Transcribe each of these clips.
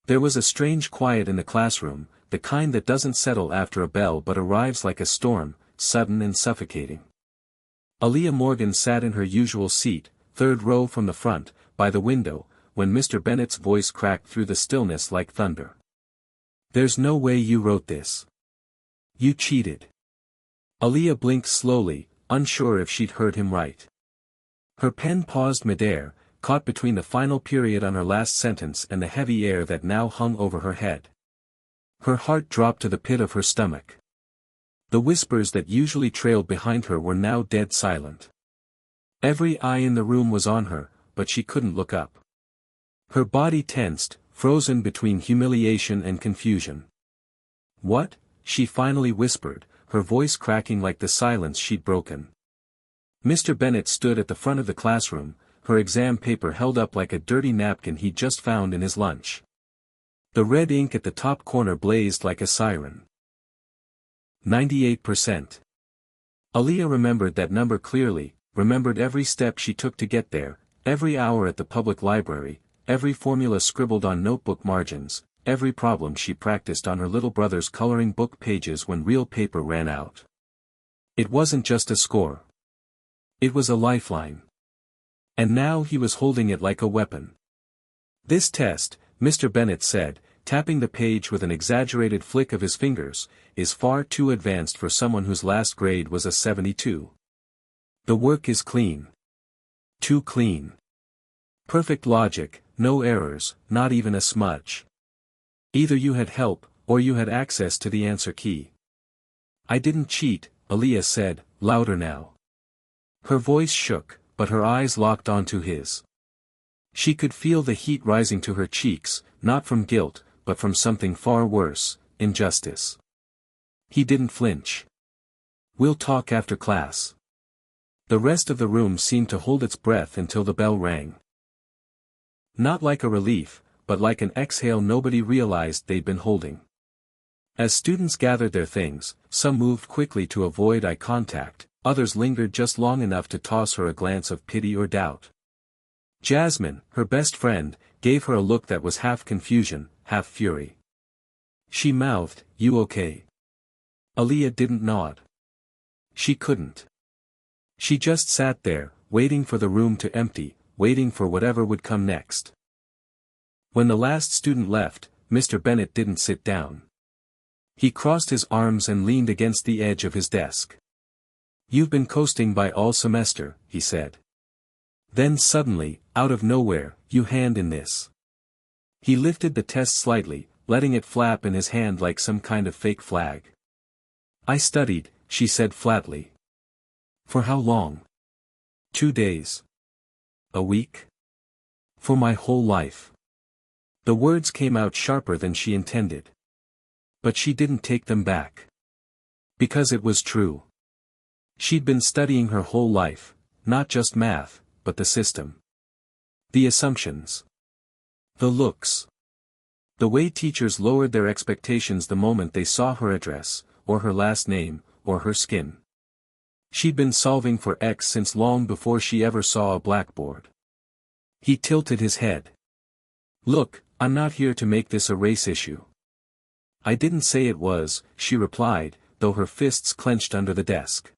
There was a strange quiet in the classroom, the kind that doesn't settle after a bell but arrives like a storm, sudden and suffocating. Aaliyah Morgan sat in her usual seat, third row from the front, by the window, when Mr. Bennett's voice cracked through the stillness like thunder. "There's no way you wrote this. You cheated." Aaliyah blinked slowly, unsure if she'd heard him right. Her pen paused midair, caught between the final period on her last sentence and the heavy air that now hung over her head. Her heart dropped to the pit of her stomach. The whispers that usually trailed behind her were now dead silent. Every eye in the room was on her, but she couldn't look up. Her body tensed, frozen between humiliation and confusion. "What?" she finally whispered, her voice cracking like the silence she'd broken. Mr. Bennett stood at the front of the classroom, her exam paper held up like a dirty napkin he'd just found in his lunch. The red ink at the top corner blazed like a siren. 98%. Aaliyah remembered that number clearly, remembered every step she took to get there, every hour at the public library, every formula scribbled on notebook margins, every problem she practiced on her little brother's coloring book pages when real paper ran out. It wasn't just a score. It was a lifeline. And now he was holding it like a weapon. "This test," Mr. Bennett said, tapping the page with an exaggerated flick of his fingers, "is far too advanced for someone whose last grade was a 72. The work is clean. Too clean. Perfect logic, no errors, not even a smudge. Either you had help, or you had access to the answer key." "I didn't cheat," Aaliyah said, louder now. Her voice shook, but her eyes locked onto his. She could feel the heat rising to her cheeks, not from guilt, but from something far worse, injustice. He didn't flinch. "We'll talk after class." The rest of the room seemed to hold its breath until the bell rang. Not like a relief, but like an exhale nobody realized they'd been holding. As students gathered their things, some moved quickly to avoid eye contact, others lingered just long enough to toss her a glance of pity or doubt. Jasmine, her best friend, gave her a look that was half confusion, half fury. She mouthed, "You okay?" Aaliyah didn't nod. She couldn't. She just sat there, waiting for the room to empty, waiting for whatever would come next. When the last student left, Mr. Bennett didn't sit down. He crossed his arms and leaned against the edge of his desk. "You've been coasting by all semester," he said. Then suddenly, out of nowhere, you hand in this. He lifted the test slightly, letting it flap in his hand like some kind of fake flag. "I studied," she said flatly. "For how long?" 2 days. A week? For my whole life." The words came out sharper than she intended. But she didn't take them back. Because it was true. She'd been studying her whole life, not just math, but the system. The assumptions. The looks. The way teachers lowered their expectations the moment they saw her address, or her last name, or her skin. She'd been solving for X since long before she ever saw a blackboard. He tilted his head. "Look, I'm not here to make this a race issue." "I didn't say it was," she replied, though her fists clenched under the desk.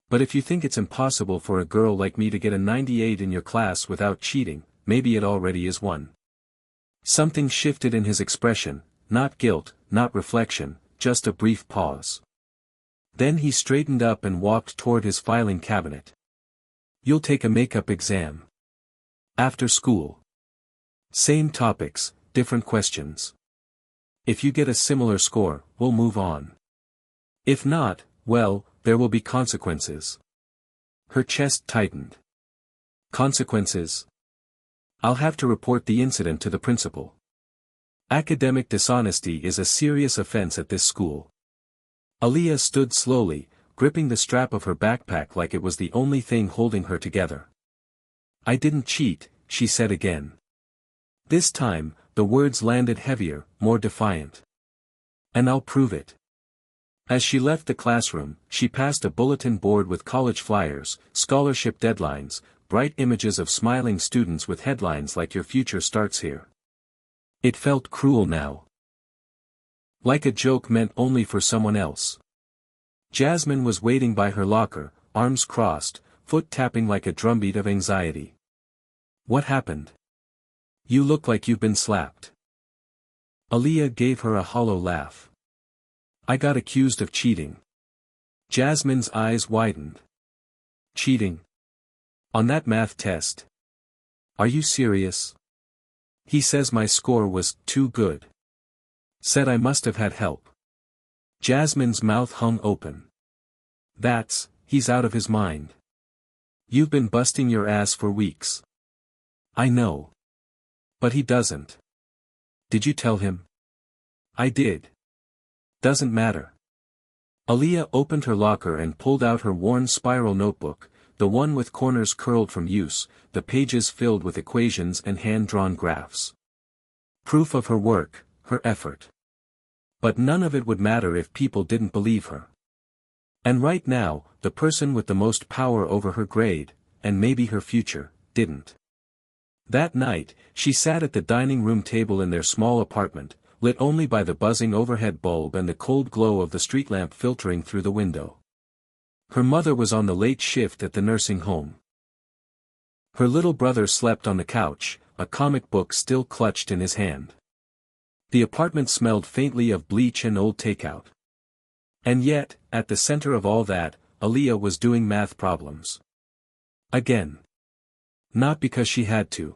"But if you think it's impossible for a girl like me to get a 98 in your class without cheating, maybe it already is one." Something shifted in his expression, not guilt, not reflection, just a brief pause. Then he straightened up and walked toward his filing cabinet. "You'll take a makeup exam. After school. Same topics, different questions. If you get a similar score, we'll move on. If not, well, there will be consequences." Her chest tightened. "Consequences?" "I'll have to report the incident to the principal. Academic dishonesty is a serious offense at this school." Aaliyah stood slowly, gripping the strap of her backpack like it was the only thing holding her together. "I didn't cheat," she said again. This time, the words landed heavier, more defiant. "And I'll prove it." As she left the classroom, she passed a bulletin board with college flyers, scholarship deadlines, bright images of smiling students with headlines like "Your future starts here." It felt cruel now. Like a joke meant only for someone else. Jasmine was waiting by her locker, arms crossed, foot tapping like a drumbeat of anxiety. What happened? You look like you've been slapped. Aaliyah gave her a hollow laugh. I got accused of cheating. Jasmine's eyes widened. Cheating? On that math test? Are you serious? He says my score was too good. Said I must have had help. Jasmine's mouth hung open. He's out of his mind. You've been busting your ass for weeks. I know. But he doesn't. Did you tell him? I did. Doesn't matter. Aaliyah opened her locker and pulled out her worn spiral notebook, the one with corners curled from use, the pages filled with equations and hand-drawn graphs. Proof of her work, her effort. But none of it would matter if people didn't believe her. And right now, the person with the most power over her grade, and maybe her future, didn't. That night, she sat at the dining room table in their small apartment, lit only by the buzzing overhead bulb and the cold glow of the street lamp filtering through the window. Her mother was on the late shift at the nursing home. Her little brother slept on the couch, a comic book still clutched in his hand. The apartment smelled faintly of bleach and old takeout. And yet, at the center of all that, Aaliyah was doing math problems. Again. Not because she had to.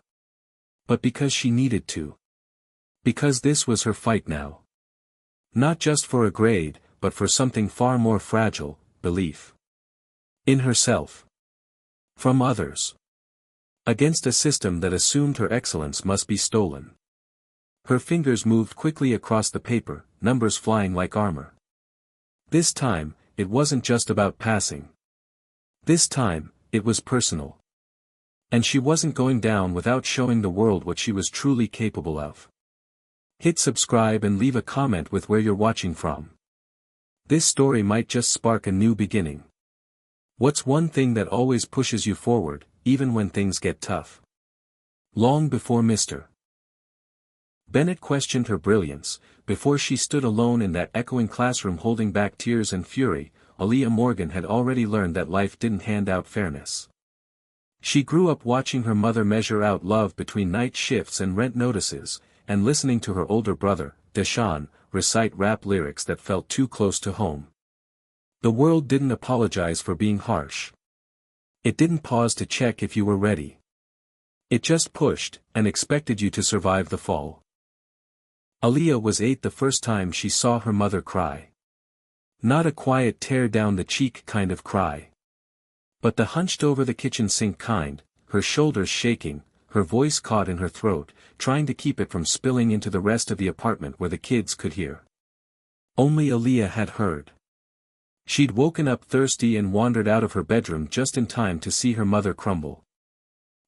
But because she needed to. Because this was her fight now. Not just for a grade, but for something far more fragile, belief. In herself. From others. Against a system that assumed her excellence must be stolen. Her fingers moved quickly across the paper, numbers flying like armor. This time, it wasn't just about passing. This time, it was personal. And she wasn't going down without showing the world what she was truly capable of. Hit subscribe and leave a comment with where you're watching from. This story might just spark a new beginning. What's one thing that always pushes you forward, even when things get tough? Long before Mr. Bennett questioned her brilliance, before she stood alone in that echoing classroom holding back tears and fury, Aaliyah Morgan had already learned that life didn't hand out fairness. She grew up watching her mother measure out love between night shifts and rent notices, and listening to her older brother, Deshaun, recite rap lyrics that felt too close to home. The world didn't apologize for being harsh. It didn't pause to check if you were ready. It just pushed, and expected you to survive the fall. Aaliyah was 8 the first time she saw her mother cry. Not a quiet tear down the cheek kind of cry. But the hunched over the kitchen sink kind, her shoulders shaking, her voice caught in her throat, trying to keep it from spilling into the rest of the apartment where the kids could hear. Only Aaliyah had heard. She'd woken up thirsty and wandered out of her bedroom just in time to see her mother crumble.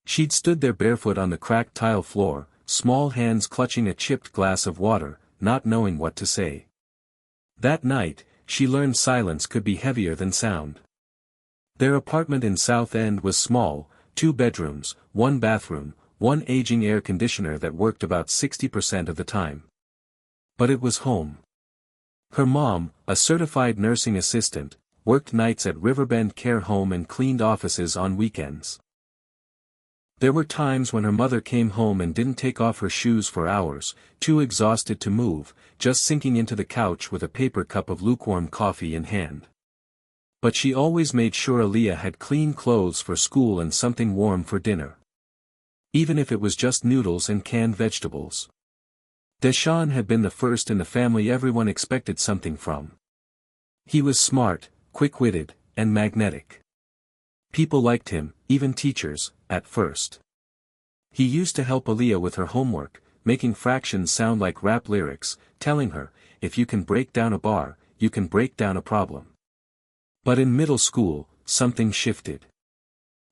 She'd stood there barefoot on the cracked tile floor, small hands clutching a chipped glass of water, not knowing what to say. That night, she learned silence could be heavier than sound. Their apartment in South End was small, 2 bedrooms, 1 bathroom, 1 aging air conditioner that worked about 60% of the time. But it was home. Her mom, a certified nursing assistant, worked nights at Riverbend Care Home and cleaned offices on weekends. There were times when her mother came home and didn't take off her shoes for hours, too exhausted to move, just sinking into the couch with a paper cup of lukewarm coffee in hand. But she always made sure Aaliyah had clean clothes for school and something warm for dinner. Even if it was just noodles and canned vegetables. Deshaun had been the first in the family everyone expected something from. He was smart, quick-witted, and magnetic. People liked him, even teachers, at first. He used to help Aaliyah with her homework, making fractions sound like rap lyrics, telling her, if you can break down a bar, you can break down a problem. But in middle school, something shifted.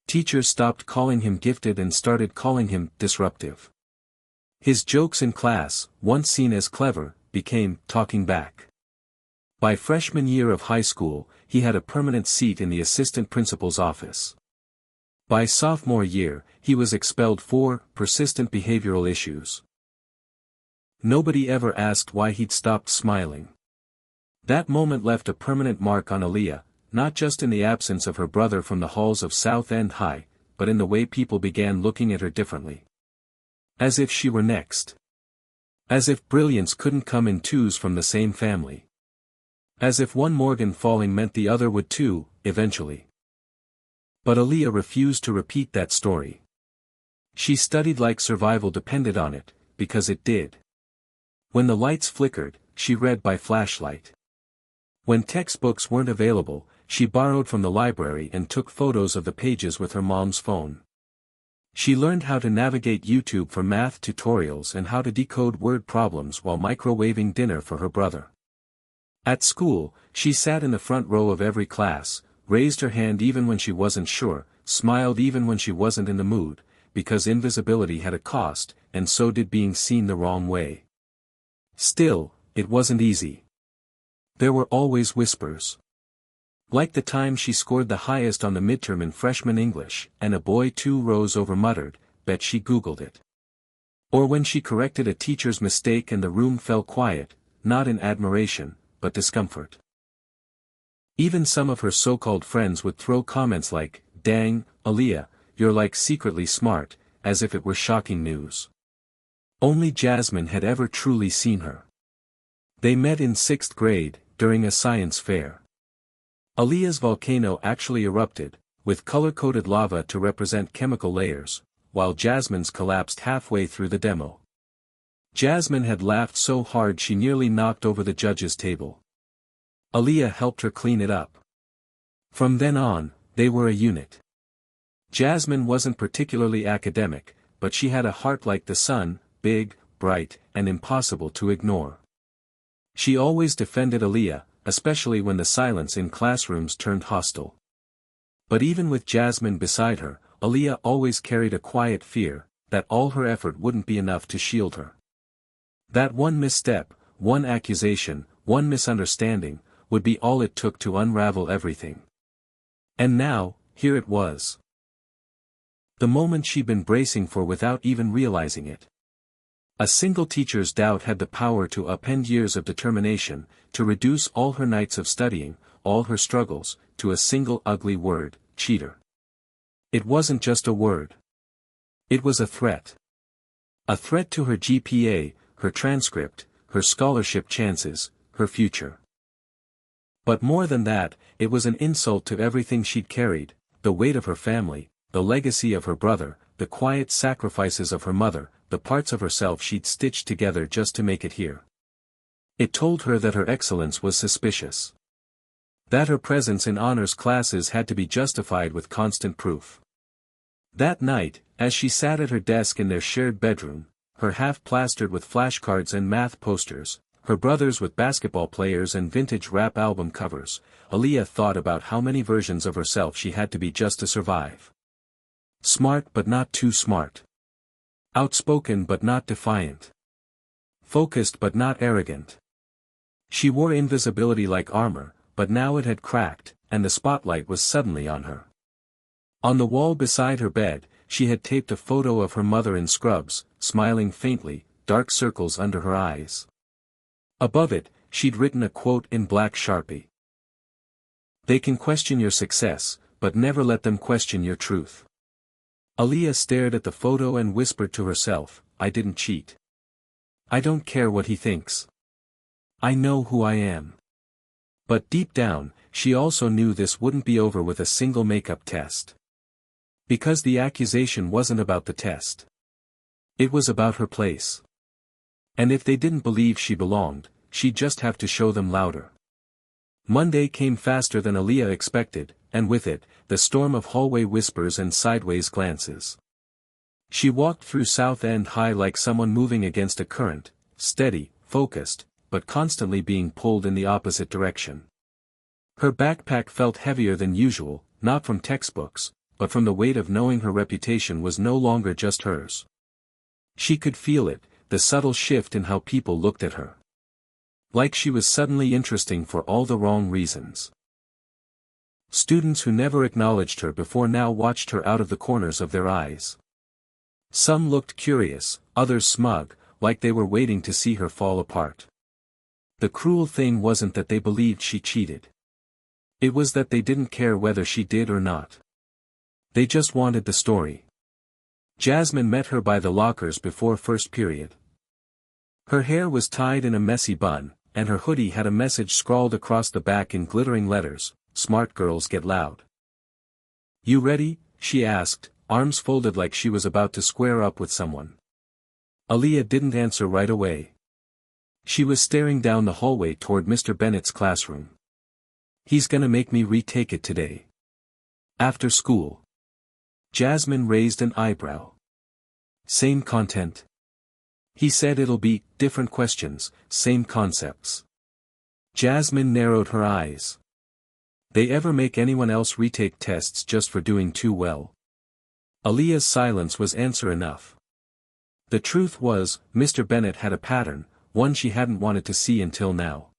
Teachers stopped calling him gifted and started calling him disruptive. His jokes in class, once seen as clever, became talking back. By freshman year of high school, he had a permanent seat in the assistant principal's office. By sophomore year, he was expelled for persistent behavioral issues. Nobody ever asked why he'd stopped smiling. That moment left a permanent mark on Aaliyah, not just in the absence of her brother from the halls of South End High, but in the way people began looking at her differently. As if she were next. As if brilliance couldn't come in twos from the same family. As if one Morgan falling meant the other would too, eventually. But Aaliyah refused to repeat that story. She studied like survival depended on it, because it did. When the lights flickered, she read by flashlight. When textbooks weren't available, she borrowed from the library and took photos of the pages with her mom's phone. She learned how to navigate YouTube for math tutorials and how to decode word problems while microwaving dinner for her brother. At school, she sat in the front row of every class, raised her hand even when she wasn't sure, smiled even when she wasn't in the mood, because invisibility had a cost, and so did being seen the wrong way. Still, it wasn't easy. There were always whispers. Like the time she scored the highest on the midterm in freshman English, and a boy 2 rows over muttered, "Bet she Googled it." Or when she corrected a teacher's mistake and the room fell quiet, not in admiration, but discomfort. Even some of her so-called friends would throw comments like, "Dang, Aaliyah, you're like secretly smart," as if it were shocking news. Only Jasmine had ever truly seen her. They met in 6th grade, during a science fair. Aaliyah's volcano actually erupted, with color-coded lava to represent chemical layers, while Jasmine's collapsed halfway through the demo. Jasmine had laughed so hard she nearly knocked over the judge's table. Aaliyah helped her clean it up. From then on, they were a unit. Jasmine wasn't particularly academic, but she had a heart like the sun, big, bright, and impossible to ignore. She always defended Aaliyah, especially when the silence in classrooms turned hostile. But even with Jasmine beside her, Aaliyah always carried a quiet fear, that all her effort wouldn't be enough to shield her. That one misstep, one accusation, one misunderstanding, would be all it took to unravel everything. And now, here it was. The moment she'd been bracing for without even realizing it. A single teacher's doubt had the power to upend years of determination, to reduce all her nights of studying, all her struggles, to a single ugly word, cheater. It wasn't just a word. It was a threat. A threat to her GPA, her transcript, her scholarship chances, her future. But more than that, it was an insult to everything she'd carried, the weight of her family, the legacy of her brother, the quiet sacrifices of her mother, the parts of herself she'd stitched together just to make it here. It told her that her excellence was suspicious. That her presence in honors classes had to be justified with constant proof. That night, as she sat at her desk in their shared bedroom, her half plastered with flashcards and math posters, her brothers with basketball players and vintage rap album covers, Aaliyah thought about how many versions of herself she had to be just to survive. Smart but not too smart. Outspoken but not defiant. Focused but not arrogant. She wore invisibility like armor, but now it had cracked, and the spotlight was suddenly on her. On the wall beside her bed, she had taped a photo of her mother in scrubs, smiling faintly, dark circles under her eyes. Above it, she'd written a quote in black Sharpie. "They can question your success, but never let them question your truth." Aaliyah stared at the photo and whispered to herself, "I didn't cheat. I don't care what he thinks. I know who I am." But deep down, she also knew this wouldn't be over with a single makeup test. Because the accusation wasn't about the test. It was about her place. And if they didn't believe she belonged, she'd just have to show them louder. Monday came faster than Aaliyah expected, and with it, the storm of hallway whispers and sideways glances. She walked through South End High like someone moving against a current, steady, focused, but constantly being pulled in the opposite direction. Her backpack felt heavier than usual, not from textbooks, but from the weight of knowing her reputation was no longer just hers. She could feel it, the subtle shift in how people looked at her. Like she was suddenly interesting for all the wrong reasons. Students who never acknowledged her before now watched her out of the corners of their eyes. Some looked curious, others smug, like they were waiting to see her fall apart. The cruel thing wasn't that they believed she cheated. It was that they didn't care whether she did or not. They just wanted the story. Jasmine met her by the lockers before first period. Her hair was tied in a messy bun, and her hoodie had a message scrawled across the back in glittering letters, "Smart girls get loud." "You ready?" she asked, arms folded like she was about to square up with someone. Aaliyah didn't answer right away. She was staring down the hallway toward Mr. Bennett's classroom. "He's gonna make me retake it today. After school." Jasmine raised an eyebrow. "Same content?" "He said it'll be different questions, same concepts." Jasmine narrowed her eyes. "They ever make anyone else retake tests just for doing too well?" Aaliyah's silence was answer enough. The truth was, Mr. Bennett had a pattern, one she hadn't wanted to see until now.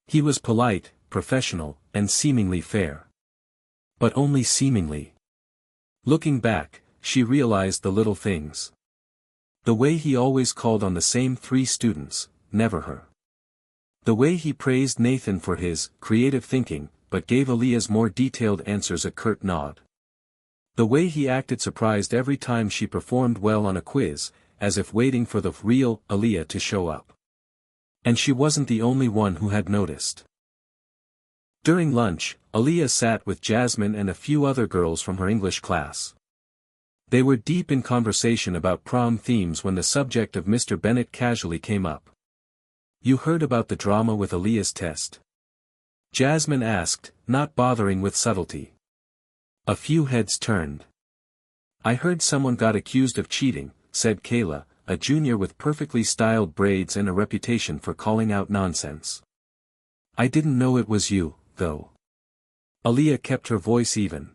He was polite, professional, and seemingly fair. But only seemingly. Looking back, she realized the little things. The way he always called on the same 3 students, never her. The way he praised Nathan for his creative thinking, but gave Aaliyah's more detailed answers a curt nod. The way he acted surprised every time she performed well on a quiz, as if waiting for the real Aaliyah to show up. And she wasn't the only one who had noticed. During lunch, Aaliyah sat with Jasmine and a few other girls from her English class. They were deep in conversation about prom themes when the subject of Mr. Bennett casually came up. "You heard about the drama with Aaliyah's test?" Jasmine asked, not bothering with subtlety. A few heads turned. "I heard someone got accused of cheating," said Kayla, a junior with perfectly styled braids and a reputation for calling out nonsense. "I didn't know it was you, though." Aaliyah kept her voice even.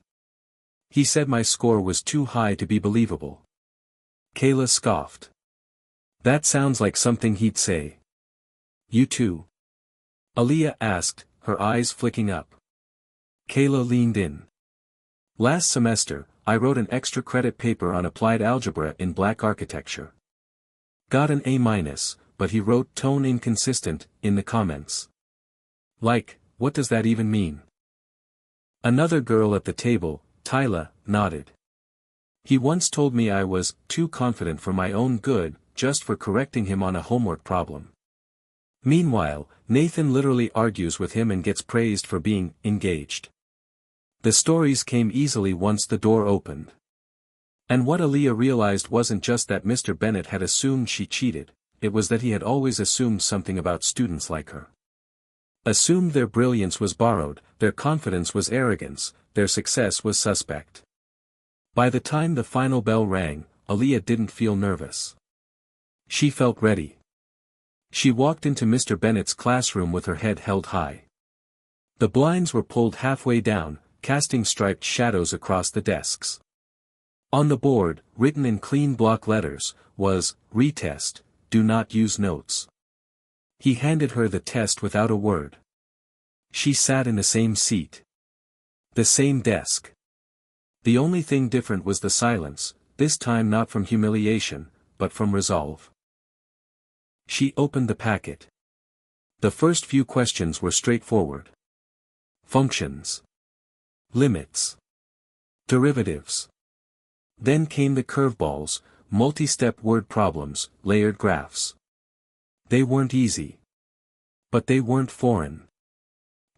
"He said my score was too high to be believable." Kayla scoffed. "That sounds like something he'd say." "You too?" Aaliyah asked, her eyes flicking up. Kayla leaned in. "Last semester, I wrote an extra credit paper on applied algebra in black architecture. Got an A-, but he wrote tone inconsistent in the comments." "Like, what does that even mean?" Another girl at the table, Tyla, nodded. "He once told me I was too confident for my own good, just for correcting him on a homework problem. Meanwhile, Nathan literally argues with him and gets praised for being engaged." The stories came easily once the door opened. And what Aaliyah realized wasn't just that Mr. Bennett had assumed she cheated, it was that he had always assumed something about students like her. Assumed their brilliance was borrowed, their confidence was arrogance, their success was suspect. By the time the final bell rang, Aaliyah didn't feel nervous. She felt ready. She walked into Mr. Bennett's classroom with her head held high. The blinds were pulled halfway down, casting striped shadows across the desks. On the board, written in clean block letters, was, "Retest, do not use notes." He handed her the test without a word. She sat in the same seat. The same desk. The only thing different was the silence, this time not from humiliation, but from resolve. She opened the packet. The first few questions were straightforward. Functions. Limits. Derivatives. Then came the curveballs, multi-step word problems, layered graphs. They weren't easy. But they weren't foreign.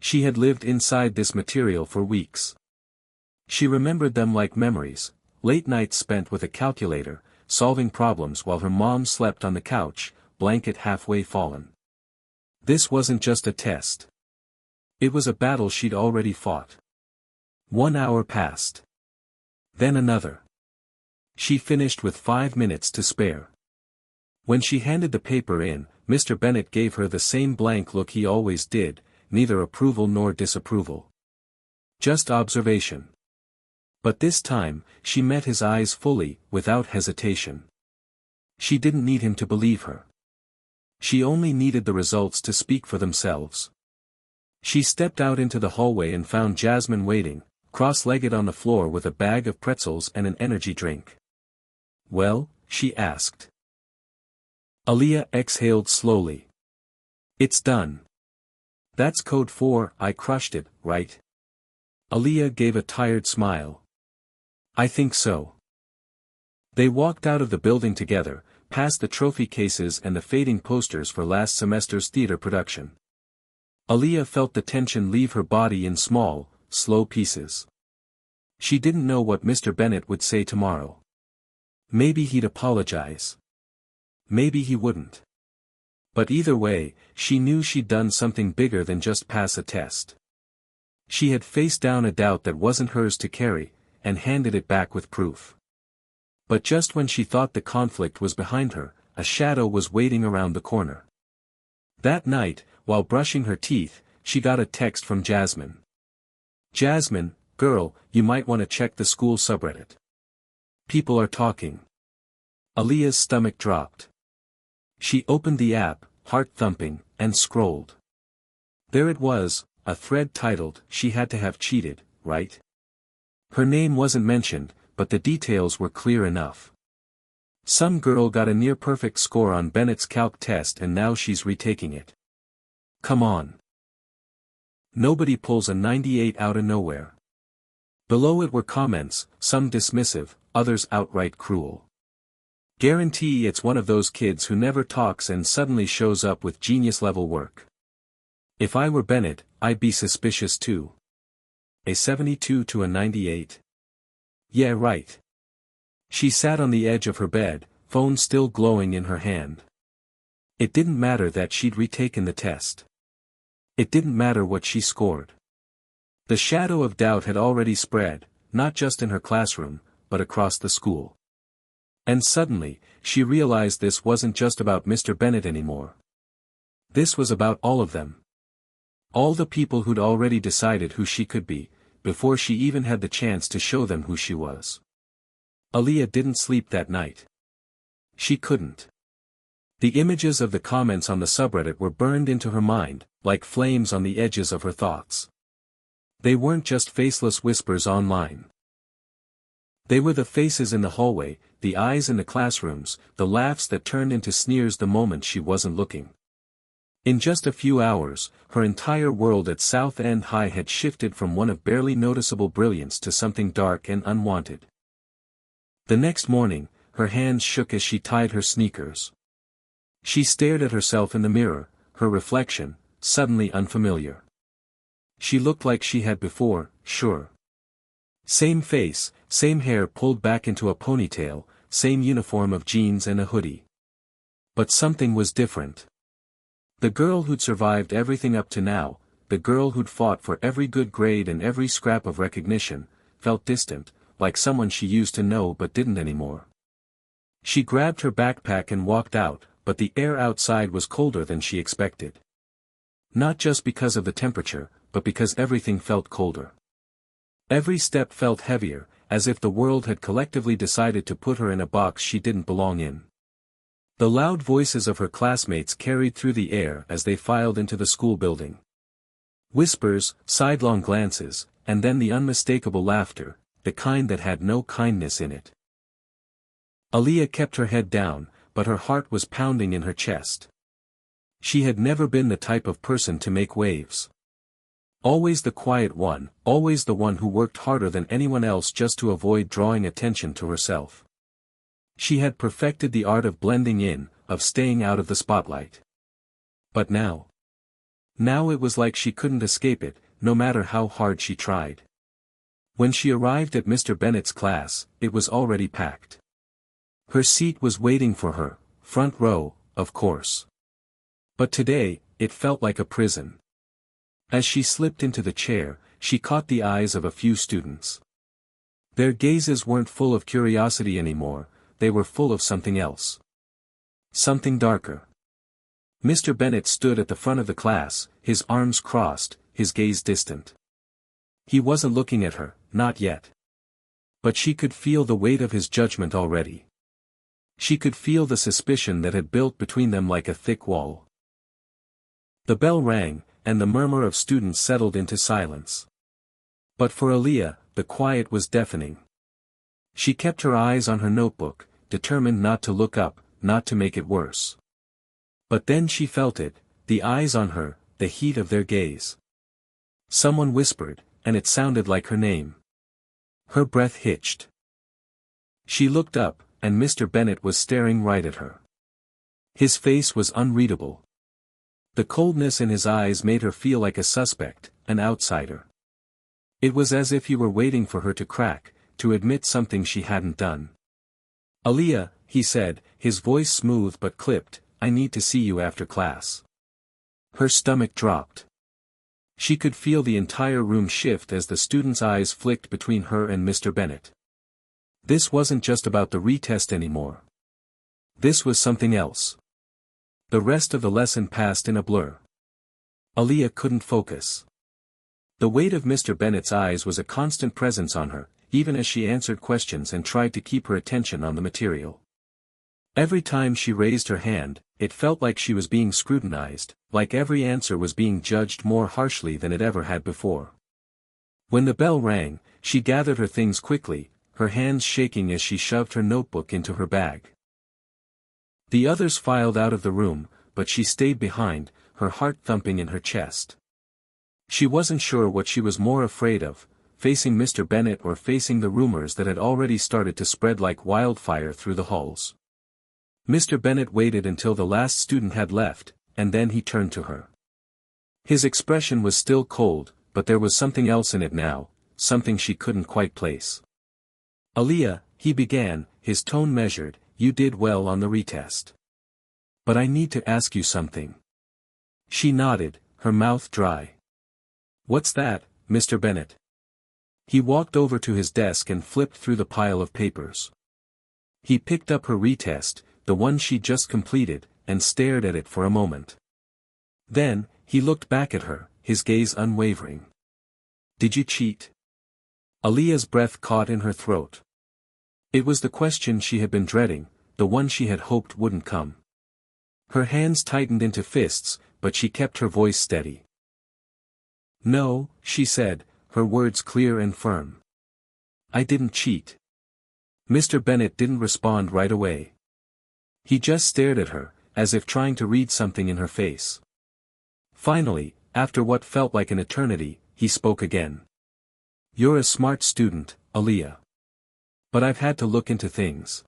She had lived inside this material for weeks. She remembered them like memories, late nights spent with a calculator, solving problems while her mom slept on the couch, blanket halfway fallen. This wasn't just a test. It was a battle she'd already fought. 1 hour passed. Then another. She finished with 5 minutes to spare. When she handed the paper in, Mr. Bennett gave her the same blank look he always did, neither approval nor disapproval. Just observation. But this time, she met his eyes fully, without hesitation. She didn't need him to believe her. She only needed the results to speak for themselves. She stepped out into the hallway and found Jasmine waiting, cross-legged on the floor with a bag of pretzels and an energy drink. "Well?" she asked. Aaliyah exhaled slowly. It's done. That's code for I crushed it, right? Aaliyah gave a tired smile. I think so. They walked out of the building together, past the trophy cases and the fading posters for last semester's theater production. Aaliyah felt the tension leave her body in small, slow pieces. She didn't know what Mr. Bennett would say tomorrow. Maybe he'd apologize. Maybe he wouldn't. But either way, she knew she'd done something bigger than just pass a test. She had faced down a doubt that wasn't hers to carry, and handed it back with proof. But just when she thought the conflict was behind her, a shadow was waiting around the corner. That night, while brushing her teeth, she got a text from Jasmine. Jasmine, girl, you might want to check the school subreddit. People are talking. Aaliyah's stomach dropped. She opened the app, heart thumping, and scrolled. There it was, a thread titled, "She had to have cheated, right?" Her name wasn't mentioned, but the details were clear enough. Some girl got a near-perfect score on Bennett's calc test and now she's retaking it. Come on. Nobody pulls a 98 out of nowhere. Below it were comments, some dismissive, others outright cruel. Guarantee it's one of those kids who never talks and suddenly shows up with genius-level work. If I were Bennett, I'd be suspicious too. A 72 to a 98? Yeah, right. She sat on the edge of her bed, phone still glowing in her hand. It didn't matter that she'd retaken the test. It didn't matter what she scored. The shadow of doubt had already spread, not just in her classroom, but across the school. And suddenly, she realized this wasn't just about Mr. Bennett anymore. This was about all of them. All the people who'd already decided who she could be, before she even had the chance to show them who she was. Aaliyah didn't sleep that night. She couldn't. The images of the comments on the subreddit were burned into her mind, like flames on the edges of her thoughts. They weren't just faceless whispers online. They were the faces in the hallway, the eyes in the classrooms, the laughs that turned into sneers the moment she wasn't looking. In just a few hours, her entire world at South End High had shifted from one of barely noticeable brilliance to something dark and unwanted. The next morning, her hands shook as she tied her sneakers. She stared at herself in the mirror, her reflection, suddenly unfamiliar. She looked like she had before, sure. Same face, same hair pulled back into a ponytail, same uniform of jeans and a hoodie. But something was different. The girl who'd survived everything up to now, the girl who'd fought for every good grade and every scrap of recognition, felt distant, like someone she used to know but didn't anymore. She grabbed her backpack and walked out, but the air outside was colder than she expected. Not just because of the temperature, but because everything felt colder. Every step felt heavier, as if the world had collectively decided to put her in a box she didn't belong in. The loud voices of her classmates carried through the air as they filed into the school building. Whispers, sidelong glances, and then the unmistakable laughter, the kind that had no kindness in it. Aaliyah kept her head down, but her heart was pounding in her chest. She had never been the type of person to make waves. Always the quiet one, always the one who worked harder than anyone else just to avoid drawing attention to herself. She had perfected the art of blending in, of staying out of the spotlight. But now it was like she couldn't escape it, no matter how hard she tried. When she arrived at Mr. Bennett's class, it was already packed. Her seat was waiting for her, front row, of course. But today, it felt like a prison. As she slipped into the chair, she caught the eyes of a few students. Their gazes weren't full of curiosity anymore, they were full of something else. Something darker. Mr. Bennett stood at the front of the class, his arms crossed, his gaze distant. He wasn't looking at her, not yet. But she could feel the weight of his judgment already. She could feel the suspicion that had built between them like a thick wall. The bell rang, and the murmur of students settled into silence. But for Aaliyah, the quiet was deafening. She kept her eyes on her notebook, determined not to look up, not to make it worse. But then she felt it, the eyes on her, the heat of their gaze. Someone whispered, and it sounded like her name. Her breath hitched. She looked up, and Mr. Bennet was staring right at her. His face was unreadable. The coldness in his eyes made her feel like a suspect, an outsider. It was as if he were waiting for her to crack, to admit something she hadn't done. "Aaliyah," he said, his voice smooth but clipped, "I need to see you after class." Her stomach dropped. She could feel the entire room shift as the student's eyes flicked between her and Mr. Bennet. This wasn't just about the retest anymore. This was something else. The rest of the lesson passed in a blur. Aaliyah couldn't focus. The weight of Mr. Bennet's eyes was a constant presence on her, even as she answered questions and tried to keep her attention on the material. Every time she raised her hand, it felt like she was being scrutinized, like every answer was being judged more harshly than it ever had before. When the bell rang, she gathered her things quickly, her hands shaking as she shoved her notebook into her bag. The others filed out of the room, but she stayed behind, her heart thumping in her chest. She wasn't sure what she was more afraid of, facing Mr. Bennet or facing the rumors that had already started to spread like wildfire through the halls. Mr. Bennet waited until the last student had left, and then he turned to her. His expression was still cold, but there was something else in it now, something she couldn't quite place. "Aaliyah," he began, his tone measured, "you did well on the retest. But I need to ask you something." She nodded, her mouth dry. "What's that, Mr. Bennet?" He walked over to his desk and flipped through the pile of papers. He picked up her retest, the one she'd just completed, and stared at it for a moment. Then, he looked back at her, his gaze unwavering. "Did you cheat?" Aaliyah's breath caught in her throat. It was the question she had been dreading, the one she had hoped wouldn't come. Her hands tightened into fists, but she kept her voice steady. "No," she said, her words clear and firm. "I didn't cheat." Mr. Bennet didn't respond right away. He just stared at her, as if trying to read something in her face. Finally, after what felt like an eternity, he spoke again. "You're a smart student, Aaliyah. But I've had to look into things.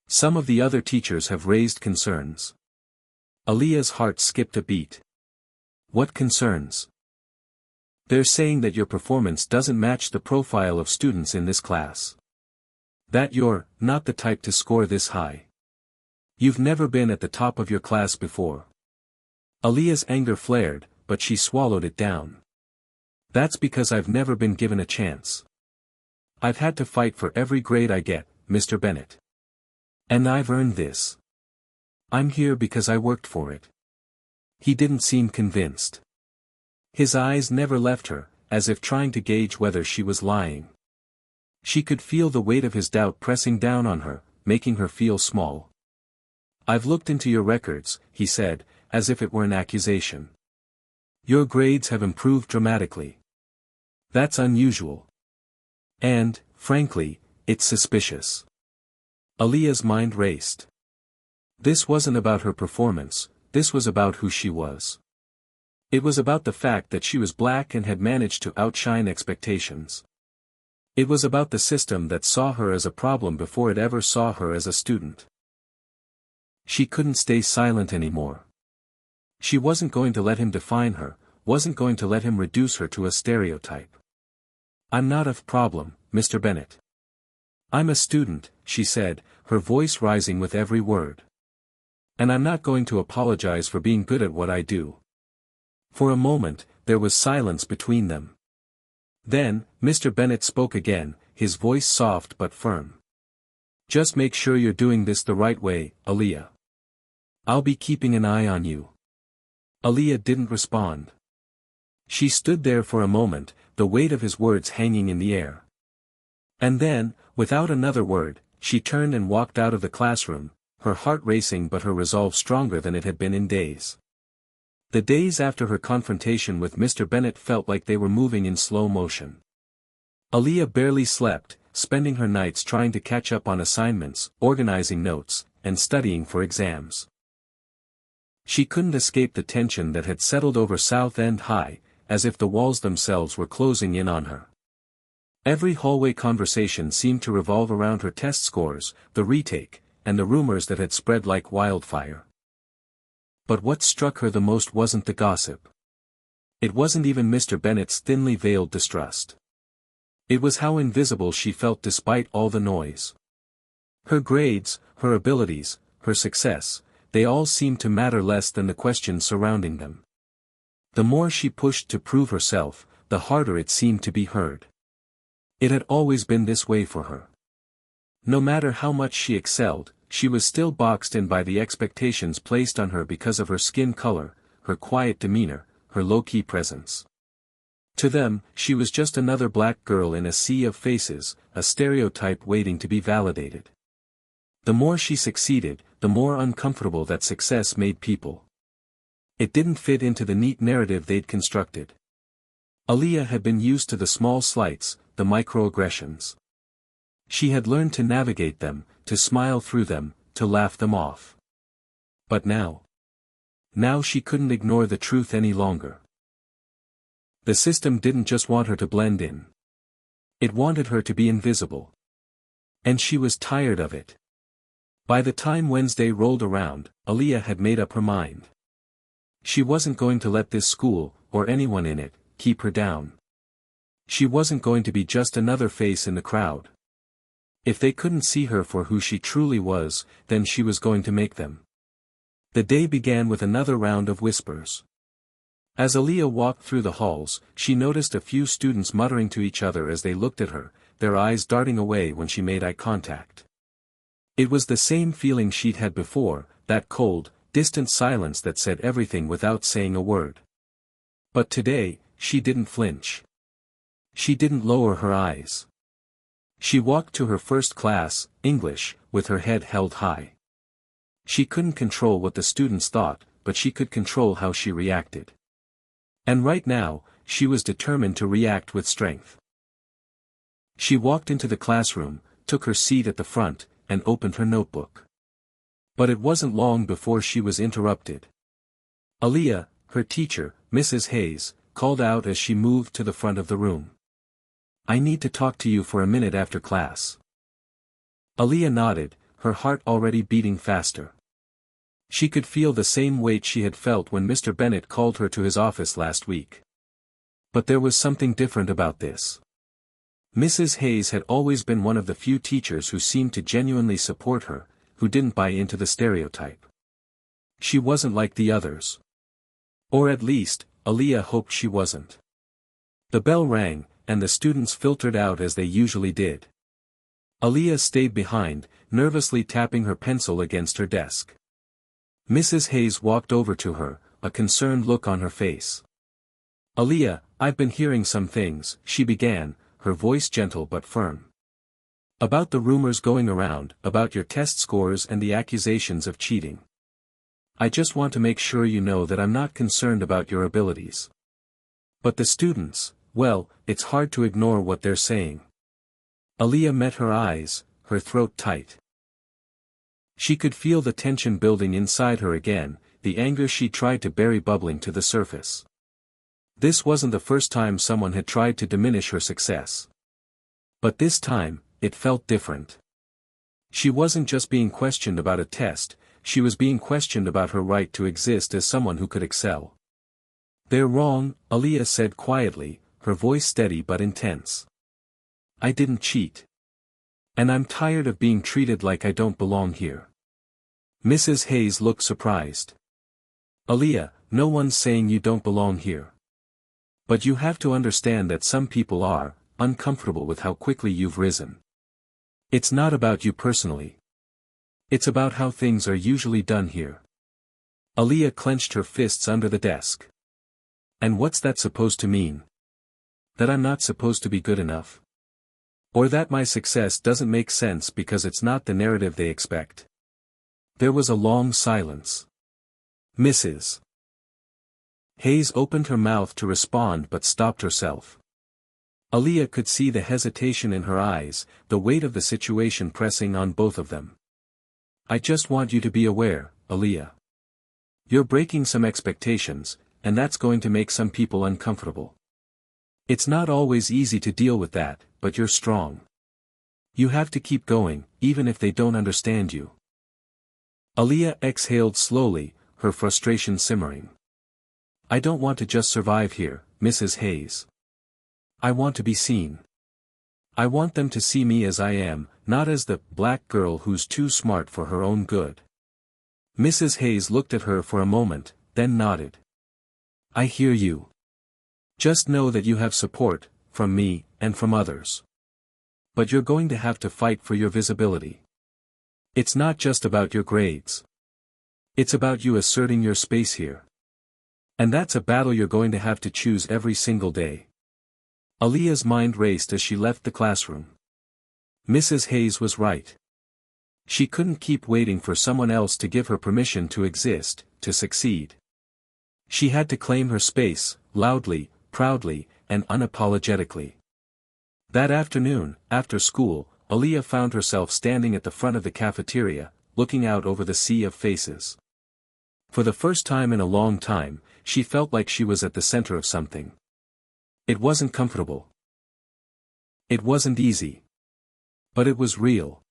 Some of the other teachers have raised concerns." Aaliyah's heart skipped a beat. "What concerns?" "They're saying that your performance doesn't match the profile of students in this class. That you're not the type to score this high. You've never been at the top of your class before." Aaliyah's anger flared, but she swallowed it down. "That's because I've never been given a chance. I've had to fight for every grade I get, Mr. Bennet. And I've earned this. I'm here because I worked for it." He didn't seem convinced. His eyes never left her, as if trying to gauge whether she was lying. She could feel the weight of his doubt pressing down on her, making her feel small. "I've looked into your records," he said, as if it were an accusation. "Your grades have improved dramatically. That's unusual. And, frankly, it's suspicious." Aaliyah's mind raced. This wasn't about her performance, this was about who she was. It was about the fact that she was black and had managed to outshine expectations. It was about the system that saw her as a problem before it ever saw her as a student. She couldn't stay silent anymore. She wasn't going to let him define her, wasn't going to let him reduce her to a stereotype. "I'm not a problem, Mr. Bennet. I'm a student," she said, her voice rising with every word. "And I'm not going to apologize for being good at what I do." For a moment, there was silence between them. Then, Mr. Bennet spoke again, his voice soft but firm. "Just make sure you're doing this the right way, Aaliyah. I'll be keeping an eye on you." Aaliyah didn't respond. She stood there for a moment, the weight of his words hanging in the air. And then, without another word, she turned and walked out of the classroom, her heart racing but her resolve stronger than it had been in days. The days after her confrontation with Mr. Bennet felt like they were moving in slow motion. Aaliyah barely slept, spending her nights trying to catch up on assignments, organizing notes, and studying for exams. She couldn't escape the tension that had settled over South End High, as if the walls themselves were closing in on her. Every hallway conversation seemed to revolve around her test scores, the retake, and the rumors that had spread like wildfire. But what struck her the most wasn't the gossip. It wasn't even Mr. Bennet's thinly veiled distrust. It was how invisible she felt despite all the noise. Her grades, her abilities, her success, they all seemed to matter less than the questions surrounding them. The more she pushed to prove herself, the harder it seemed to be heard. It had always been this way for her. No matter how much she excelled, she was still boxed in by the expectations placed on her because of her skin color, her quiet demeanor, her low-key presence. To them, she was just another black girl in a sea of faces, a stereotype waiting to be validated. The more she succeeded, the more uncomfortable that success made people. It didn't fit into the neat narrative they'd constructed. Aaliyah had been used to the small slights, the microaggressions. She had learned to navigate them, to smile through them, to laugh them off. But now she couldn't ignore the truth any longer. The system didn't just want her to blend in. It wanted her to be invisible. And she was tired of it. By the time Wednesday rolled around, Aaliyah had made up her mind. She wasn't going to let this school, or anyone in it, keep her down. She wasn't going to be just another face in the crowd. If they couldn't see her for who she truly was, then she was going to make them. The day began with another round of whispers. As Aaliyah walked through the halls, she noticed a few students muttering to each other as they looked at her, their eyes darting away when she made eye contact. It was the same feeling she'd had before, that cold, distant silence that said everything without saying a word. But today, she didn't flinch. She didn't lower her eyes. She walked to her first class, English, with her head held high. She couldn't control what the students thought, but she could control how she reacted. And right now, she was determined to react with strength. She walked into the classroom, took her seat at the front, and opened her notebook. But it wasn't long before she was interrupted. Aaliyah, her teacher, Mrs. Hayes, called out as she moved to the front of the room. "I need to talk to you for a minute after class." Aaliyah nodded, her heart already beating faster. She could feel the same weight she had felt when Mr. Bennet called her to his office last week. But there was something different about this. Mrs. Hayes had always been one of the few teachers who seemed to genuinely support her, who didn't buy into the stereotype. She wasn't like the others. Or at least, Aaliyah hoped she wasn't. The bell rang, and the students filtered out as they usually did. Aaliyah stayed behind, nervously tapping her pencil against her desk. Mrs. Hayes walked over to her, a concerned look on her face. "Aaliyah, I've been hearing some things," she began, her voice gentle but firm. "About the rumors going around, about your test scores and the accusations of cheating. I just want to make sure you know that I'm not concerned about your abilities. But the students, well, it's hard to ignore what they're saying." Aaliyah met her eyes, her throat tight. She could feel the tension building inside her again, the anger she tried to bury bubbling to the surface. This wasn't the first time someone had tried to diminish her success. But this time, it felt different. She wasn't just being questioned about a test, she was being questioned about her right to exist as someone who could excel. "They're wrong," Aaliyah said quietly, her voice steady but intense. "I didn't cheat. And I'm tired of being treated like I don't belong here." Mrs. Hayes looked surprised. "Aaliyah, no one's saying you don't belong here. But you have to understand that some people are uncomfortable with how quickly you've risen. It's not about you personally. It's about how things are usually done here." Aaliyah clenched her fists under the desk. "And what's that supposed to mean? That I'm not supposed to be good enough? Or that my success doesn't make sense because it's not the narrative they expect?" There was a long silence. Mrs. Hayes opened her mouth to respond but stopped herself. Aaliyah could see the hesitation in her eyes, the weight of the situation pressing on both of them. "I just want you to be aware, Aaliyah. You're breaking some expectations, and that's going to make some people uncomfortable. It's not always easy to deal with that, but you're strong. You have to keep going, even if they don't understand you. Aaliyah exhaled slowly, her frustration simmering. I don't want to just survive here, Mrs. Hayes. I want to be seen. I want them to see me as I am, not as the black girl who's too smart for her own good. Mrs. Hayes looked at her for a moment, then nodded. I hear you. Just know that you have support, from me, and from others. But you're going to have to fight for your visibility. It's not just about your grades. It's about you asserting your space here. And that's a battle you're going to have to choose every single day. Aaliyah's mind raced as she left the classroom. Mrs. Hayes was right. She couldn't keep waiting for someone else to give her permission to exist, to succeed. She had to claim her space, loudly, proudly, and unapologetically. That afternoon, after school, Aaliyah found herself standing at the front of the cafeteria, looking out over the sea of faces. For the first time in a long time, she felt like she was at the center of something. It wasn't comfortable. It wasn't easy. But it was real.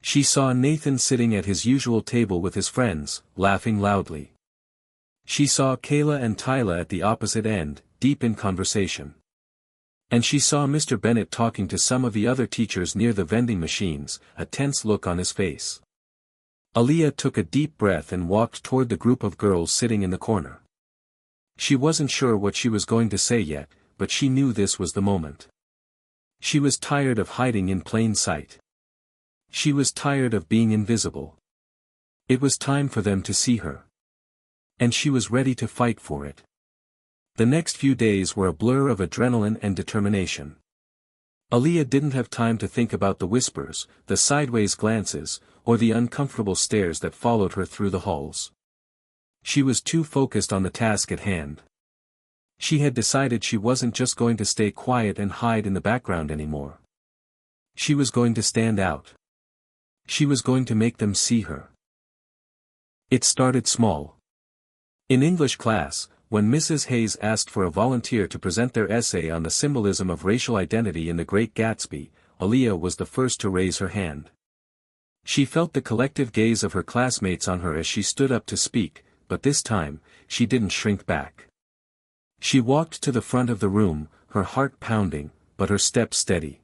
She saw Nathan sitting at his usual table with his friends, laughing loudly. She saw Kayla and Tyla at the opposite end, deep in conversation. And she saw Mr. Bennett talking to some of the other teachers near the vending machines, a tense look on his face. Aaliyah took a deep breath and walked toward the group of girls sitting in the corner. She wasn't sure what she was going to say yet, but she knew this was the moment. She was tired of hiding in plain sight. She was tired of being invisible. It was time for them to see her. And she was ready to fight for it. The next few days were a blur of adrenaline and determination. Aaliyah didn't have time to think about the whispers, the sideways glances, or the uncomfortable stares that followed her through the halls. She was too focused on the task at hand. She had decided she wasn't just going to stay quiet and hide in the background anymore. She was going to stand out. She was going to make them see her. It started small. In English class, when Mrs. Hayes asked for a volunteer to present their essay on the symbolism of racial identity in The Great Gatsby, Aaliyah was the first to raise her hand. She felt the collective gaze of her classmates on her as she stood up to speak, but this time, she didn't shrink back. She walked to the front of the room, her heart pounding, but her step steady.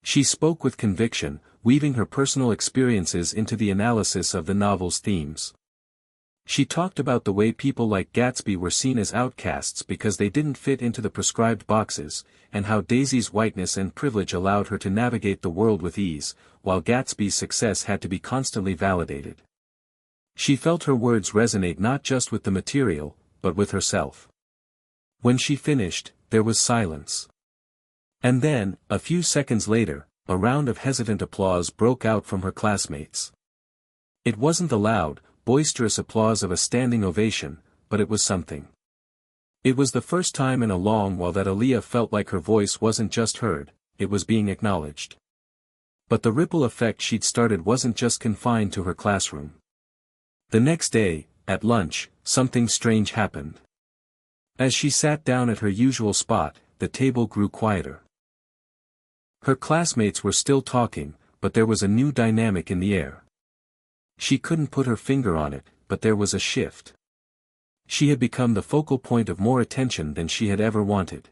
She spoke with conviction, weaving her personal experiences into the analysis of the novel's themes. She talked about the way people like Gatsby were seen as outcasts because they didn't fit into the prescribed boxes, and how Daisy's whiteness and privilege allowed her to navigate the world with ease, while Gatsby's success had to be constantly validated. She felt her words resonate not just with the material, but with herself. When she finished, there was silence. And then, a few seconds later, a round of hesitant applause broke out from her classmates. It wasn't the loud, boisterous applause of a standing ovation, but it was something. It was the first time in a long while that Aaliyah felt like her voice wasn't just heard, it was being acknowledged. But the ripple effect she'd started wasn't just confined to her classroom. The next day, at lunch, something strange happened. As she sat down at her usual spot, the table grew quieter. Her classmates were still talking, but there was a new dynamic in the air. She couldn't put her finger on it, but there was a shift. She had become the focal point of more attention than she had ever wanted.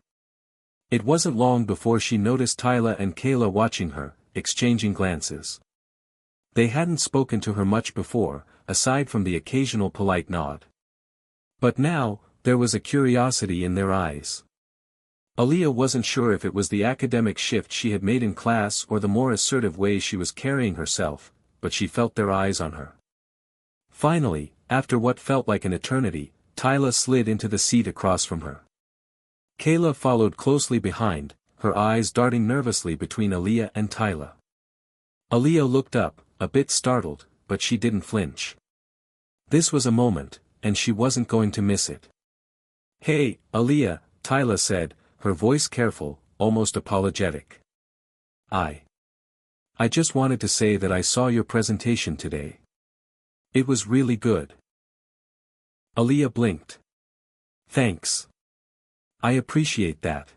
It wasn't long before she noticed Tyla and Kayla watching her, exchanging glances. They hadn't spoken to her much before, aside from the occasional polite nod. But now, there was a curiosity in their eyes. Aaliyah wasn't sure if it was the academic shift she had made in class or the more assertive way she was carrying herself, but she felt their eyes on her. Finally, after what felt like an eternity, Tyla slid into the seat across from her. Kayla followed closely behind, her eyes darting nervously between Aaliyah and Tyla. Aaliyah looked up, a bit startled, but she didn't flinch. This was a moment, and she wasn't going to miss it. "Hey, Aaliyah," Tyla said, her voice careful, almost apologetic. I just wanted to say that I saw your presentation today. It was really good. Aaliyah blinked. Thanks. I appreciate that.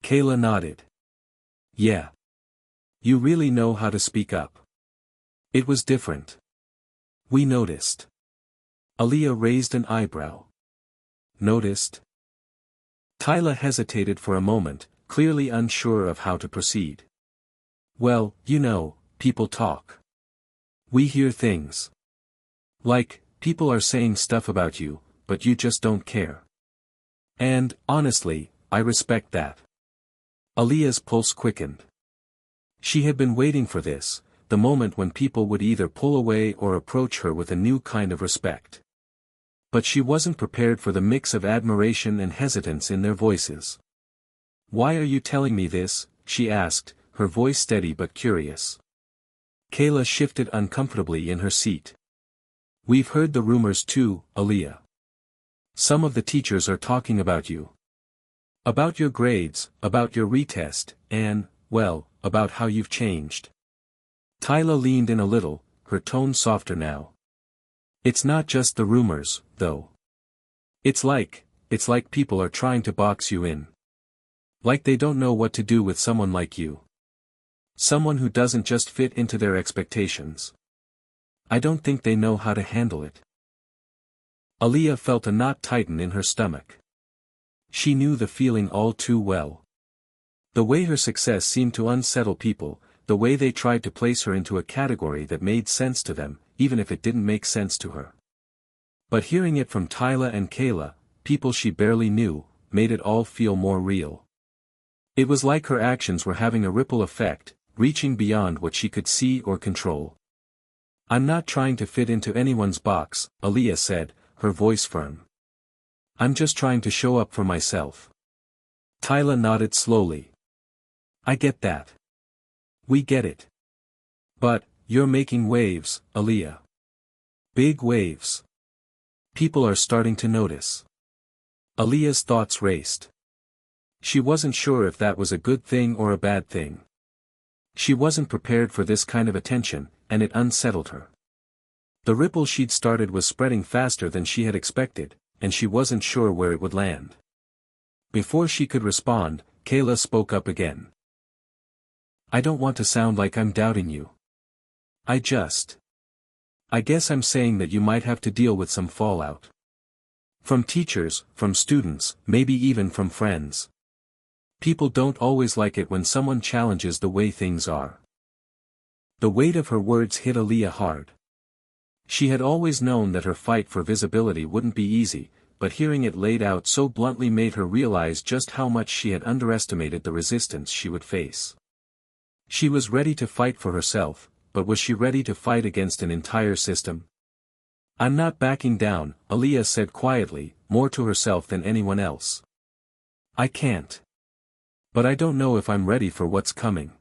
Kayla nodded. Yeah. You really know how to speak up. It was different. We noticed. Aaliyah raised an eyebrow. Noticed? Tyla hesitated for a moment, clearly unsure of how to proceed. Well, you know, people talk. We hear things. Like, people are saying stuff about you, but you just don't care. And, honestly, I respect that. Aaliyah's pulse quickened. She had been waiting for this, the moment when people would either pull away or approach her with a new kind of respect. But she wasn't prepared for the mix of admiration and hesitance in their voices. Why are you telling me this? She asked, her voice steady but curious. Kayla shifted uncomfortably in her seat. We've heard the rumors too, Aaliyah. Some of the teachers are talking about you. About your grades, about your retest, and, well, about how you've changed. Tyla leaned in a little, her tone softer now. It's not just the rumors, though. It's like people are trying to box you in. Like they don't know what to do with someone like you. Someone who doesn't just fit into their expectations. I don't think they know how to handle it. Aaliyah felt a knot tighten in her stomach. She knew the feeling all too well. The way her success seemed to unsettle people, the way they tried to place her into a category that made sense to them, even if it didn't make sense to her. But hearing it from Tyla and Kayla, people she barely knew, made it all feel more real. It was like her actions were having a ripple effect, reaching beyond what she could see or control. I'm not trying to fit into anyone's box, Aaliyah said, her voice firm. I'm just trying to show up for myself. Tyla nodded slowly. I get that. We get it. But, you're making waves, Aaliyah. Big waves. People are starting to notice. Aaliyah's thoughts raced. She wasn't sure if that was a good thing or a bad thing. She wasn't prepared for this kind of attention, and it unsettled her. The ripple she'd started was spreading faster than she had expected, and she wasn't sure where it would land. Before she could respond, Kayla spoke up again. I don't want to sound like I'm doubting you. I guess I'm saying that you might have to deal with some fallout. From teachers, from students, maybe even from friends. People don't always like it when someone challenges the way things are. The weight of her words hit Aaliyah hard. She had always known that her fight for visibility wouldn't be easy, but hearing it laid out so bluntly made her realize just how much she had underestimated the resistance she would face. She was ready to fight for herself, but was she ready to fight against an entire system? I'm not backing down, Aaliyah said quietly, more to herself than anyone else. I can't. But I don't know if I'm ready for what's coming.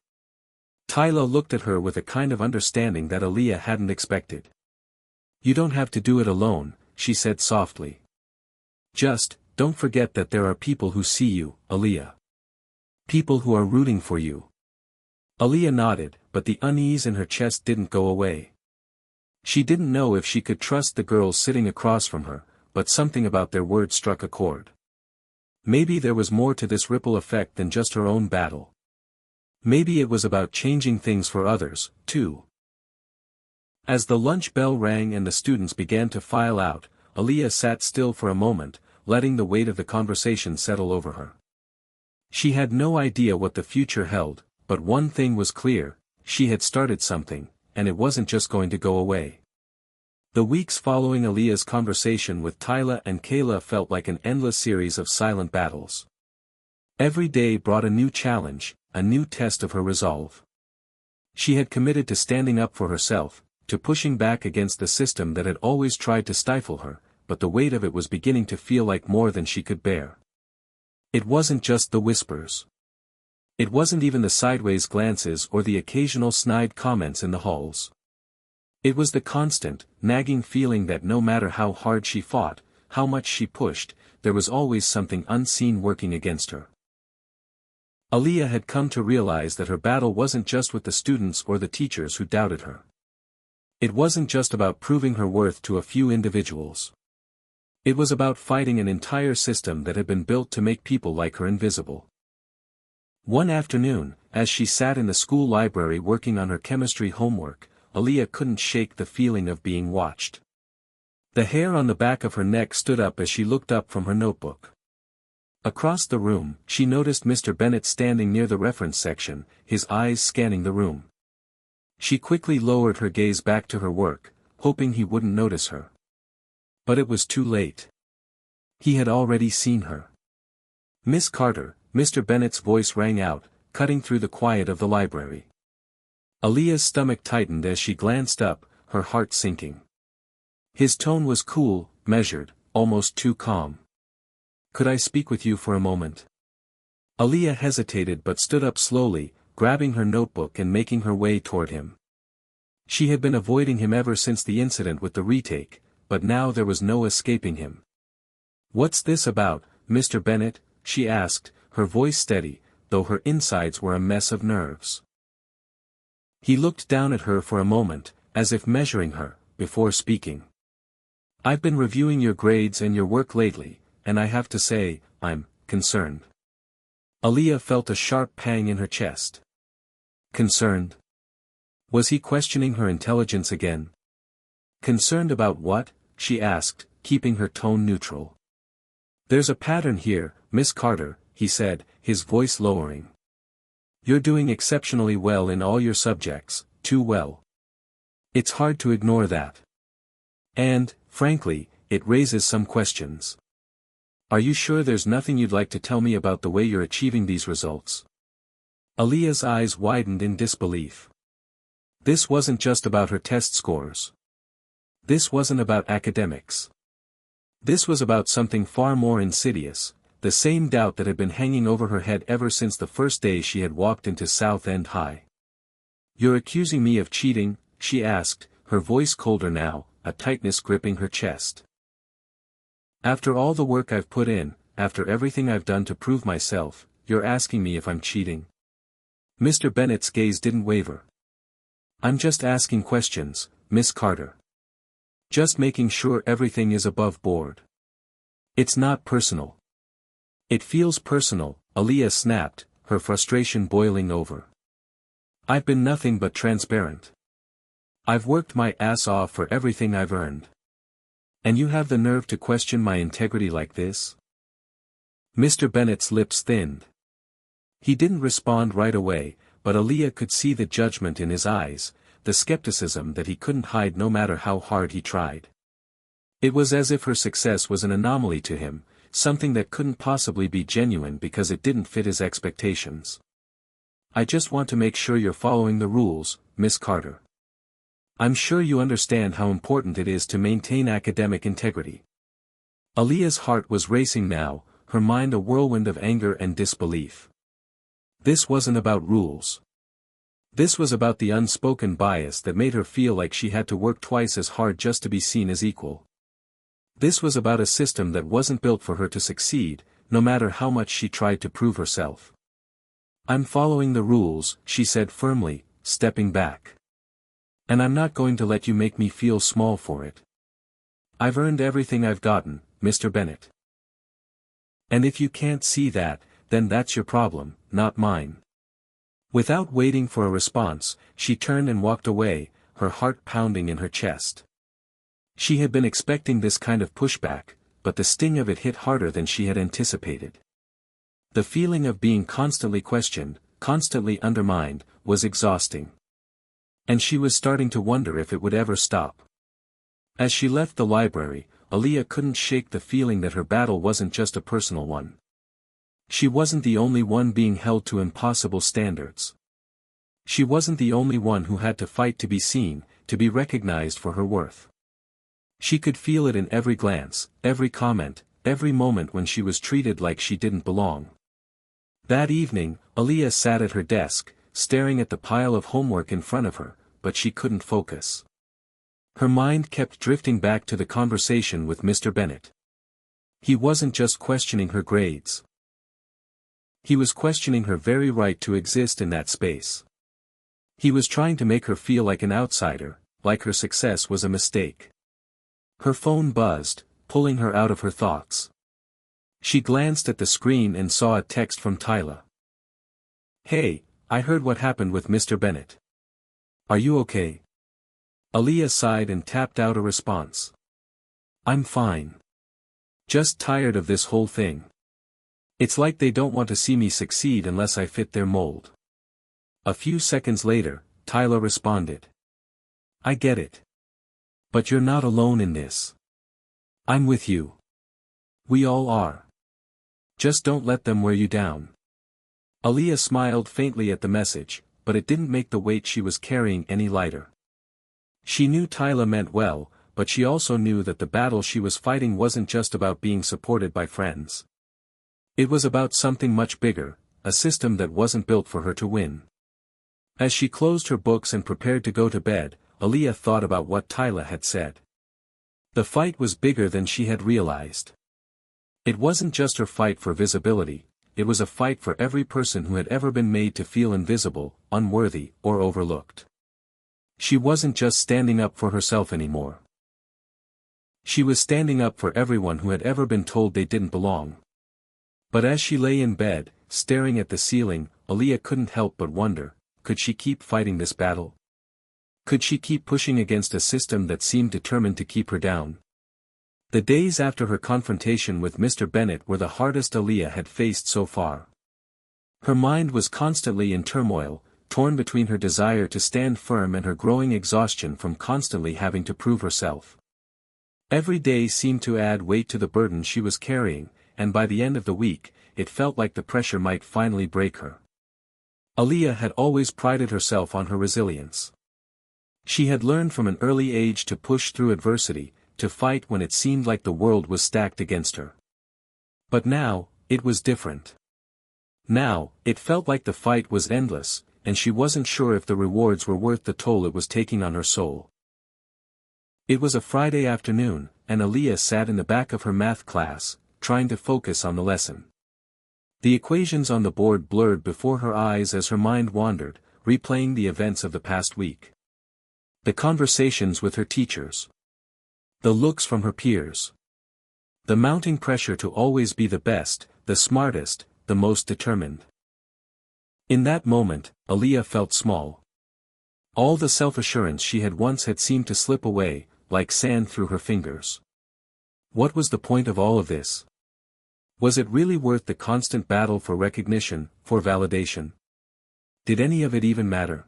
Tyla looked at her with a kind of understanding that Aaliyah hadn't expected. You don't have to do it alone, she said softly. Just, don't forget that there are people who see you, Aaliyah. People who are rooting for you. Aaliyah nodded, but the unease in her chest didn't go away. She didn't know if she could trust the girls sitting across from her, but something about their words struck a chord. Maybe there was more to this ripple effect than just her own battle. Maybe it was about changing things for others, too. As the lunch bell rang and the students began to file out, Aaliyah sat still for a moment, letting the weight of the conversation settle over her. She had no idea what the future held, but one thing was clear, she had started something, and it wasn't just going to go away. The weeks following Aaliyah's conversation with Tyla and Kayla felt like an endless series of silent battles. Every day brought a new challenge, a new test of her resolve. She had committed to standing up for herself, to pushing back against the system that had always tried to stifle her, but the weight of it was beginning to feel like more than she could bear. It wasn't just the whispers. It wasn't even the sideways glances or the occasional snide comments in the halls. It was the constant, nagging feeling that no matter how hard she fought, how much she pushed, there was always something unseen working against her. Aaliyah had come to realize that her battle wasn't just with the students or the teachers who doubted her. It wasn't just about proving her worth to a few individuals. It was about fighting an entire system that had been built to make people like her invisible. One afternoon, as she sat in the school library working on her chemistry homework, Aaliyah couldn't shake the feeling of being watched. The hair on the back of her neck stood up as she looked up from her notebook. Across the room, she noticed Mr. Bennett standing near the reference section, his eyes scanning the room. She quickly lowered her gaze back to her work, hoping he wouldn't notice her. But it was too late. He had already seen her. "Miss Carter," Mr. Bennett's voice rang out, cutting through the quiet of the library. Aaliyah's stomach tightened as she glanced up, her heart sinking. His tone was cool, measured, almost too calm. "Could I speak with you for a moment?" Aaliyah hesitated but stood up slowly, grabbing her notebook and making her way toward him. She had been avoiding him ever since the incident with the retake, but now there was no escaping him. "What's this about, Mr. Bennett?" she asked, her voice steady, though her insides were a mess of nerves. He looked down at her for a moment, as if measuring her, before speaking. "I've been reviewing your grades and your work lately, and I have to say, I'm concerned." Aaliyah felt a sharp pang in her chest. Concerned? Was he questioning her intelligence again? "Concerned about what?" she asked, keeping her tone neutral. "There's a pattern here, Miss Carter," he said, his voice lowering. "You're doing exceptionally well in all your subjects, too well. It's hard to ignore that. And, frankly, it raises some questions. Are you sure there's nothing you'd like to tell me about the way you're achieving these results?" Aaliyah's eyes widened in disbelief. This wasn't just about her test scores. This wasn't about academics. This was about something far more insidious, the same doubt that had been hanging over her head ever since the first day she had walked into South End High. "You're accusing me of cheating?" she asked, her voice colder now, a tightness gripping her chest. "After all the work I've put in, after everything I've done to prove myself, you're asking me if I'm cheating?" Mr. Bennett's gaze didn't waver. "I'm just asking questions, Miss Carter. Just making sure everything is above board. It's not personal." "It feels personal," Aaliyah snapped, her frustration boiling over. "I've been nothing but transparent. I've worked my ass off for everything I've earned. And you have the nerve to question my integrity like this?" Mr. Bennett's lips thinned. He didn't respond right away, but Aaliyah could see the judgment in his eyes, the skepticism that he couldn't hide no matter how hard he tried. It was as if her success was an anomaly to him, something that couldn't possibly be genuine because it didn't fit his expectations. "I just want to make sure you're following the rules, Miss Carter. I'm sure you understand how important it is to maintain academic integrity." Aaliyah's heart was racing now, her mind a whirlwind of anger and disbelief. This wasn't about rules. This was about the unspoken bias that made her feel like she had to work twice as hard just to be seen as equal. This was about a system that wasn't built for her to succeed, no matter how much she tried to prove herself. "I'm following the rules," she said firmly, stepping back. "And I'm not going to let you make me feel small for it. I've earned everything I've gotten, Mr. Bennett. And if you can't see that, then that's your problem, not mine." Without waiting for a response, she turned and walked away, her heart pounding in her chest. She had been expecting this kind of pushback, but the sting of it hit harder than she had anticipated. The feeling of being constantly questioned, constantly undermined, was exhausting. And she was starting to wonder if it would ever stop. As she left the library, Aaliyah couldn't shake the feeling that her battle wasn't just a personal one. She wasn't the only one being held to impossible standards. She wasn't the only one who had to fight to be seen, to be recognized for her worth. She could feel it in every glance, every comment, every moment when she was treated like she didn't belong. That evening, Aaliyah sat at her desk, staring at the pile of homework in front of her, but she couldn't focus. Her mind kept drifting back to the conversation with Mr. Bennett. He wasn't just questioning her grades. He was questioning her very right to exist in that space. He was trying to make her feel like an outsider, like her success was a mistake. Her phone buzzed, pulling her out of her thoughts. She glanced at the screen and saw a text from Tyla. "Hey, I heard what happened with Mr. Bennett. Are you okay?" Aaliyah sighed and tapped out a response. "I'm fine. Just tired of this whole thing. It's like they don't want to see me succeed unless I fit their mold." A few seconds later, Tyla responded. "I get it. But you're not alone in this. I'm with you. We all are. Just don't let them wear you down." Aaliyah smiled faintly at the message, but it didn't make the weight she was carrying any lighter. She knew Tyla meant well, but she also knew that the battle she was fighting wasn't just about being supported by friends. It was about something much bigger, a system that wasn't built for her to win. As she closed her books and prepared to go to bed, Aaliyah thought about what Tyla had said. The fight was bigger than she had realized. It wasn't just her fight for visibility, it was a fight for every person who had ever been made to feel invisible, unworthy, or overlooked. She wasn't just standing up for herself anymore. She was standing up for everyone who had ever been told they didn't belong. But as she lay in bed, staring at the ceiling, Aaliyah couldn't help but wonder, could she keep fighting this battle? Could she keep pushing against a system that seemed determined to keep her down? The days after her confrontation with Mr. Bennett were the hardest Aaliyah had faced so far. Her mind was constantly in turmoil, torn between her desire to stand firm and her growing exhaustion from constantly having to prove herself. Every day seemed to add weight to the burden she was carrying, and by the end of the week, it felt like the pressure might finally break her. Aaliyah had always prided herself on her resilience. She had learned from an early age to push through adversity, to fight when it seemed like the world was stacked against her. But now, it was different. Now, it felt like the fight was endless, and she wasn't sure if the rewards were worth the toll it was taking on her soul. It was a Friday afternoon, and Aaliyah sat in the back of her math class, trying to focus on the lesson. The equations on the board blurred before her eyes as her mind wandered, replaying the events of the past week. The conversations with her teachers. The looks from her peers. The mounting pressure to always be the best, the smartest, the most determined. In that moment, Aaliyah felt small. All the self-assurance she had once had seemed to slip away, like sand through her fingers. What was the point of all of this? Was it really worth the constant battle for recognition, for validation? Did any of it even matter?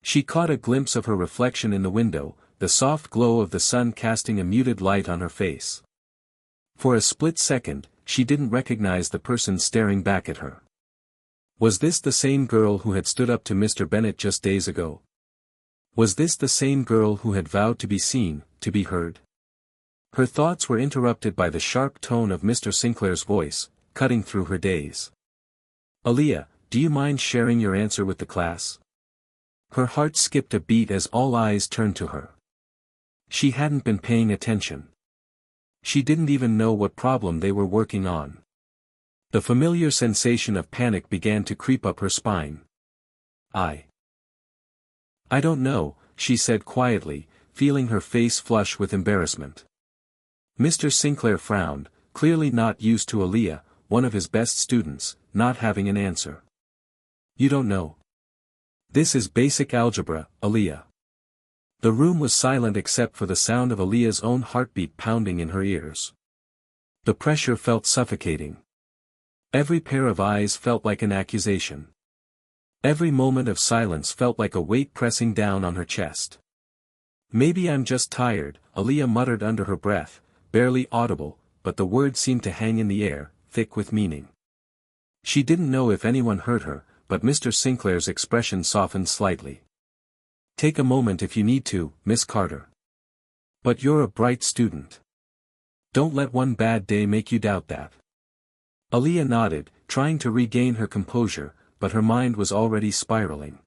She caught a glimpse of her reflection in the window, the soft glow of the sun casting a muted light on her face. For a split second, she didn't recognize the person staring back at her. Was this the same girl who had stood up to Mr. Bennett just days ago? Was this the same girl who had vowed to be seen, to be heard? Her thoughts were interrupted by the sharp tone of Mr. Sinclair's voice, cutting through her daze. "Aaliyah, do you mind sharing your answer with the class?" Her heart skipped a beat as all eyes turned to her. She hadn't been paying attention. She didn't even know what problem they were working on. The familiar sensation of panic began to creep up her spine. I don't know," she said quietly, feeling her face flush with embarrassment. Mr. Sinclair frowned, clearly not used to Aaliyah, one of his best students, not having an answer. "You don't know? This is basic algebra, Aaliyah." The room was silent except for the sound of Aaliyah's own heartbeat pounding in her ears. The pressure felt suffocating. Every pair of eyes felt like an accusation. Every moment of silence felt like a weight pressing down on her chest. "Maybe I'm just tired," Aaliyah muttered under her breath, barely audible, but the words seemed to hang in the air, thick with meaning. She didn't know if anyone heard her, but Mr. Sinclair's expression softened slightly. "Take a moment if you need to, Miss Carter. But you're a bright student. Don't let one bad day make you doubt that." Aaliyah nodded, trying to regain her composure, but her mind was already spiraling.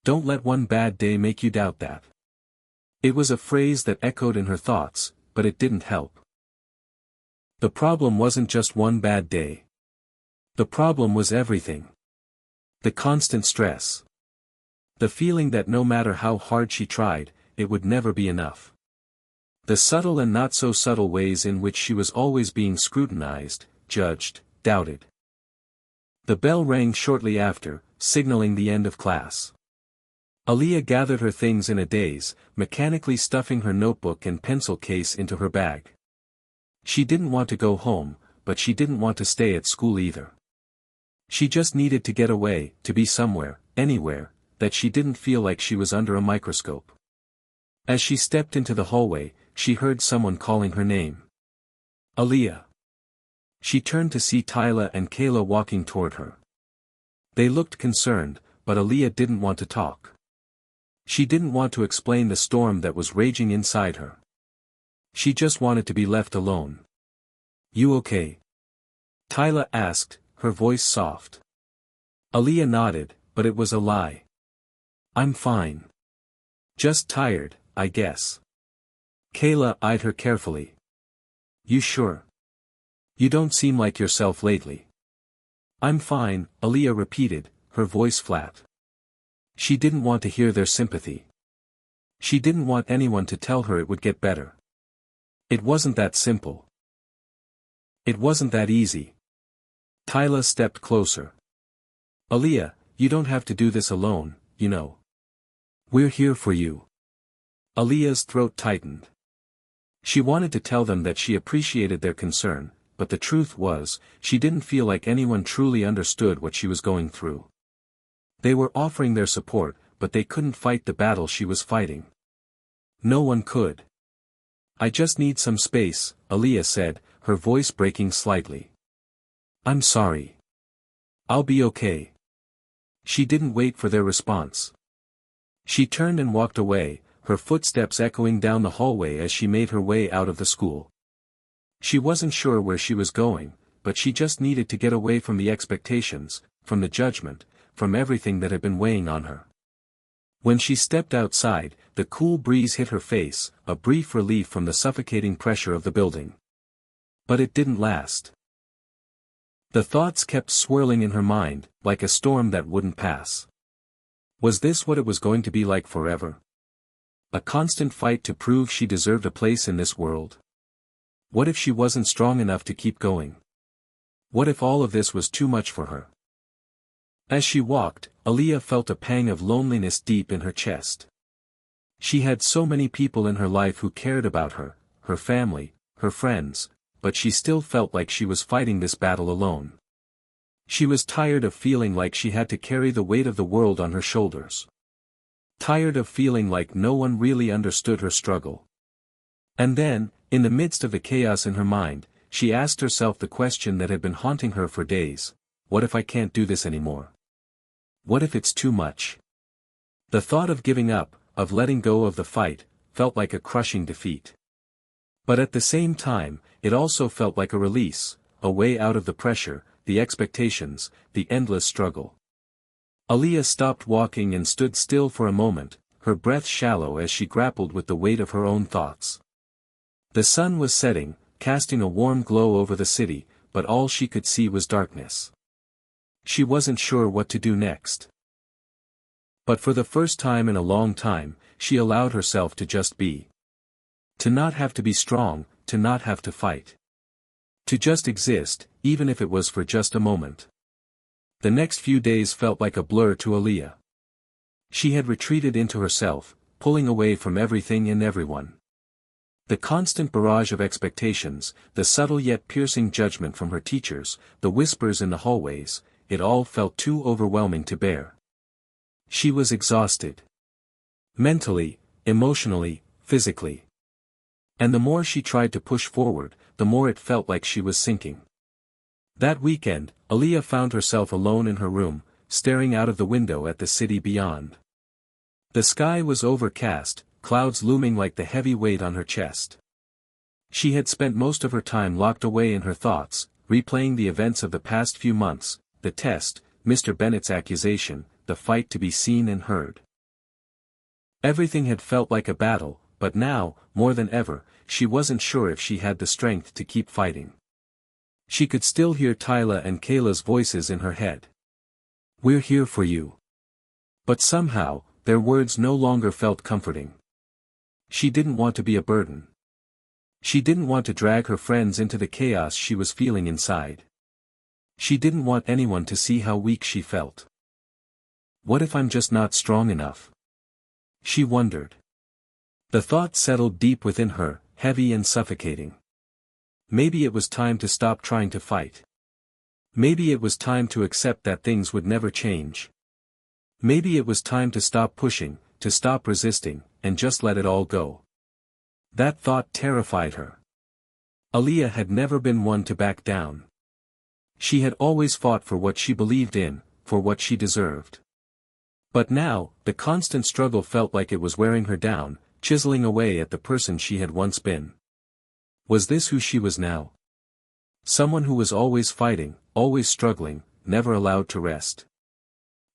"Don't let one bad day make you doubt that." It was a phrase that echoed in her thoughts, but it didn't help. The problem wasn't just one bad day. The problem was everything. The constant stress. The feeling that no matter how hard she tried, it would never be enough. The subtle and not so subtle ways in which she was always being scrutinized, judged, doubted. The bell rang shortly after, signaling the end of class. Aaliyah gathered her things in a daze, mechanically stuffing her notebook and pencil case into her bag. She didn't want to go home, but she didn't want to stay at school either. She just needed to get away, to be somewhere, anywhere, that she didn't feel like she was under a microscope. As she stepped into the hallway, she heard someone calling her name. Aaliyah. She turned to see Tyla and Kayla walking toward her. They looked concerned, but Aaliyah didn't want to talk. She didn't want to explain the storm that was raging inside her. She just wanted to be left alone. "You okay?" Tyla asked, her voice soft. Aaliyah nodded, but it was a lie. "I'm fine. Just tired, I guess." Kayla eyed her carefully. "You sure? You don't seem like yourself lately." "I'm fine," Aaliyah repeated, her voice flat. She didn't want to hear their sympathy. She didn't want anyone to tell her it would get better. It wasn't that simple. It wasn't that easy. Tyla stepped closer. "Aaliyah, you don't have to do this alone, you know. We're here for you." Aaliyah's throat tightened. She wanted to tell them that she appreciated their concern, but the truth was, she didn't feel like anyone truly understood what she was going through. They were offering their support, but they couldn't fight the battle she was fighting. No one could. "I just need some space," Aaliyah said, her voice breaking slightly. "I'm sorry. I'll be okay." She didn't wait for their response. She turned and walked away, her footsteps echoing down the hallway as she made her way out of the school. She wasn't sure where she was going, but she just needed to get away from the expectations, from the judgment, from everything that had been weighing on her. When she stepped outside, the cool breeze hit her face, a brief relief from the suffocating pressure of the building. But it didn't last. The thoughts kept swirling in her mind, like a storm that wouldn't pass. Was this what it was going to be like forever? A constant fight to prove she deserved a place in this world? What if she wasn't strong enough to keep going? What if all of this was too much for her? As she walked, Aaliyah felt a pang of loneliness deep in her chest. She had so many people in her life who cared about her, her family, her friends, but she still felt like she was fighting this battle alone. She was tired of feeling like she had to carry the weight of the world on her shoulders. Tired of feeling like no one really understood her struggle. And then, in the midst of the chaos in her mind, she asked herself the question that had been haunting her for days: what if I can't do this anymore? What if it's too much? The thought of giving up, of letting go of the fight, felt like a crushing defeat. But at the same time, it also felt like a release, a way out of the pressure, the expectations, the endless struggle. Aaliyah stopped walking and stood still for a moment, her breath shallow as she grappled with the weight of her own thoughts. The sun was setting, casting a warm glow over the city, but all she could see was darkness. She wasn't sure what to do next. But for the first time in a long time, she allowed herself to just be. To not have to be strong, to not have to fight. To just exist, even if it was for just a moment. The next few days felt like a blur to Aaliyah. She had retreated into herself, pulling away from everything and everyone. The constant barrage of expectations, the subtle yet piercing judgment from her teachers, the whispers in the hallways, it all felt too overwhelming to bear. She was exhausted. Mentally, emotionally, physically. And the more she tried to push forward, the more it felt like she was sinking. That weekend, Aaliyah found herself alone in her room, staring out of the window at the city beyond. The sky was overcast, clouds looming like the heavy weight on her chest. She had spent most of her time locked away in her thoughts, replaying the events of the past few months, the test, Mr. Bennett's accusation, the fight to be seen and heard. Everything had felt like a battle, but now, more than ever, she wasn't sure if she had the strength to keep fighting. She could still hear Tyla and Kayla's voices in her head. "We're here for you." But somehow, their words no longer felt comforting. She didn't want to be a burden. She didn't want to drag her friends into the chaos she was feeling inside. She didn't want anyone to see how weak she felt. What if I'm just not strong enough? She wondered. The thought settled deep within her, heavy and suffocating. Maybe it was time to stop trying to fight. Maybe it was time to accept that things would never change. Maybe it was time to stop pushing, to stop resisting, and just let it all go. That thought terrified her. Aaliyah had never been one to back down. She had always fought for what she believed in, for what she deserved. But now, the constant struggle felt like it was wearing her down, chiseling away at the person she had once been. Was this who she was now? Someone who was always fighting, always struggling, never allowed to rest.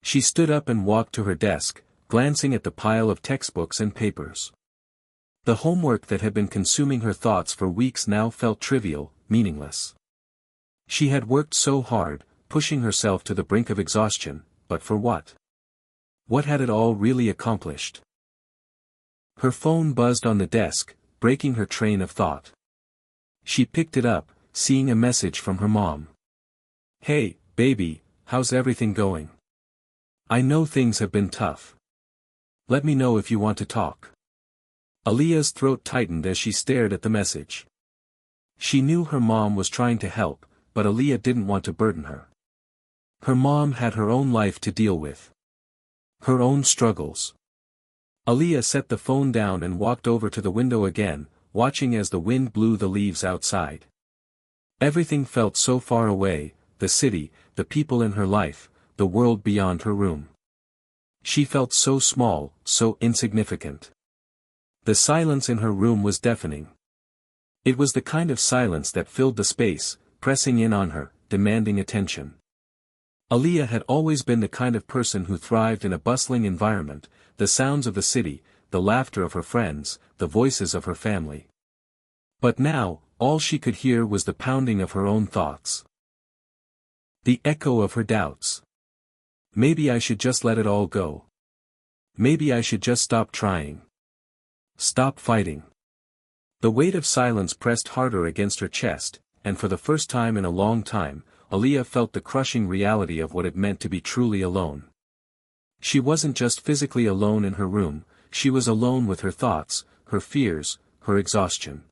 She stood up and walked to her desk, glancing at the pile of textbooks and papers. The homework that had been consuming her thoughts for weeks now felt trivial, meaningless. She had worked so hard, pushing herself to the brink of exhaustion, but for what? What had it all really accomplished? Her phone buzzed on the desk, breaking her train of thought. She picked it up, seeing a message from her mom. "Hey, baby, how's everything going? I know things have been tough. Let me know if you want to talk." Aaliyah's throat tightened as she stared at the message. She knew her mom was trying to help, but Aaliyah didn't want to burden her. Her mom had her own life to deal with. Her own struggles. Aaliyah set the phone down and walked over to the window again, watching as the wind blew the leaves outside. Everything felt so far away, the city, the people in her life, the world beyond her room. She felt so small, so insignificant. The silence in her room was deafening. It was the kind of silence that filled the space, pressing in on her, demanding attention. Aaliyah had always been the kind of person who thrived in a bustling environment, the sounds of the city, the laughter of her friends, the voices of her family. But now, all she could hear was the pounding of her own thoughts. The echo of her doubts. Maybe I should just let it all go. Maybe I should just stop trying. Stop fighting. The weight of silence pressed harder against her chest, and for the first time in a long time, Aaliyah felt the crushing reality of what it meant to be truly alone. She wasn't just physically alone in her room, she was alone with her thoughts, her fears, her exhaustion.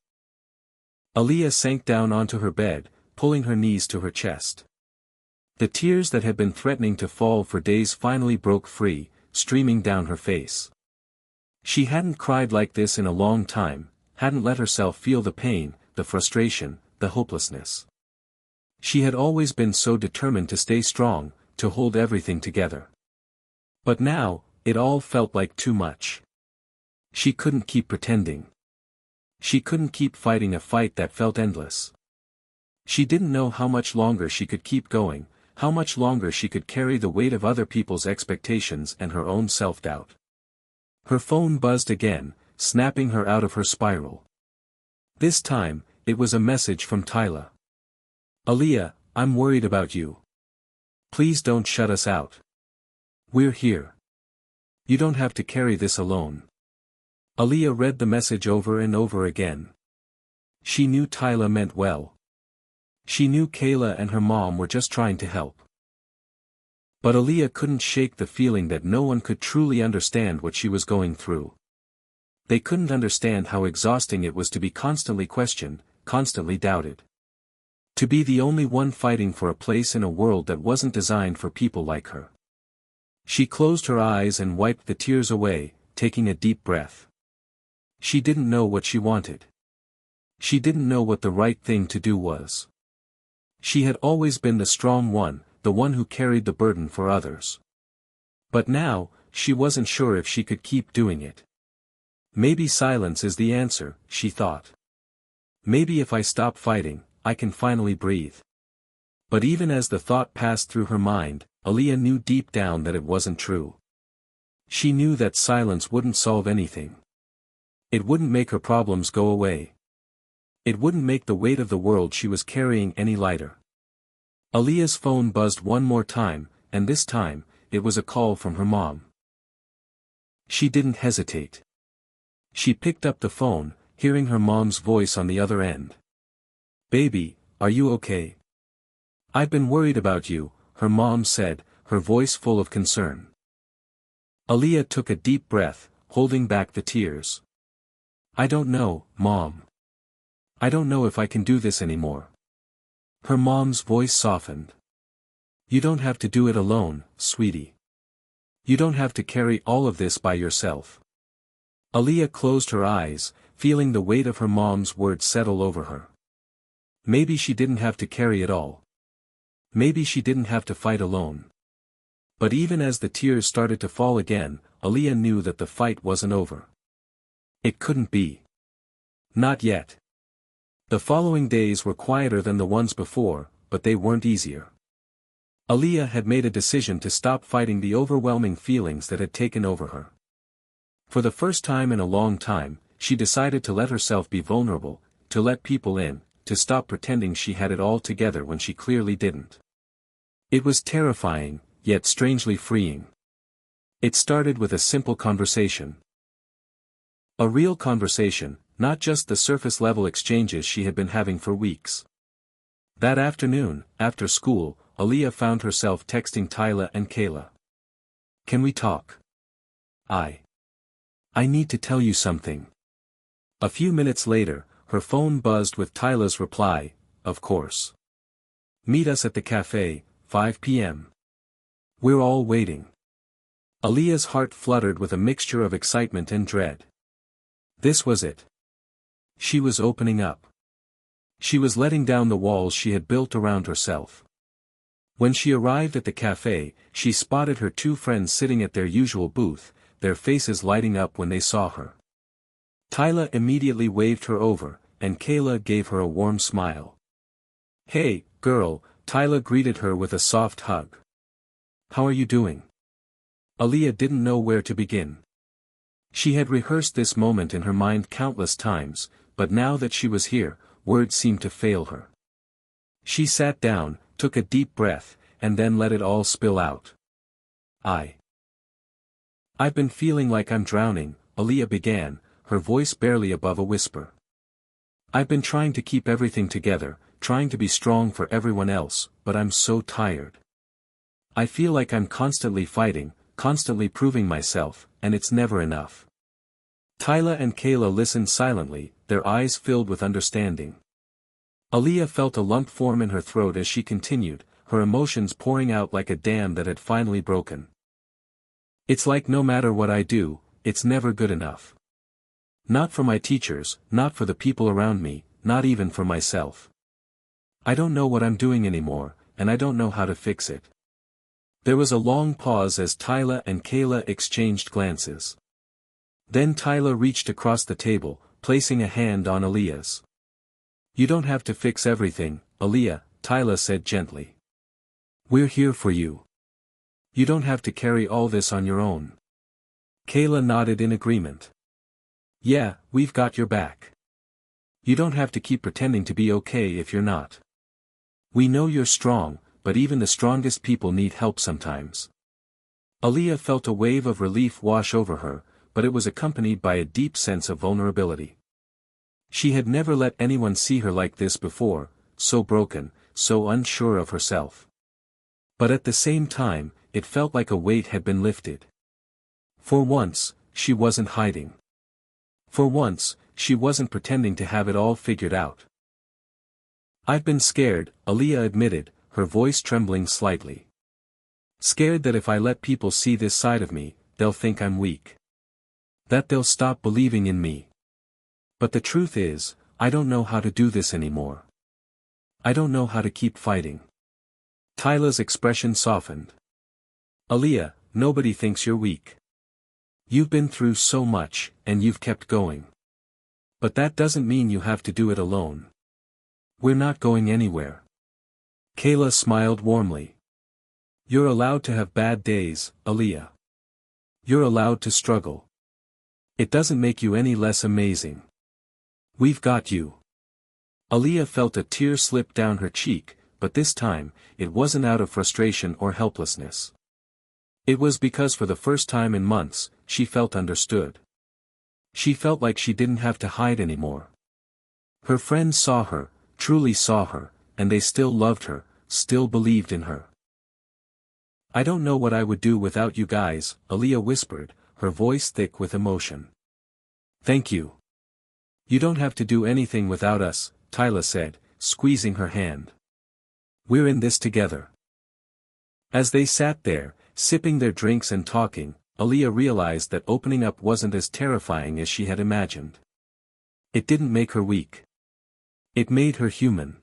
Aaliyah sank down onto her bed, pulling her knees to her chest. The tears that had been threatening to fall for days finally broke free, streaming down her face. She hadn't cried like this in a long time, hadn't let herself feel the pain, the frustration, the hopelessness. She had always been so determined to stay strong, to hold everything together. But now, it all felt like too much. She couldn't keep pretending. She couldn't keep fighting a fight that felt endless. She didn't know how much longer she could keep going, how much longer she could carry the weight of other people's expectations and her own self-doubt. Her phone buzzed again, snapping her out of her spiral. This time, it was a message from Tyla. "Aaliyah, I'm worried about you. Please don't shut us out. We're here. You don't have to carry this alone." Aaliyah read the message over and over again. She knew Tyla meant well. She knew Kayla and her mom were just trying to help. But Aaliyah couldn't shake the feeling that no one could truly understand what she was going through. They couldn't understand how exhausting it was to be constantly questioned, constantly doubted. To be the only one fighting for a place in a world that wasn't designed for people like her. She closed her eyes and wiped the tears away, taking a deep breath. She didn't know what she wanted. She didn't know what the right thing to do was. She had always been the strong one, the one who carried the burden for others. But now, she wasn't sure if she could keep doing it. Maybe silence is the answer, she thought. Maybe if I stop fighting, I can finally breathe. But even as the thought passed through her mind, Aaliyah knew deep down that it wasn't true. She knew that silence wouldn't solve anything. It wouldn't make her problems go away. It wouldn't make the weight of the world she was carrying any lighter. Aaliyah's phone buzzed one more time, and this time, it was a call from her mom. She didn't hesitate. She picked up the phone, hearing her mom's voice on the other end. "Baby, are you okay? I've been worried about you," her mom said, her voice full of concern. Aaliyah took a deep breath, holding back the tears. "I don't know, Mom. I don't know if I can do this anymore." Her mom's voice softened. "You don't have to do it alone, sweetie. You don't have to carry all of this by yourself." Aaliyah closed her eyes, feeling the weight of her mom's words settle over her. Maybe she didn't have to carry it all. Maybe she didn't have to fight alone. But even as the tears started to fall again, Aaliyah knew that the fight wasn't over. It couldn't be. Not yet. The following days were quieter than the ones before, but they weren't easier. Aaliyah had made a decision to stop fighting the overwhelming feelings that had taken over her. For the first time in a long time, she decided to let herself be vulnerable, to let people in, to stop pretending she had it all together when she clearly didn't. It was terrifying, yet strangely freeing. It started with a simple conversation. A real conversation, not just the surface-level exchanges she had been having for weeks. That afternoon, after school, Aaliyah found herself texting Tyla and Kayla. "Can we talk? I need to tell you something." A few minutes later, her phone buzzed with Tyla's reply, "Of course. Meet us at the cafe, 5 p.m. We're all waiting." Aaliyah's heart fluttered with a mixture of excitement and dread. This was it. She was opening up. She was letting down the walls she had built around herself. When she arrived at the cafe, she spotted her two friends sitting at their usual booth, their faces lighting up when they saw her. Tyla immediately waved her over, and Kayla gave her a warm smile. "Hey, girl," Tyla greeted her with a soft hug. "How are you doing?" Aaliyah didn't know where to begin. She had rehearsed this moment in her mind countless times, but now that she was here, words seemed to fail her. She sat down, took a deep breath, and then let it all spill out. I've been feeling like I'm drowning," Aaliyah began, her voice barely above a whisper. "I've been trying to keep everything together, trying to be strong for everyone else, but I'm so tired. I feel like I'm constantly fighting, constantly proving myself, and it's never enough." Tyla and Kayla listened silently, their eyes filled with understanding. Aaliyah felt a lump form in her throat as she continued, her emotions pouring out like a dam that had finally broken. "It's like no matter what I do, it's never good enough. Not for my teachers, not for the people around me, not even for myself. I don't know what I'm doing anymore, and I don't know how to fix it." There was a long pause as Tyla and Kayla exchanged glances. Then Tyla reached across the table, placing a hand on Aaliyah's. "You don't have to fix everything, Aaliyah," Tyla said gently. "We're here for you. You don't have to carry all this on your own." Kayla nodded in agreement. "Yeah, we've got your back. You don't have to keep pretending to be okay if you're not. We know you're strong, but even the strongest people need help sometimes." Aaliyah felt a wave of relief wash over her, but it was accompanied by a deep sense of vulnerability. She had never let anyone see her like this before, so broken, so unsure of herself. But at the same time, it felt like a weight had been lifted. For once, she wasn't hiding. For once, she wasn't pretending to have it all figured out. "I've been scared," Aaliyah admitted, her voice trembling slightly. "Scared that if I let people see this side of me, they'll think I'm weak. That they'll stop believing in me. But the truth is, I don't know how to do this anymore. I don't know how to keep fighting." Tyla's expression softened. "Aaliyah, nobody thinks you're weak. You've been through so much, and you've kept going. But that doesn't mean you have to do it alone. We're not going anywhere." Kayla smiled warmly. "You're allowed to have bad days, Aaliyah. You're allowed to struggle. It doesn't make you any less amazing. We've got you." Aaliyah felt a tear slip down her cheek, but this time, it wasn't out of frustration or helplessness. It was because for the first time in months, she felt understood. She felt like she didn't have to hide anymore. Her friends saw her, truly saw her, and they still loved her, still believed in her. "I don't know what I would do without you guys," Aaliyah whispered, her voice thick with emotion. "Thank you. You don't have to do anything without us," Tyla said, squeezing her hand. "We're in this together." As they sat there, sipping their drinks and talking, Aaliyah realized that opening up wasn't as terrifying as she had imagined. It didn't make her weak. It made her human.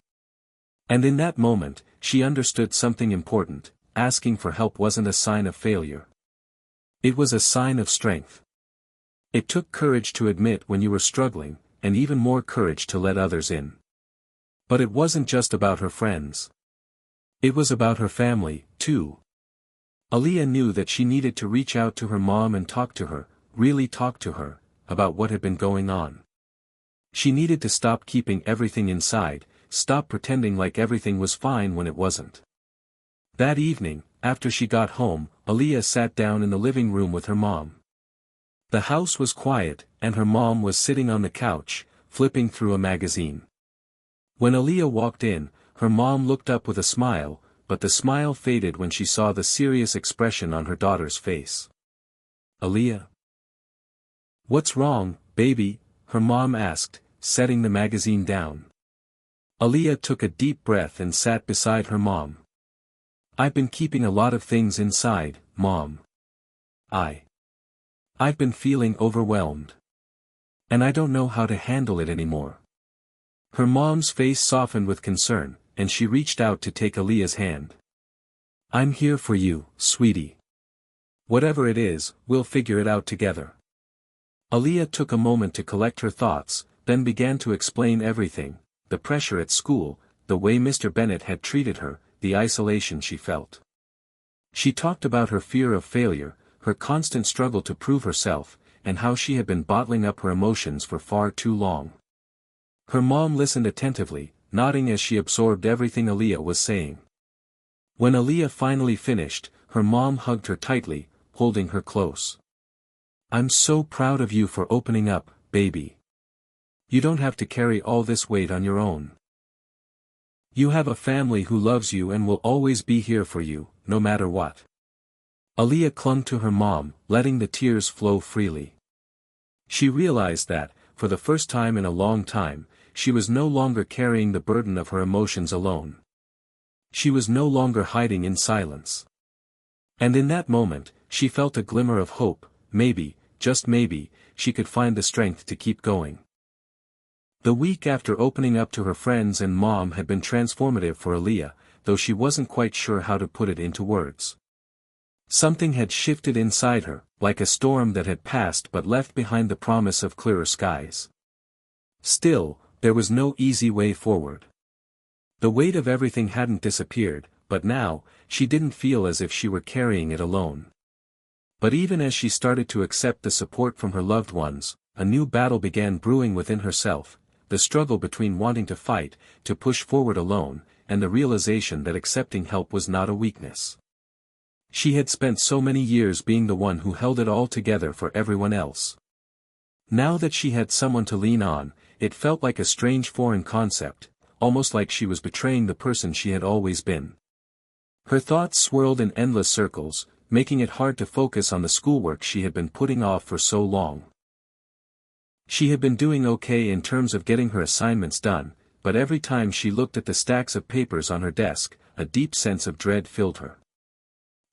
And in that moment, she understood something important: asking for help wasn't a sign of failure. It was a sign of strength. It took courage to admit when you were struggling, and even more courage to let others in. But it wasn't just about her friends. It was about her family, too. Aaliyah knew that she needed to reach out to her mom and talk to her, really talk to her, about what had been going on. She needed to stop keeping everything inside, stop pretending like everything was fine when it wasn't. That evening, after she got home, Aaliyah sat down in the living room with her mom. The house was quiet, and her mom was sitting on the couch, flipping through a magazine. When Aaliyah walked in, her mom looked up with a smile, but the smile faded when she saw the serious expression on her daughter's face. "Aaliyah? What's wrong, baby?" her mom asked, setting the magazine down. Aaliyah took a deep breath and sat beside her mom. "I've been keeping a lot of things inside, Mom. I've been feeling overwhelmed. And I don't know how to handle it anymore." Her mom's face softened with concern, and she reached out to take Aaliyah's hand. "I'm here for you, sweetie. Whatever it is, we'll figure it out together." Aaliyah took a moment to collect her thoughts, then began to explain everything: the pressure at school, the way Mr. Bennett had treated her, the isolation she felt. She talked about her fear of failure, her constant struggle to prove herself, and how she had been bottling up her emotions for far too long. Her mom listened attentively, nodding as she absorbed everything Aaliyah was saying. When Aaliyah finally finished, her mom hugged her tightly, holding her close. "I'm so proud of you for opening up, baby. You don't have to carry all this weight on your own. You have a family who loves you and will always be here for you, no matter what." Aaliyah clung to her mom, letting the tears flow freely. She realized that, for the first time in a long time, she was no longer carrying the burden of her emotions alone. She was no longer hiding in silence. And in that moment, she felt a glimmer of hope: maybe, just maybe, she could find the strength to keep going. The week after opening up to her friends and mom had been transformative for Aaliyah, though she wasn't quite sure how to put it into words. Something had shifted inside her, like a storm that had passed but left behind the promise of clearer skies. Still, there was no easy way forward. The weight of everything hadn't disappeared, but now, she didn't feel as if she were carrying it alone. But even as she started to accept the support from her loved ones, a new battle began brewing within herself: the struggle between wanting to fight, to push forward alone, and the realization that accepting help was not a weakness. She had spent so many years being the one who held it all together for everyone else. Now that she had someone to lean on, it felt like a strange foreign concept, almost like she was betraying the person she had always been. Her thoughts swirled in endless circles, making it hard to focus on the schoolwork she had been putting off for so long. She had been doing okay in terms of getting her assignments done, but every time she looked at the stacks of papers on her desk, a deep sense of dread filled her.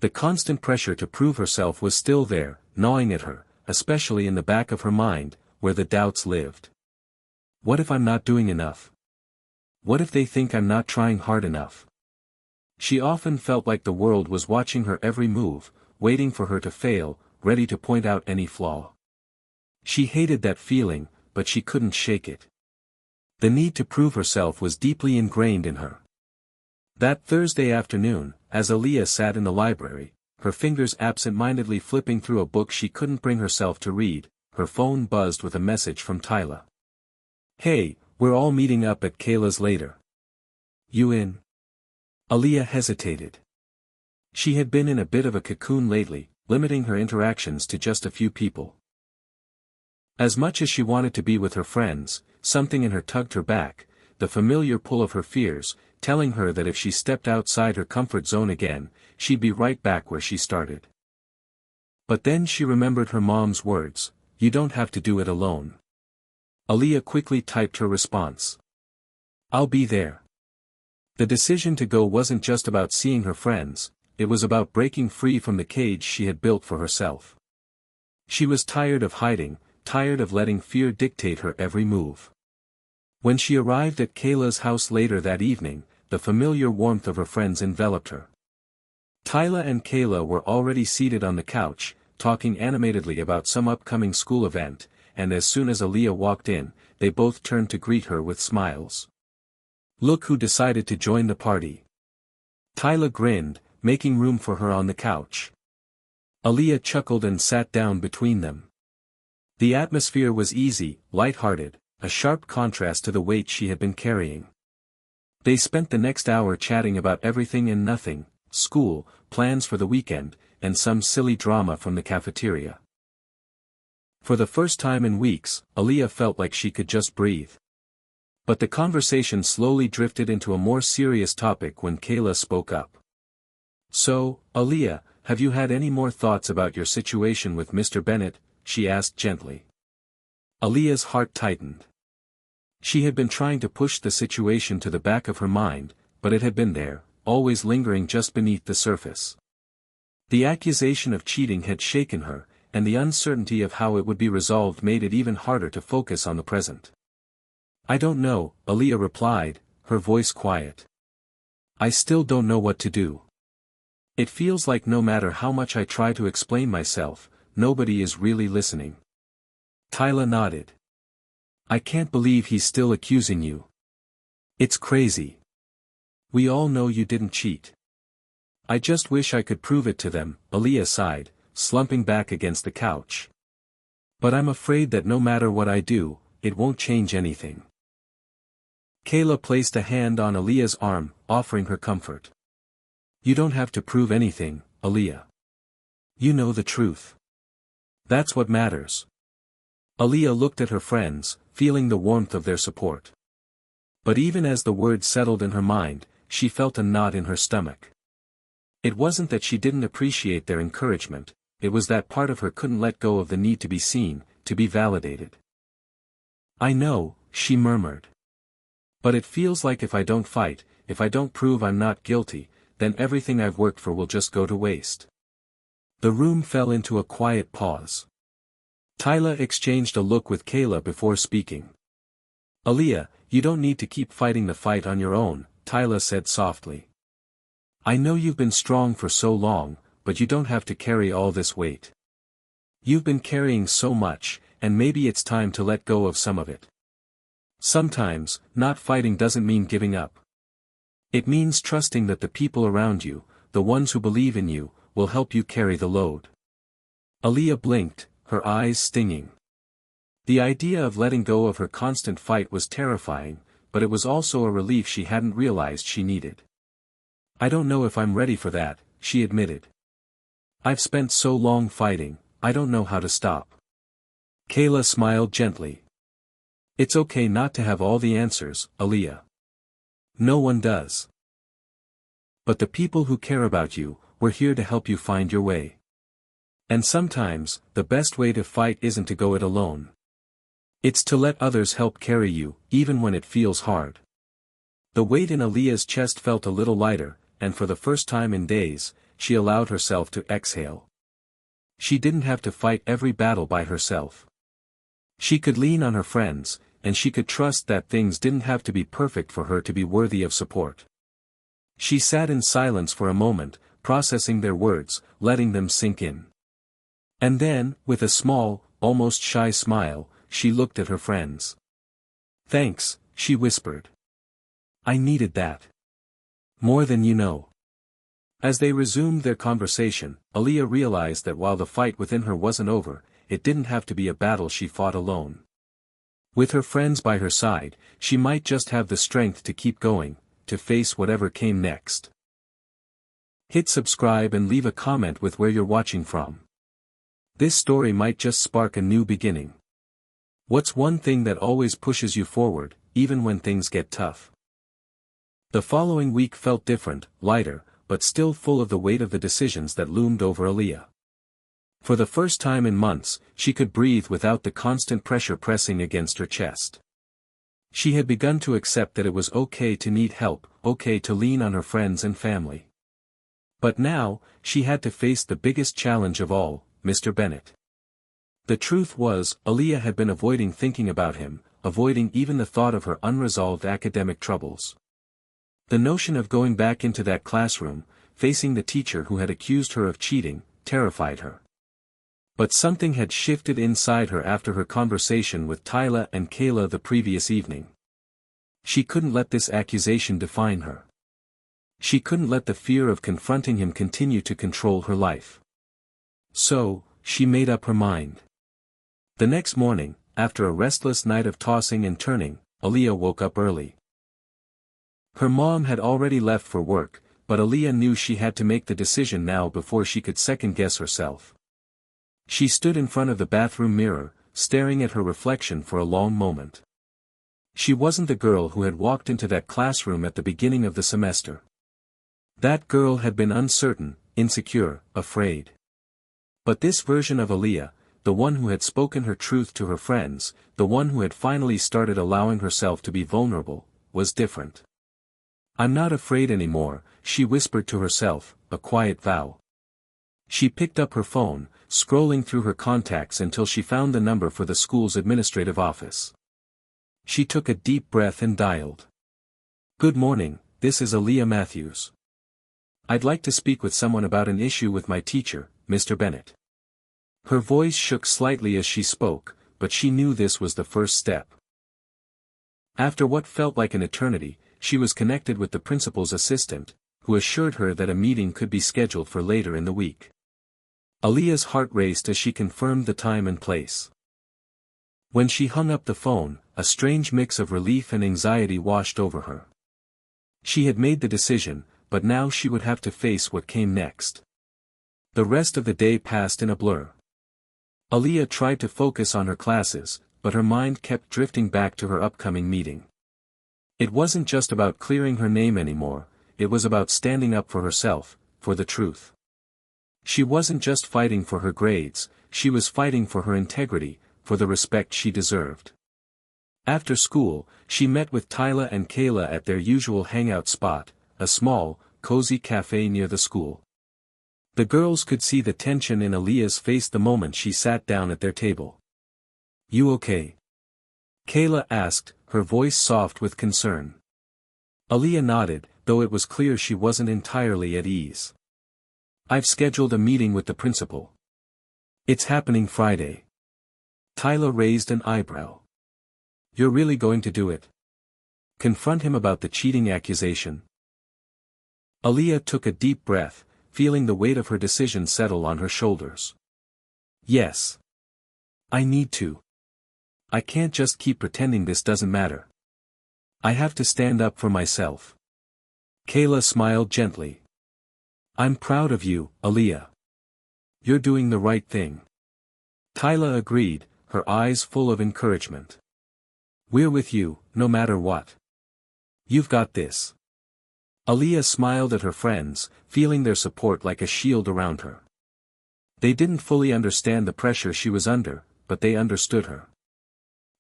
The constant pressure to prove herself was still there, gnawing at her, especially in the back of her mind, where the doubts lived. What if I'm not doing enough? What if they think I'm not trying hard enough? She often felt like the world was watching her every move, waiting for her to fail, ready to point out any flaw. She hated that feeling, but she couldn't shake it. The need to prove herself was deeply ingrained in her. That Thursday afternoon, as Aaliyah sat in the library, her fingers absent-mindedly flipping through a book she couldn't bring herself to read, her phone buzzed with a message from Tyla. "Hey, we're all meeting up at Kayla's later. You in?" Aaliyah hesitated. She had been in a bit of a cocoon lately, limiting her interactions to just a few people. As much as she wanted to be with her friends, something in her tugged her back, the familiar pull of her fears, telling her that if she stepped outside her comfort zone again, she'd be right back where she started. But then she remembered her mom's words, "You don't have to do it alone." Aaliyah quickly typed her response. "I'll be there." The decision to go wasn't just about seeing her friends, it was about breaking free from the cage she had built for herself. She was tired of hiding, tired of letting fear dictate her every move. When she arrived at Kayla's house later that evening, the familiar warmth of her friends enveloped her. Tyla and Kayla were already seated on the couch, talking animatedly about some upcoming school event, and as soon as Aaliyah walked in, they both turned to greet her with smiles. "Look who decided to join the party." Tyla grinned, making room for her on the couch. Aaliyah chuckled and sat down between them. The atmosphere was easy, light-hearted, a sharp contrast to the weight she had been carrying. They spent the next hour chatting about everything and nothing, school, plans for the weekend, and some silly drama from the cafeteria. For the first time in weeks, Aaliyah felt like she could just breathe. But the conversation slowly drifted into a more serious topic when Kayla spoke up. "So, Aaliyah, have you had any more thoughts about your situation with Mr. Bennett?" she asked gently. Aaliyah's heart tightened. She had been trying to push the situation to the back of her mind, but it had been there, always lingering just beneath the surface. The accusation of cheating had shaken her, and the uncertainty of how it would be resolved made it even harder to focus on the present. "I don't know," Aaliyah replied, her voice quiet. "I still don't know what to do. It feels like no matter how much I try to explain myself, nobody is really listening." Tyla nodded. "I can't believe he's still accusing you. It's crazy. We all know you didn't cheat. I just wish I could prove it to them," Aaliyah sighed, slumping back against the couch. "But I'm afraid that no matter what I do, it won't change anything." Kayla placed a hand on Aaliyah's arm, offering her comfort. "You don't have to prove anything, Aaliyah. You know the truth. That's what matters." Aaliyah looked at her friends, feeling the warmth of their support. But even as the words settled in her mind, she felt a knot in her stomach. It wasn't that she didn't appreciate their encouragement, it was that part of her couldn't let go of the need to be seen, to be validated. "I know," she murmured. "But it feels like if I don't fight, if I don't prove I'm not guilty, then everything I've worked for will just go to waste." The room fell into a quiet pause. Tyla exchanged a look with Kayla before speaking. "Aaliyah, you don't need to keep fighting the fight on your own," Tyla said softly. "I know you've been strong for so long, but you don't have to carry all this weight. You've been carrying so much, and maybe it's time to let go of some of it. Sometimes, not fighting doesn't mean giving up. It means trusting that the people around you, the ones who believe in you, will help you carry the load." Aaliyah blinked, her eyes stinging. The idea of letting go of her constant fight was terrifying, but it was also a relief she hadn't realized she needed. "I don't know if I'm ready for that," she admitted. "I've spent so long fighting, I don't know how to stop." Kayla smiled gently. "It's okay not to have all the answers, Aaliyah. No one does. But the people who care about you, we're here to help you find your way. And sometimes, the best way to fight isn't to go it alone. It's to let others help carry you, even when it feels hard." The weight in Aaliyah's chest felt a little lighter, and for the first time in days, she allowed herself to exhale. She didn't have to fight every battle by herself. She could lean on her friends, and she could trust that things didn't have to be perfect for her to be worthy of support. She sat in silence for a moment, processing their words, letting them sink in. And then, with a small, almost shy smile, she looked at her friends. "Thanks," she whispered. "I needed that. More than you know." As they resumed their conversation, Aaliyah realized that while the fight within her wasn't over, it didn't have to be a battle she fought alone. With her friends by her side, she might just have the strength to keep going, to face whatever came next. Hit subscribe and leave a comment with where you're watching from. This story might just spark a new beginning. What's one thing that always pushes you forward, even when things get tough? The following week felt different, lighter, but still full of the weight of the decisions that loomed over Aaliyah. For the first time in months, she could breathe without the constant pressure pressing against her chest. She had begun to accept that it was okay to need help, okay to lean on her friends and family. But now, she had to face the biggest challenge of all, Mr. Bennett. The truth was, Aaliyah had been avoiding thinking about him, avoiding even the thought of her unresolved academic troubles. The notion of going back into that classroom, facing the teacher who had accused her of cheating, terrified her. But something had shifted inside her after her conversation with Tyla and Kayla the previous evening. She couldn't let this accusation define her. She couldn't let the fear of confronting him continue to control her life. So, she made up her mind. The next morning, after a restless night of tossing and turning, Aaliyah woke up early. Her mom had already left for work, but Aaliyah knew she had to make the decision now before she could second-guess herself. She stood in front of the bathroom mirror, staring at her reflection for a long moment. She wasn't the girl who had walked into that classroom at the beginning of the semester. That girl had been uncertain, insecure, afraid. But this version of Aaliyah, the one who had spoken her truth to her friends, the one who had finally started allowing herself to be vulnerable, was different. "I'm not afraid anymore," she whispered to herself, a quiet vow. She picked up her phone, scrolling through her contacts until she found the number for the school's administrative office. She took a deep breath and dialed. "Good morning, this is Aaliyah Matthews. I'd like to speak with someone about an issue with my teacher, Mr. Bennett." Her voice shook slightly as she spoke, but she knew this was the first step. After what felt like an eternity, she was connected with the principal's assistant, who assured her that a meeting could be scheduled for later in the week. Aaliyah's heart raced as she confirmed the time and place. When she hung up the phone, a strange mix of relief and anxiety washed over her. She had made the decision, but now she would have to face what came next. The rest of the day passed in a blur. Aaliyah tried to focus on her classes, but her mind kept drifting back to her upcoming meeting. It wasn't just about clearing her name anymore, it was about standing up for herself, for the truth. She wasn't just fighting for her grades, she was fighting for her integrity, for the respect she deserved. After school, she met with Tyla and Kayla at their usual hangout spot, a small, cozy cafe near the school. The girls could see the tension in Aaliyah's face the moment she sat down at their table. "You okay?" Kayla asked, her voice soft with concern. Aaliyah nodded, though it was clear she wasn't entirely at ease. "I've scheduled a meeting with the principal. It's happening Friday." Tyla raised an eyebrow. "You're really going to do it? Confront him about the cheating accusation?" Aaliyah took a deep breath, feeling the weight of her decision settle on her shoulders. "Yes. I need to. I can't just keep pretending this doesn't matter. I have to stand up for myself." Kayla smiled gently. "I'm proud of you, Aaliyah. You're doing the right thing." Tyla agreed, her eyes full of encouragement. "We're with you, no matter what. You've got this." Aaliyah smiled at her friends, feeling their support like a shield around her. They didn't fully understand the pressure she was under, but they understood her.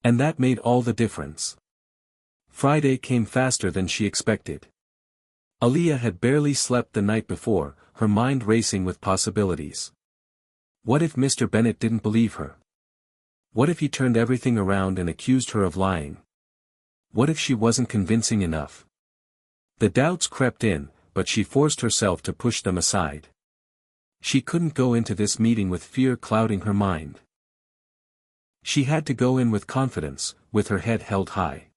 And that made all the difference. Friday came faster than she expected. Aaliyah had barely slept the night before, her mind racing with possibilities. What if Mr. Bennett didn't believe her? What if he turned everything around and accused her of lying? What if she wasn't convincing enough? The doubts crept in, but she forced herself to push them aside. She couldn't go into this meeting with fear clouding her mind. She had to go in with confidence, with her head held high.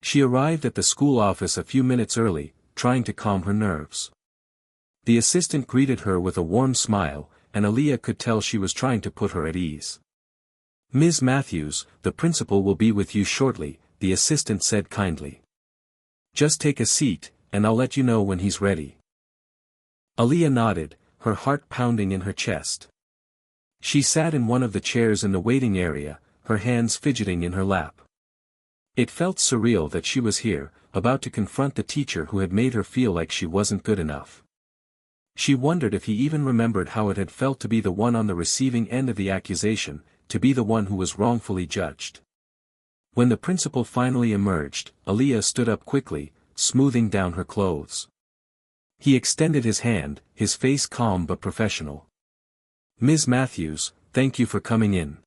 She arrived at the school office a few minutes early, trying to calm her nerves. The assistant greeted her with a warm smile, and Aaliyah could tell she was trying to put her at ease. "Ms. Matthews, the principal will be with you shortly," the assistant said kindly. "Just take a seat, and I'll let you know when he's ready." Aaliyah nodded, her heart pounding in her chest. She sat in one of the chairs in the waiting area, her hands fidgeting in her lap. It felt surreal that she was here, about to confront the teacher who had made her feel like she wasn't good enough. She wondered if he even remembered how it had felt to be the one on the receiving end of the accusation, to be the one who was wrongfully judged. When the principal finally emerged, Aaliyah stood up quickly, smoothing down her clothes. He extended his hand, his face calm but professional. "Ms. Matthews, thank you for coming in.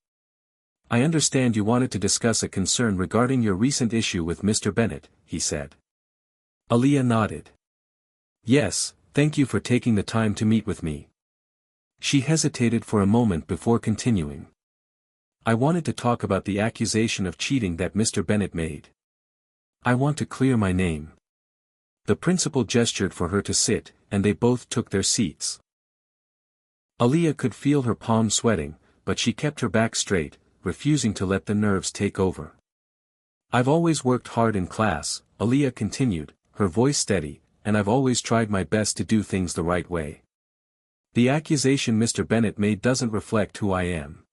I understand you wanted to discuss a concern regarding your recent issue with Mr. Bennett," he said. Aaliyah nodded. "Yes, thank you for taking the time to meet with me." She hesitated for a moment before continuing. "I wanted to talk about the accusation of cheating that Mr. Bennett made. I want to clear my name." The principal gestured for her to sit, and they both took their seats. Aaliyah could feel her palms sweating, but she kept her back straight, refusing to let the nerves take over. "I've always worked hard in class," Aaliyah continued, her voice steady, "and I've always tried my best to do things the right way. The accusation Mr. Bennett made doesn't reflect who I am.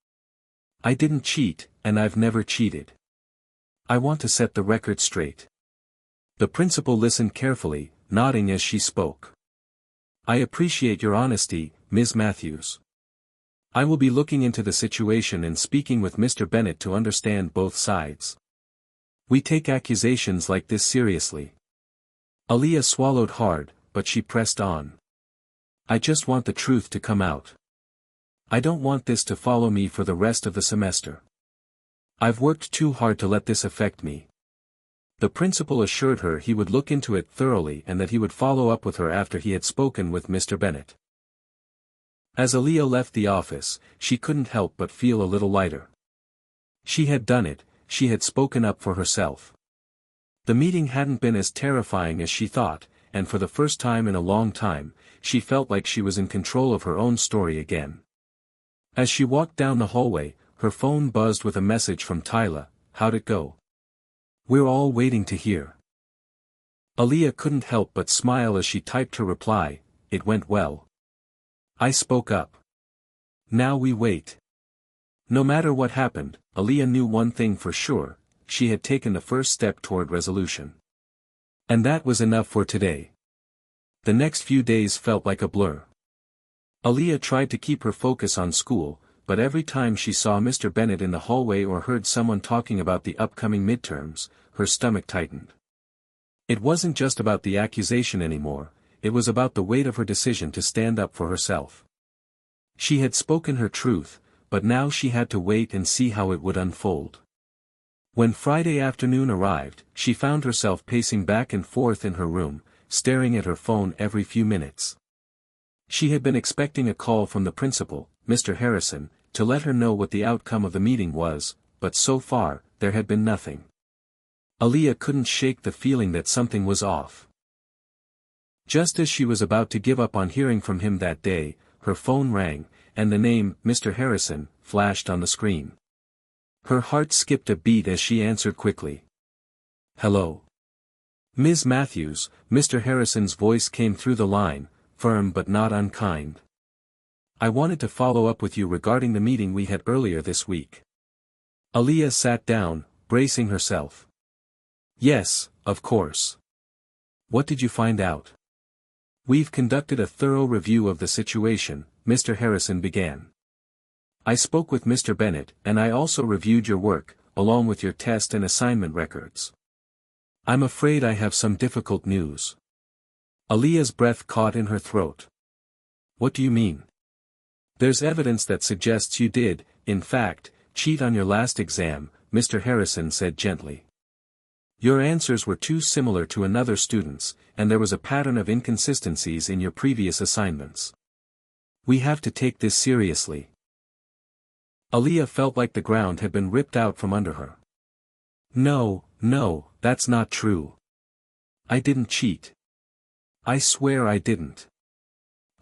I didn't cheat, and I've never cheated. I want to set the record straight." The principal listened carefully, nodding as she spoke. "I appreciate your honesty, Ms. Matthews. I will be looking into the situation and speaking with Mr. Bennett to understand both sides. We take accusations like this seriously." Aaliyah swallowed hard, but she pressed on. "I just want the truth to come out. I don't want this to follow me for the rest of the semester. I've worked too hard to let this affect me." The principal assured her he would look into it thoroughly and that he would follow up with her after he had spoken with Mr. Bennett. As Aaliyah left the office, she couldn't help but feel a little lighter. She had done it, she had spoken up for herself. The meeting hadn't been as terrifying as she thought, and for the first time in a long time, she felt like she was in control of her own story again. As she walked down the hallway, her phone buzzed with a message from Tyla. "How'd it go?" "We're all waiting to hear." Aaliyah couldn't help but smile as she typed her reply. "It went well. I spoke up. Now we wait." No matter what happened, Aaliyah knew one thing for sure: she had taken the first step toward resolution. And that was enough for today. The next few days felt like a blur. Aaliyah tried to keep her focus on school, but every time she saw Mr. Bennett in the hallway or heard someone talking about the upcoming midterms, her stomach tightened. It wasn't just about the accusation anymore, it was about the weight of her decision to stand up for herself. She had spoken her truth, but now she had to wait and see how it would unfold. When Friday afternoon arrived, she found herself pacing back and forth in her room, staring at her phone every few minutes. She had been expecting a call from the principal, Mr. Harrison, to let her know what the outcome of the meeting was, but so far, there had been nothing. Aaliyah couldn't shake the feeling that something was off. Just as she was about to give up on hearing from him that day, her phone rang, and the name, Mr. Harrison, flashed on the screen. Her heart skipped a beat as she answered quickly. "Hello. Ms. Matthews," Mr. Harrison's voice came through the line, firm but not unkind. "I wanted to follow up with you regarding the meeting we had earlier this week." Aaliyah sat down, bracing herself. "Yes, of course. What did you find out?" "We've conducted a thorough review of the situation," Mr. Harrison began. "I spoke with Mr. Bennett, and I also reviewed your work, along with your test and assignment records. I'm afraid I have some difficult news." Aaliyah's breath caught in her throat. "What do you mean?" "There's evidence that suggests you did, in fact, cheat on your last exam," Mr. Harrison said gently. "Your answers were too similar to another student's, and there was a pattern of inconsistencies in your previous assignments. We have to take this seriously." Aaliyah felt like the ground had been ripped out from under her. No, that's not true. I didn't cheat. I swear I didn't."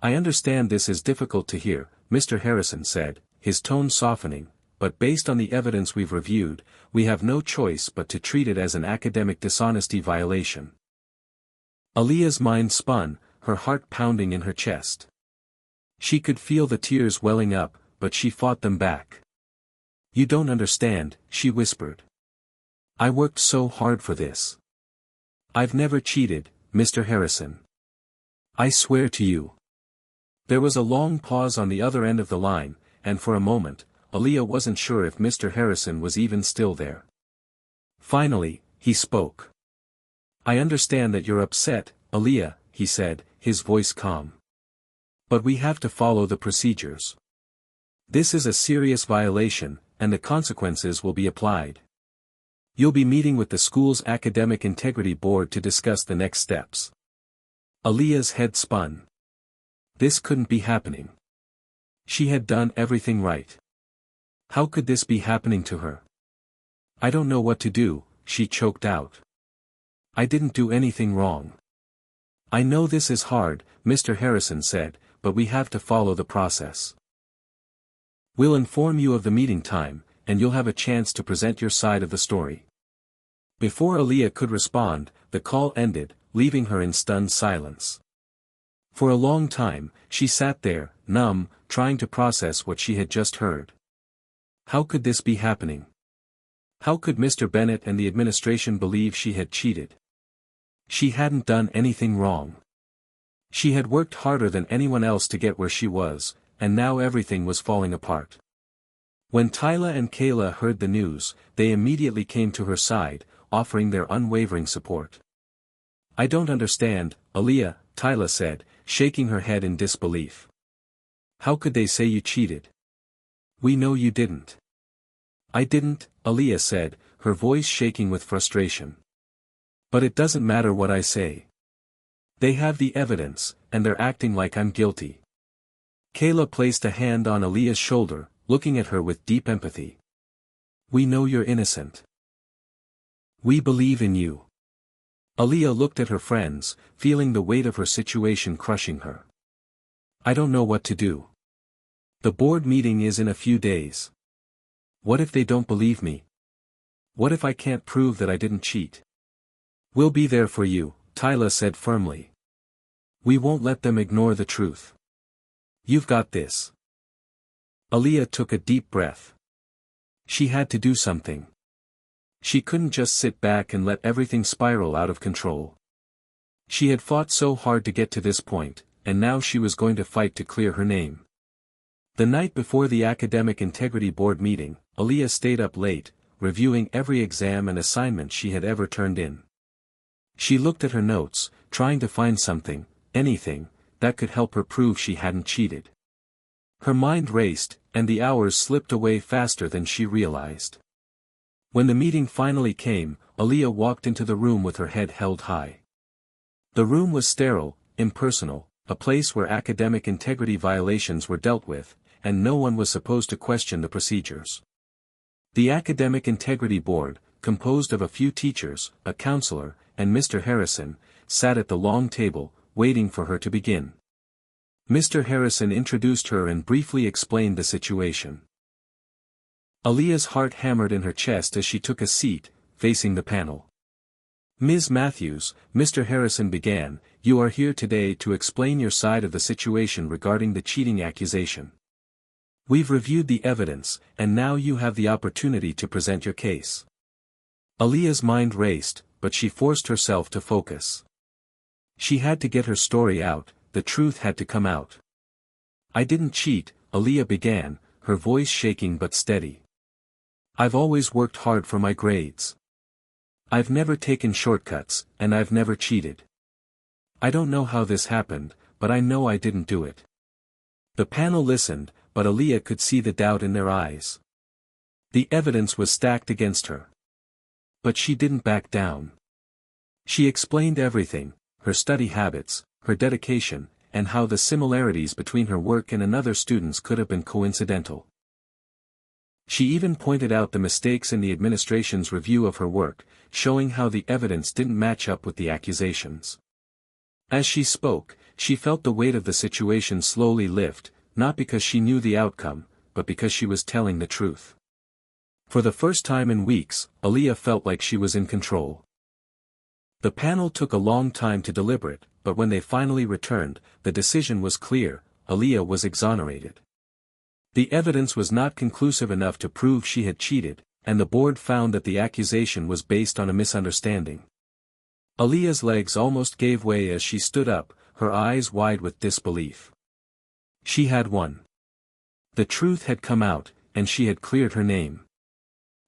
"I understand this is difficult to hear," Mr. Harrison said, his tone softening, "but based on the evidence we've reviewed, we have no choice but to treat it as an academic dishonesty violation." Aaliyah's mind spun, her heart pounding in her chest. She could feel the tears welling up, but she fought them back. You don't understand, she whispered. I worked so hard for this. I've never cheated, Mr. Harrison. I swear to you. There was a long pause on the other end of the line, and for a moment, Aaliyah wasn't sure if Mr. Harrison was even still there. Finally, he spoke. I understand that you're upset, Aaliyah, he said, his voice calm. But we have to follow the procedures. This is a serious violation, and the consequences will be applied. You'll be meeting with the school's academic integrity board to discuss the next steps. Aaliyah's head spun. This couldn't be happening. She had done everything right. How could this be happening to her? I don't know what to do, she choked out. I didn't do anything wrong. I know this is hard, Mr. Harrison said, but we have to follow the process. We'll inform you of the meeting time, and you'll have a chance to present your side of the story. Before Aaliyah could respond, the call ended, leaving her in stunned silence. For a long time, she sat there, numb, trying to process what she had just heard. How could this be happening? How could Mr. Bennett and the administration believe she had cheated? She hadn't done anything wrong. She had worked harder than anyone else to get where she was, and now everything was falling apart. When Tyla and Kayla heard the news, they immediately came to her side, offering their unwavering support. I don't understand, Aaliyah, Tyla said, shaking her head in disbelief. How could they say you cheated? We know you didn't. I didn't, Aaliyah said, her voice shaking with frustration. But it doesn't matter what I say. They have the evidence, and they're acting like I'm guilty. Kayla placed a hand on Aaliyah's shoulder, looking at her with deep empathy. We know you're innocent. We believe in you. Aaliyah looked at her friends, feeling the weight of her situation crushing her. I don't know what to do. The board meeting is in a few days. What if they don't believe me? What if I can't prove that I didn't cheat? We'll be there for you, Tyla said firmly. We won't let them ignore the truth. You've got this. Aaliyah took a deep breath. She had to do something. She couldn't just sit back and let everything spiral out of control. She had fought so hard to get to this point, and now she was going to fight to clear her name. The night before the Academic Integrity Board meeting, Aaliyah stayed up late, reviewing every exam and assignment she had ever turned in. She looked at her notes, trying to find something, anything, that could help her prove she hadn't cheated. Her mind raced, and the hours slipped away faster than she realized. When the meeting finally came, Aaliyah walked into the room with her head held high. The room was sterile, impersonal, a place where academic integrity violations were dealt with, and no one was supposed to question the procedures. The Academic Integrity Board, composed of a few teachers, a counselor, and Mr. Harrison, sat at the long table, waiting for her to begin. Mr. Harrison introduced her and briefly explained the situation. Aaliyah's heart hammered in her chest as she took a seat, facing the panel. Ms. Matthews, Mr. Harrison began, you are here today to explain your side of the situation regarding the cheating accusation. We've reviewed the evidence, and now you have the opportunity to present your case. Aaliyah's mind raced, but she forced herself to focus. She had to get her story out, the truth had to come out. I didn't cheat, Aaliyah began, her voice shaking but steady. I've always worked hard for my grades. I've never taken shortcuts, and I've never cheated. I don't know how this happened, but I know I didn't do it. The panel listened, but Aaliyah could see the doubt in their eyes. The evidence was stacked against her. But she didn't back down. She explained everything, her study habits, her dedication, and how the similarities between her work and another student's could have been coincidental. She even pointed out the mistakes in the administration's review of her work, showing how the evidence didn't match up with the accusations. As she spoke, she felt the weight of the situation slowly lift, not because she knew the outcome, but because she was telling the truth. For the first time in weeks, Aaliyah felt like she was in control. The panel took a long time to deliberate, but when they finally returned, the decision was clear, Aaliyah was exonerated. The evidence was not conclusive enough to prove she had cheated, and the board found that the accusation was based on a misunderstanding. Aaliyah's legs almost gave way as she stood up, her eyes wide with disbelief. She had won. The truth had come out, and she had cleared her name.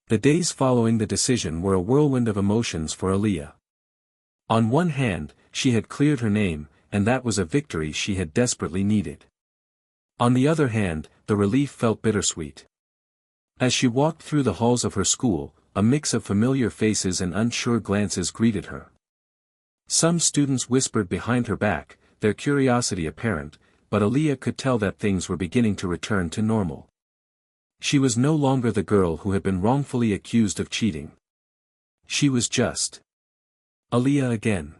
The days following the decision were a whirlwind of emotions for Aaliyah. On one hand, she had cleared her name, and that was a victory she had desperately needed. On the other hand, the relief felt bittersweet. As she walked through the halls of her school, a mix of familiar faces and unsure glances greeted her. Some students whispered behind her back, their curiosity apparent, but Aaliyah could tell that things were beginning to return to normal. She was no longer the girl who had been wrongfully accused of cheating. She was just Aaliyah again.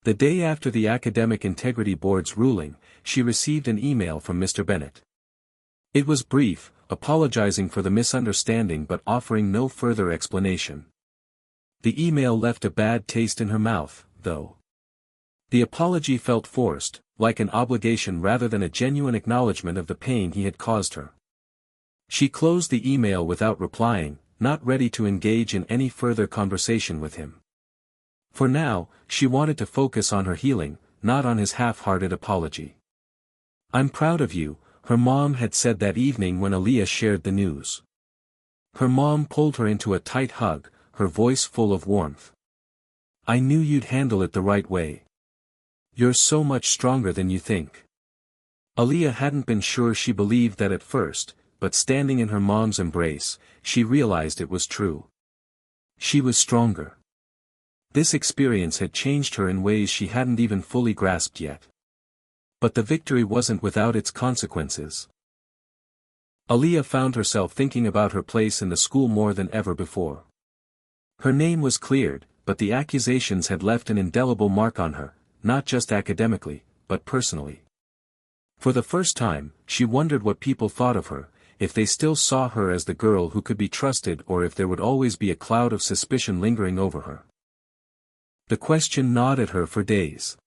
The day after the Academic Integrity Board's ruling, she received an email from Mr. Bennett. It was brief, apologizing for the misunderstanding but offering no further explanation. The email left a bad taste in her mouth, though. The apology felt forced, like an obligation rather than a genuine acknowledgement of the pain he had caused her. She closed the email without replying, not ready to engage in any further conversation with him. For now, she wanted to focus on her healing, not on his half-hearted apology. "I'm proud of you," her mom had said that evening when Aaliyah shared the news. Her mom pulled her into a tight hug, her voice full of warmth. "I knew you'd handle it the right way. You're so much stronger than you think." Aaliyah hadn't been sure she believed that at first, but standing in her mom's embrace, she realized it was true. She was stronger. This experience had changed her in ways she hadn't even fully grasped yet. But the victory wasn't without its consequences. Aaliyah found herself thinking about her place in the school more than ever before. Her name was cleared, but the accusations had left an indelible mark on her, not just academically, but personally. For the first time, she wondered what people thought of her, if they still saw her as the girl who could be trusted or if there would always be a cloud of suspicion lingering over her. The question gnawed at her for days.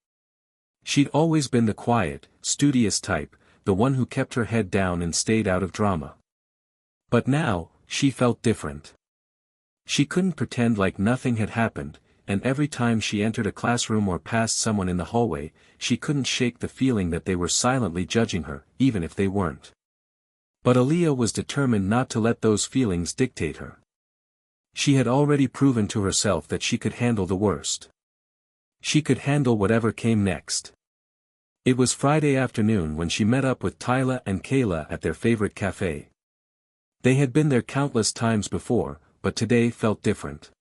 She'd always been the quiet, studious type, the one who kept her head down and stayed out of drama. But now, she felt different. She couldn't pretend like nothing had happened, and every time she entered a classroom or passed someone in the hallway, she couldn't shake the feeling that they were silently judging her, even if they weren't. But Aaliyah was determined not to let those feelings dictate her. She had already proven to herself that she could handle the worst. She could handle whatever came next. It was Friday afternoon when she met up with Tyla and Kayla at their favorite cafe. They had been there countless times before, but today felt different.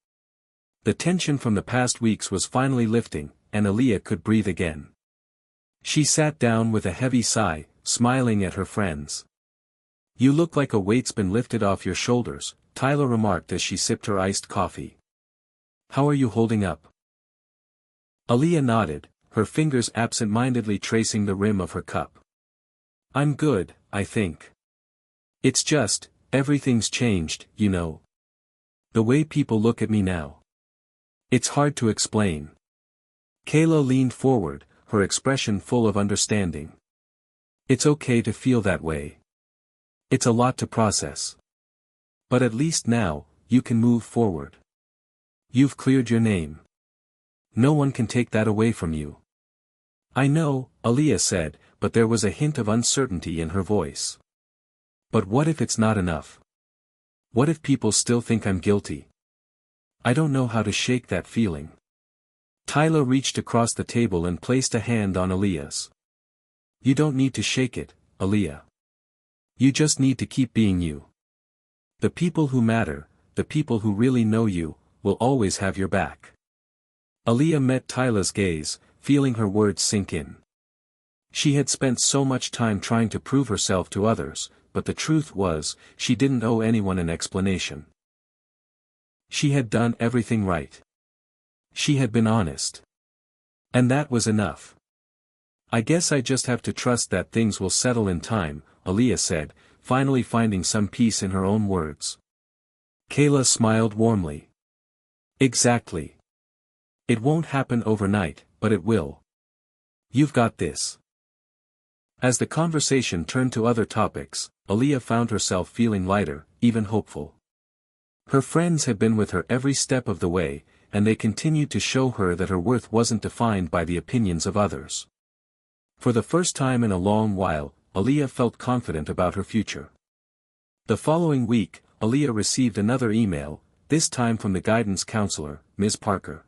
The tension from the past weeks was finally lifting, and Aaliyah could breathe again. She sat down with a heavy sigh, smiling at her friends. "You look like a weight's been lifted off your shoulders," Tyla remarked as she sipped her iced coffee. "How are you holding up?" Aaliyah nodded, her fingers absent-mindedly tracing the rim of her cup. "I'm good, I think. It's just, everything's changed, you know. The way people look at me now. It's hard to explain." Kayla leaned forward, her expression full of understanding. "It's okay to feel that way. It's a lot to process. But at least now, you can move forward. You've cleared your name. No one can take that away from you." "I know," Aaliyah said, but there was a hint of uncertainty in her voice. "But what if it's not enough? What if people still think I'm guilty? I don't know how to shake that feeling." Tyla reached across the table and placed a hand on Aaliyah's. "You don't need to shake it, Aaliyah. You just need to keep being you. The people who matter, the people who really know you, will always have your back." Aaliyah met Tyla's gaze, feeling her words sink in. She had spent so much time trying to prove herself to others, but the truth was, she didn't owe anyone an explanation. She had done everything right. She had been honest. And that was enough. "I guess I just have to trust that things will settle in time," Aaliyah said, finally finding some peace in her own words. Kayla smiled warmly. "Exactly. It won't happen overnight, but it will. You've got this." As the conversation turned to other topics, Aaliyah found herself feeling lighter, even hopeful. Her friends had been with her every step of the way, and they continued to show her that her worth wasn't defined by the opinions of others. For the first time in a long while, Aaliyah felt confident about her future. The following week, Aaliyah received another email, this time from the guidance counselor, Ms. Parker.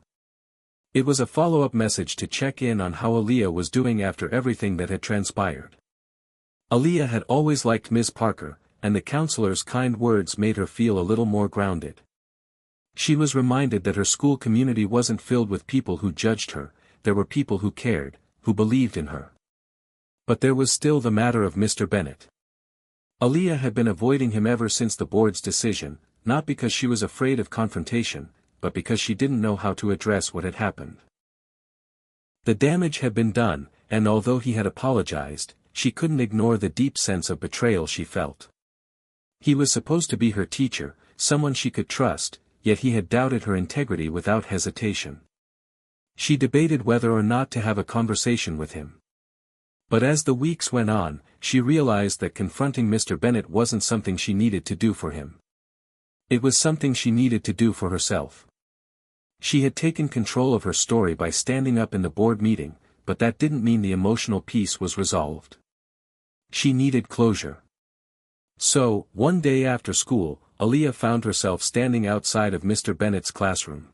It was a follow-up message to check in on how Aaliyah was doing after everything that had transpired. Aaliyah had always liked Ms. Parker, and the counselor's kind words made her feel a little more grounded. She was reminded that her school community wasn't filled with people who judged her, there were people who cared, who believed in her. But there was still the matter of Mr. Bennett. Aaliyah had been avoiding him ever since the board's decision, not because she was afraid of confrontation, but because she didn't know how to address what had happened. The damage had been done, and although he had apologized, she couldn't ignore the deep sense of betrayal she felt. He was supposed to be her teacher, someone she could trust, yet he had doubted her integrity without hesitation. She debated whether or not to have a conversation with him. But as the weeks went on, she realized that confronting Mr. Bennett wasn't something she needed to do for him. It was something she needed to do for herself. She had taken control of her story by standing up in the board meeting, but that didn't mean the emotional piece was resolved. She needed closure. So, one day after school, Aaliyah found herself standing outside of Mr. Bennett's classroom.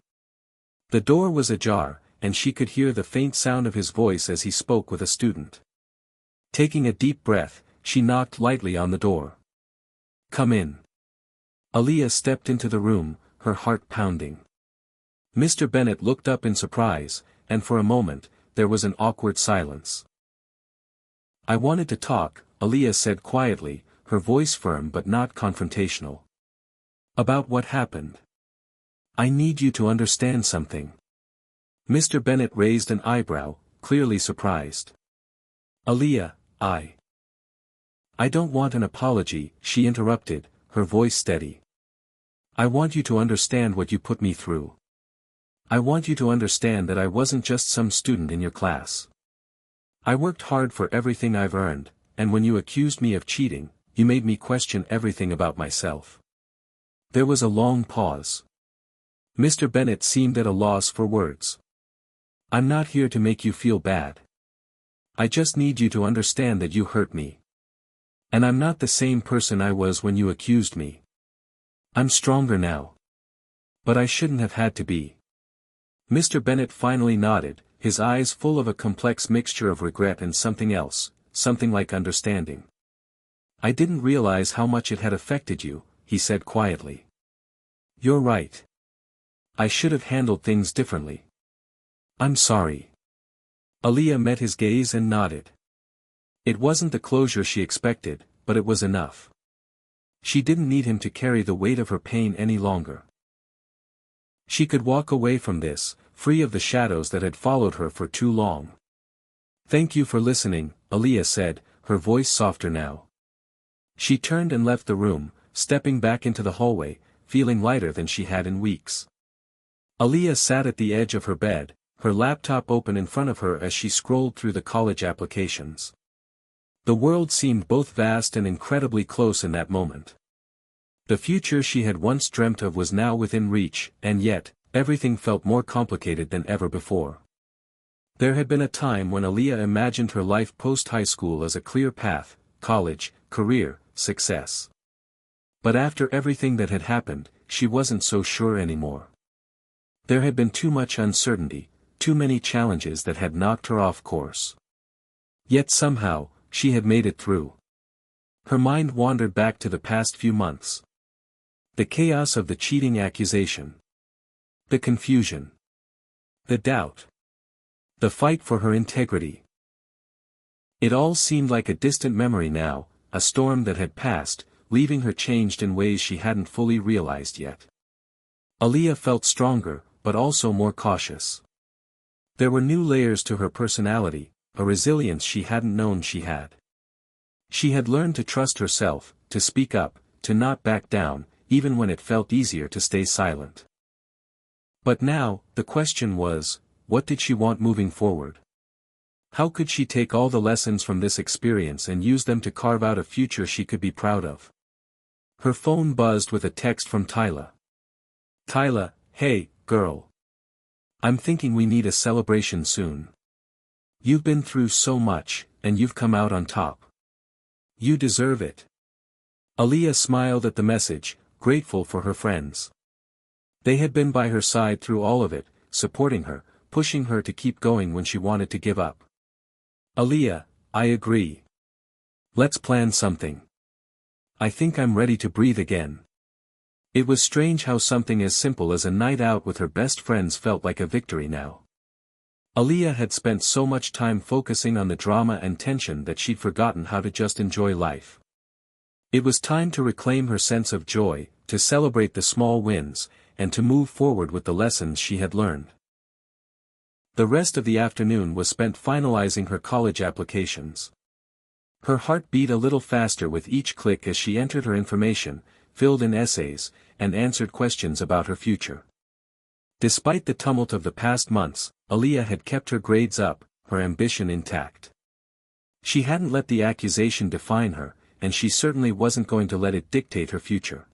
The door was ajar, and she could hear the faint sound of his voice as he spoke with a student. Taking a deep breath, she knocked lightly on the door. "Come in." Aaliyah stepped into the room, her heart pounding. Mr. Bennett looked up in surprise, and for a moment, there was an awkward silence. "I wanted to talk," Aaliyah said quietly, her voice firm but not confrontational. "About what happened. I need you to understand something." Mr. Bennett raised an eyebrow, clearly surprised. "Aaliyah, I don't want an apology," she interrupted, her voice steady. "I want you to understand what you put me through. I want you to understand that I wasn't just some student in your class. I worked hard for everything I've earned, and when you accused me of cheating, you made me question everything about myself." There was a long pause. Mr. Bennett seemed at a loss for words. "I'm not here to make you feel bad. I just need you to understand that you hurt me. And I'm not the same person I was when you accused me. I'm stronger now. But I shouldn't have had to be." Mr. Bennett finally nodded, his eyes full of a complex mixture of regret and something else, something like understanding. "I didn't realize how much it had affected you," he said quietly. "You're right. I should have handled things differently. I'm sorry." Aaliyah met his gaze and nodded. It wasn't the closure she expected, but it was enough. She didn't need him to carry the weight of her pain any longer. She could walk away from this, free of the shadows that had followed her for too long. "Thank you for listening," Aaliyah said, her voice softer now. She turned and left the room, stepping back into the hallway, feeling lighter than she had in weeks. Aaliyah sat at the edge of her bed, her laptop open in front of her as she scrolled through the college applications. The world seemed both vast and incredibly close in that moment. The future she had once dreamt of was now within reach, and yet, everything felt more complicated than ever before. There had been a time when Aaliyah imagined her life post-high school as a clear path: college, career, success. But after everything that had happened, she wasn't so sure anymore. There had been too much uncertainty, too many challenges that had knocked her off course. Yet somehow, she had made it through. Her mind wandered back to the past few months. The chaos of the cheating accusation. The confusion. The doubt. The fight for her integrity. It all seemed like a distant memory now, a storm that had passed, leaving her changed in ways she hadn't fully realized yet. Aaliyah felt stronger, but also more cautious. There were new layers to her personality, a resilience she hadn't known she had. She had learned to trust herself, to speak up, to not back down, even when it felt easier to stay silent. But now, the question was, what did she want moving forward? How could she take all the lessons from this experience and use them to carve out a future she could be proud of? Her phone buzzed with a text from Tyla. Tyla, hey, girl. I'm thinking we need a celebration soon. You've been through so much, and you've come out on top. You deserve it. Aaliyah smiled at the message, grateful for her friends. They had been by her side through all of it, supporting her, pushing her to keep going when she wanted to give up. Aaliyah, I agree. Let's plan something. I think I'm ready to breathe again. It was strange how something as simple as a night out with her best friends felt like a victory now. Aaliyah had spent so much time focusing on the drama and tension that she'd forgotten how to just enjoy life. It was time to reclaim her sense of joy, to celebrate the small wins, and to move forward with the lessons she had learned. The rest of the afternoon was spent finalizing her college applications. Her heart beat a little faster with each click as she entered her information, filled in essays, and answered questions about her future. Despite the tumult of the past months, Aaliyah had kept her grades up, her ambition intact. She hadn't let the accusation define her, and she certainly wasn't going to let it dictate her future.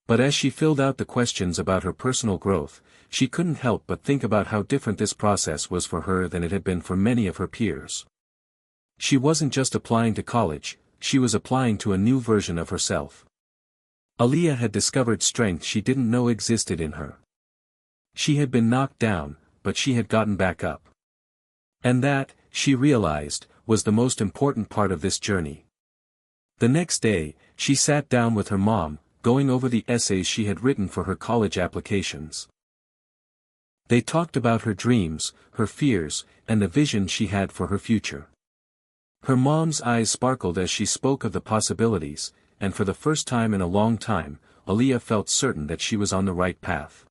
But as she filled out the questions about her personal growth, she couldn't help but think about how different this process was for her than it had been for many of her peers. She wasn't just applying to college, she was applying to a new version of herself. Aaliyah had discovered strength she didn't know existed in her. She had been knocked down, but she had gotten back up. And that, she realized, was the most important part of this journey. The next day, she sat down with her mom, going over the essays she had written for her college applications. They talked about her dreams, her fears, and the vision she had for her future. Her mom's eyes sparkled as she spoke of the possibilities, and for the first time in a long time, Aaliyah felt certain that she was on the right path.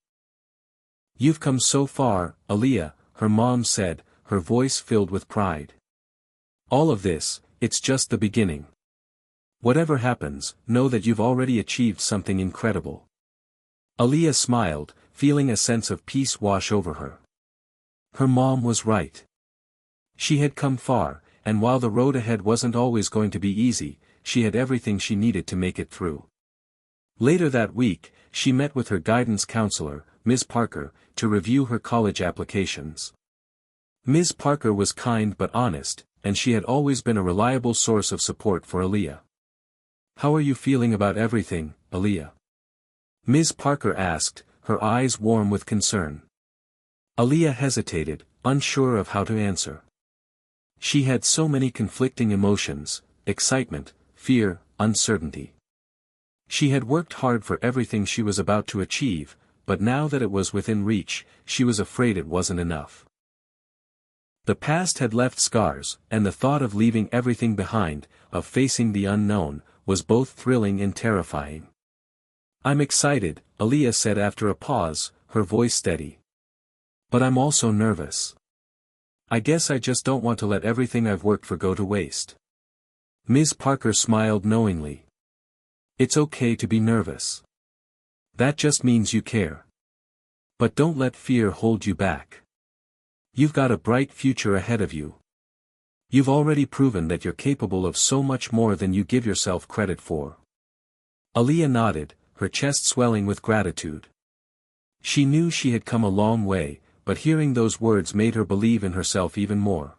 You've come so far, Aaliyah, her mom said, her voice filled with pride. All of this, it's just the beginning. Whatever happens, know that you've already achieved something incredible. Aaliyah smiled, feeling a sense of peace wash over her. Her mom was right. She had come far, and while the road ahead wasn't always going to be easy, she had everything she needed to make it through. Later that week, she met with her guidance counselor, Ms. Parker, to review her college applications. Ms. Parker was kind but honest, and she had always been a reliable source of support for Aaliyah. How are you feeling about everything, Aaliyah? Ms. Parker asked, her eyes warm with concern. Aaliyah hesitated, unsure of how to answer. She had so many conflicting emotions: excitement, fear, uncertainty. She had worked hard for everything she was about to achieve, but now that it was within reach, she was afraid it wasn't enough. The past had left scars, and the thought of leaving everything behind, of facing the unknown, was both thrilling and terrifying. I'm excited, Aaliyah said after a pause, her voice steady. But I'm also nervous. I guess I just don't want to let everything I've worked for go to waste. Ms. Parker smiled knowingly. It's okay to be nervous. That just means you care. But don't let fear hold you back. You've got a bright future ahead of you. You've already proven that you're capable of so much more than you give yourself credit for. Aaliyah nodded, her chest swelling with gratitude. She knew she had come a long way, but hearing those words made her believe in herself even more.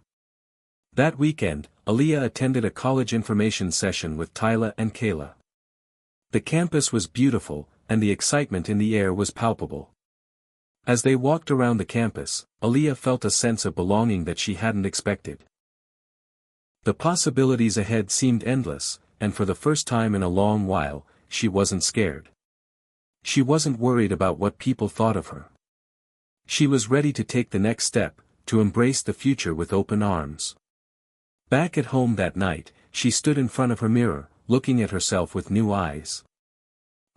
That weekend, Aaliyah attended a college information session with Tyla and Kayla. The campus was beautiful, and the excitement in the air was palpable. As they walked around the campus, Aaliyah felt a sense of belonging that she hadn't expected. The possibilities ahead seemed endless, and for the first time in a long while, she wasn't scared. She wasn't worried about what people thought of her. She was ready to take the next step, to embrace the future with open arms. Back at home that night, she stood in front of her mirror, looking at herself with new eyes.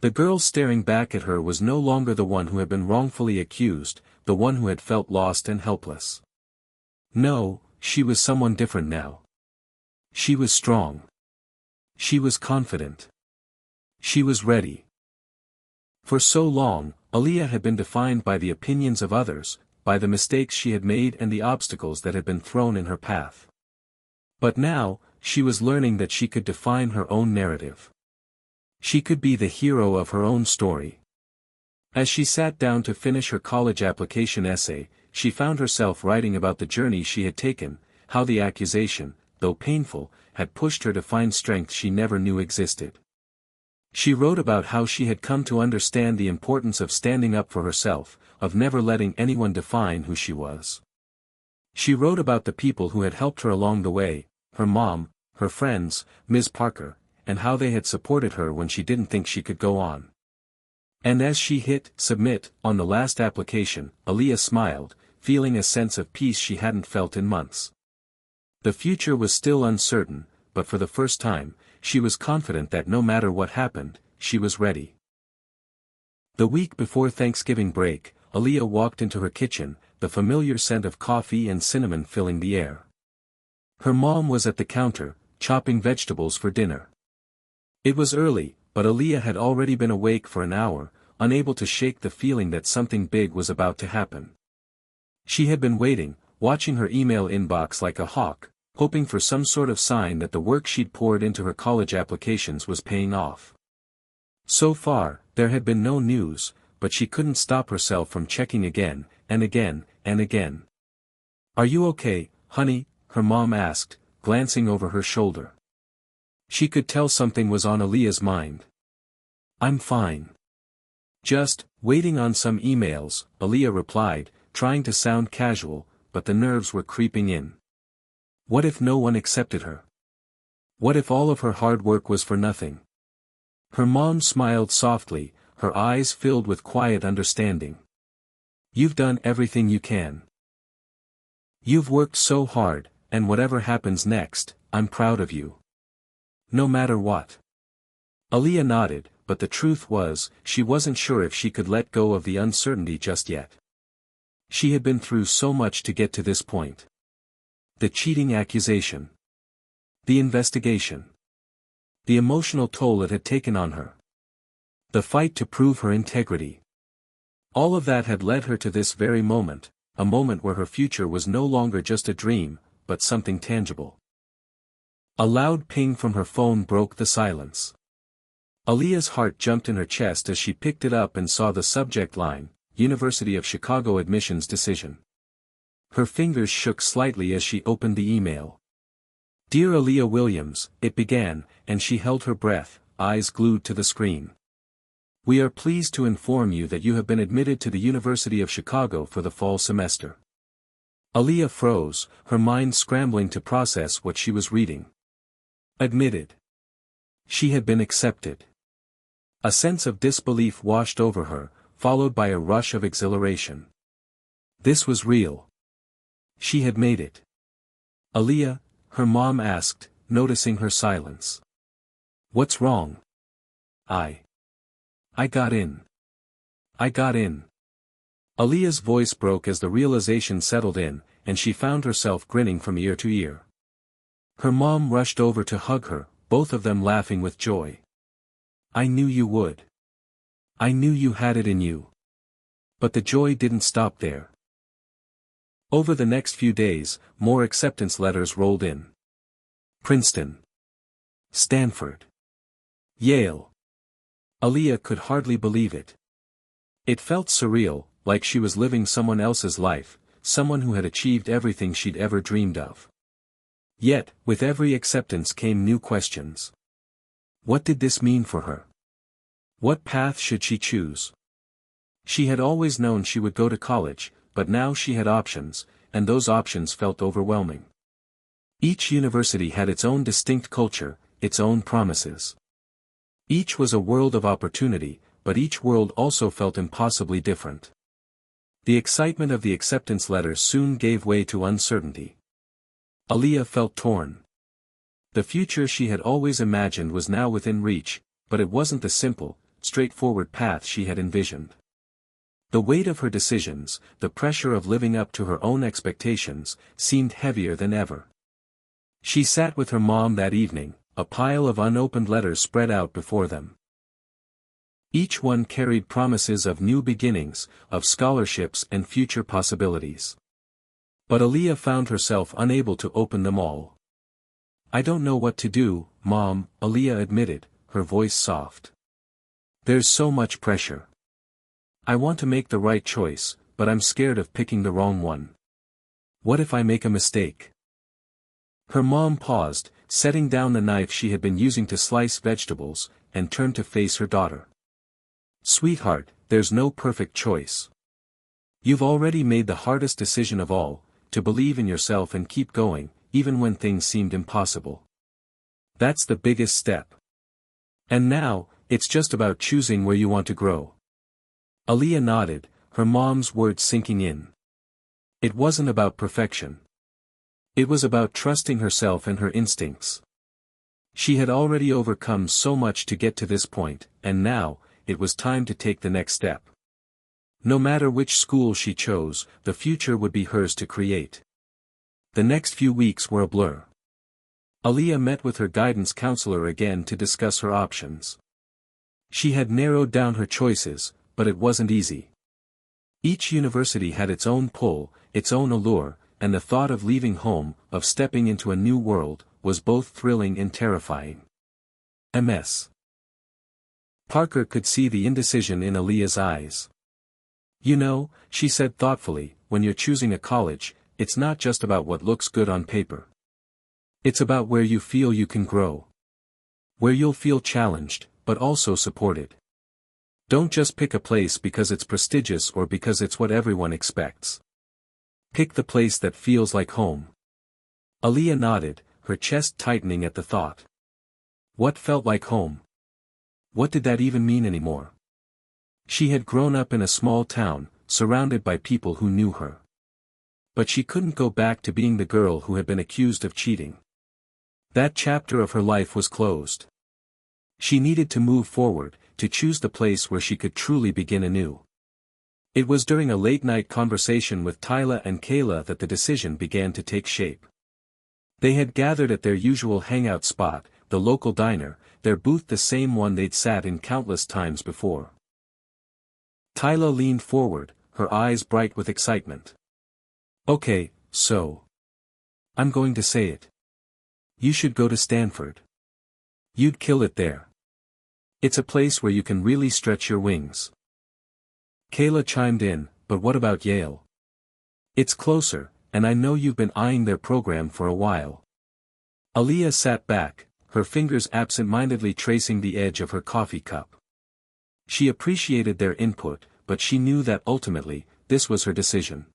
The girl staring back at her was no longer the one who had been wrongfully accused, the one who had felt lost and helpless. No, she was someone different now. She was strong. She was confident. She was ready. For so long, Aaliyah had been defined by the opinions of others, by the mistakes she had made and the obstacles that had been thrown in her path. But now, she was learning that she could define her own narrative. She could be the hero of her own story. As she sat down to finish her college application essay, she found herself writing about the journey she had taken, how the accusation, though painful, had pushed her to find strength she never knew existed. She wrote about how she had come to understand the importance of standing up for herself, of never letting anyone define who she was. She wrote about the people who had helped her along the way, her mom, her friends, Ms. Parker, and how they had supported her when she didn't think she could go on. And as she hit submit on the last application, Aaliyah smiled, feeling a sense of peace she hadn't felt in months. The future was still uncertain, but for the first time, she was confident that no matter what happened, she was ready. The week before Thanksgiving break, Aaliyah walked into her kitchen, the familiar scent of coffee and cinnamon filling the air. Her mom was at the counter, chopping vegetables for dinner. It was early, but Aaliyah had already been awake for an hour, unable to shake the feeling that something big was about to happen. She had been waiting, watching her email inbox like a hawk, hoping for some sort of sign that the work she'd poured into her college applications was paying off. So far, there had been no news, but she couldn't stop herself from checking again, and again, and again. "Are you okay, honey?" her mom asked, glancing over her shoulder. She could tell something was on Aaliyah's mind. "I'm fine. Just waiting on some emails," Aaliyah replied, trying to sound casual, but the nerves were creeping in. What if no one accepted her? What if all of her hard work was for nothing? Her mom smiled softly, her eyes filled with quiet understanding. "You've done everything you can. You've worked so hard, and whatever happens next, I'm proud of you. No matter what." Aaliyah nodded, but the truth was, she wasn't sure if she could let go of the uncertainty just yet. She had been through so much to get to this point. The cheating accusation. The investigation. The emotional toll it had taken on her. The fight to prove her integrity. All of that had led her to this very moment, a moment where her future was no longer just a dream, but something tangible. A loud ping from her phone broke the silence. Aaliyah's heart jumped in her chest as she picked it up and saw the subject line, University of Chicago admissions decision. Her fingers shook slightly as she opened the email. "Dear Aaliyah Williams," it began, and she held her breath, eyes glued to the screen. "We are pleased to inform you that you have been admitted to the University of Chicago for the fall semester." Aaliyah froze, her mind scrambling to process what she was reading. Admitted. She had been accepted. A sense of disbelief washed over her, followed by a rush of exhilaration. This was real. She had made it. "Aaliyah," her mom asked, noticing her silence. "What's wrong?" I got in. I got in." Aaliyah's voice broke as the realization settled in, and she found herself grinning from ear to ear. Her mom rushed over to hug her, both of them laughing with joy. "I knew you would. I knew you had it in you." But the joy didn't stop there. Over the next few days, more acceptance letters rolled in. Princeton. Stanford. Yale. Aaliyah could hardly believe it. It felt surreal, like she was living someone else's life, someone who had achieved everything she'd ever dreamed of. Yet, with every acceptance came new questions. What did this mean for her? What path should she choose? She had always known she would go to college, but now she had options, and those options felt overwhelming. Each university had its own distinct culture, its own promises. Each was a world of opportunity, but each world also felt impossibly different. The excitement of the acceptance letters soon gave way to uncertainty. Aaliyah felt torn. The future she had always imagined was now within reach, but it wasn't the simple, straightforward path she had envisioned. The weight of her decisions, the pressure of living up to her own expectations, seemed heavier than ever. She sat with her mom that evening, a pile of unopened letters spread out before them. Each one carried promises of new beginnings, of scholarships and future possibilities. But Aaliyah found herself unable to open them all. "I don't know what to do, Mom," Aaliyah admitted, her voice soft. "There's so much pressure. I want to make the right choice, but I'm scared of picking the wrong one. What if I make a mistake?" Her mom paused, setting down the knife she had been using to slice vegetables, and turned to face her daughter. "Sweetheart, there's no perfect choice. You've already made the hardest decision of all, to believe in yourself and keep going, even when things seemed impossible. That's the biggest step. And now, it's just about choosing where you want to grow." Aaliyah nodded, her mom's words sinking in. It wasn't about perfection. It was about trusting herself and her instincts. She had already overcome so much to get to this point, and now, it was time to take the next step. No matter which school she chose, the future would be hers to create. The next few weeks were a blur. Aaliyah met with her guidance counselor again to discuss her options. She had narrowed down her choices, but it wasn't easy. Each university had its own pull, its own allure, and the thought of leaving home, of stepping into a new world, was both thrilling and terrifying. Ms. Parker could see the indecision in Aaliyah's eyes. "You know," she said thoughtfully, "when you're choosing a college, it's not just about what looks good on paper. It's about where you feel you can grow. Where you'll feel challenged, but also supported. Don't just pick a place because it's prestigious or because it's what everyone expects. Pick the place that feels like home." Aaliyah nodded, her chest tightening at the thought. What felt like home? What did that even mean anymore? She had grown up in a small town, surrounded by people who knew her. But she couldn't go back to being the girl who had been accused of cheating. That chapter of her life was closed. She needed to move forward, to choose the place where she could truly begin anew. It was during a late-night conversation with Tyla and Kayla that the decision began to take shape. They had gathered at their usual hangout spot, the local diner, their booth the same one they'd sat in countless times before. Tyla leaned forward, her eyes bright with excitement. "Okay, so. I'm going to say it. You should go to Stanford. You'd kill it there. It's a place where you can really stretch your wings." Kayla chimed in, "But what about Yale? It's closer, and I know you've been eyeing their program for a while." Aaliyah sat back, her fingers absent-mindedly tracing the edge of her coffee cup. She appreciated their input, but she knew that ultimately, this was her decision.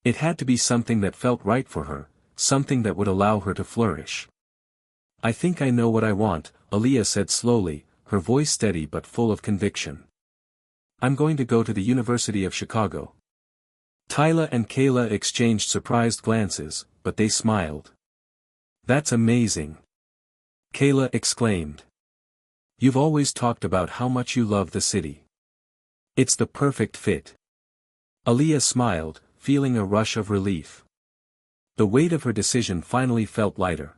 It had to be something that felt right for her, something that would allow her to flourish. "I think I know what I want," Aaliyah said slowly, her voice steady but full of conviction. "I'm going to go to the University of Chicago." Tyla and Kayla exchanged surprised glances, but they smiled. "That's amazing!" Kayla exclaimed. "You've always talked about how much you love the city. It's the perfect fit." Aaliyah smiled, feeling a rush of relief. The weight of her decision finally felt lighter.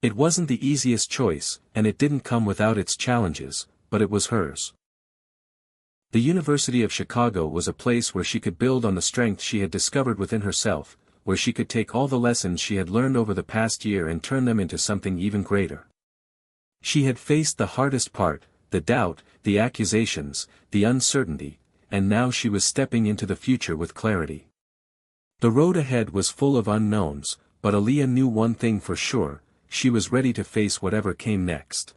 It wasn't the easiest choice, and it didn't come without its challenges, but it was hers. The University of Chicago was a place where she could build on the strength she had discovered within herself, where she could take all the lessons she had learned over the past year and turn them into something even greater. She had faced the hardest part, the doubt, the accusations, the uncertainty, and now she was stepping into the future with clarity. The road ahead was full of unknowns, but Aaliyah knew one thing for sure: she was ready to face whatever came next.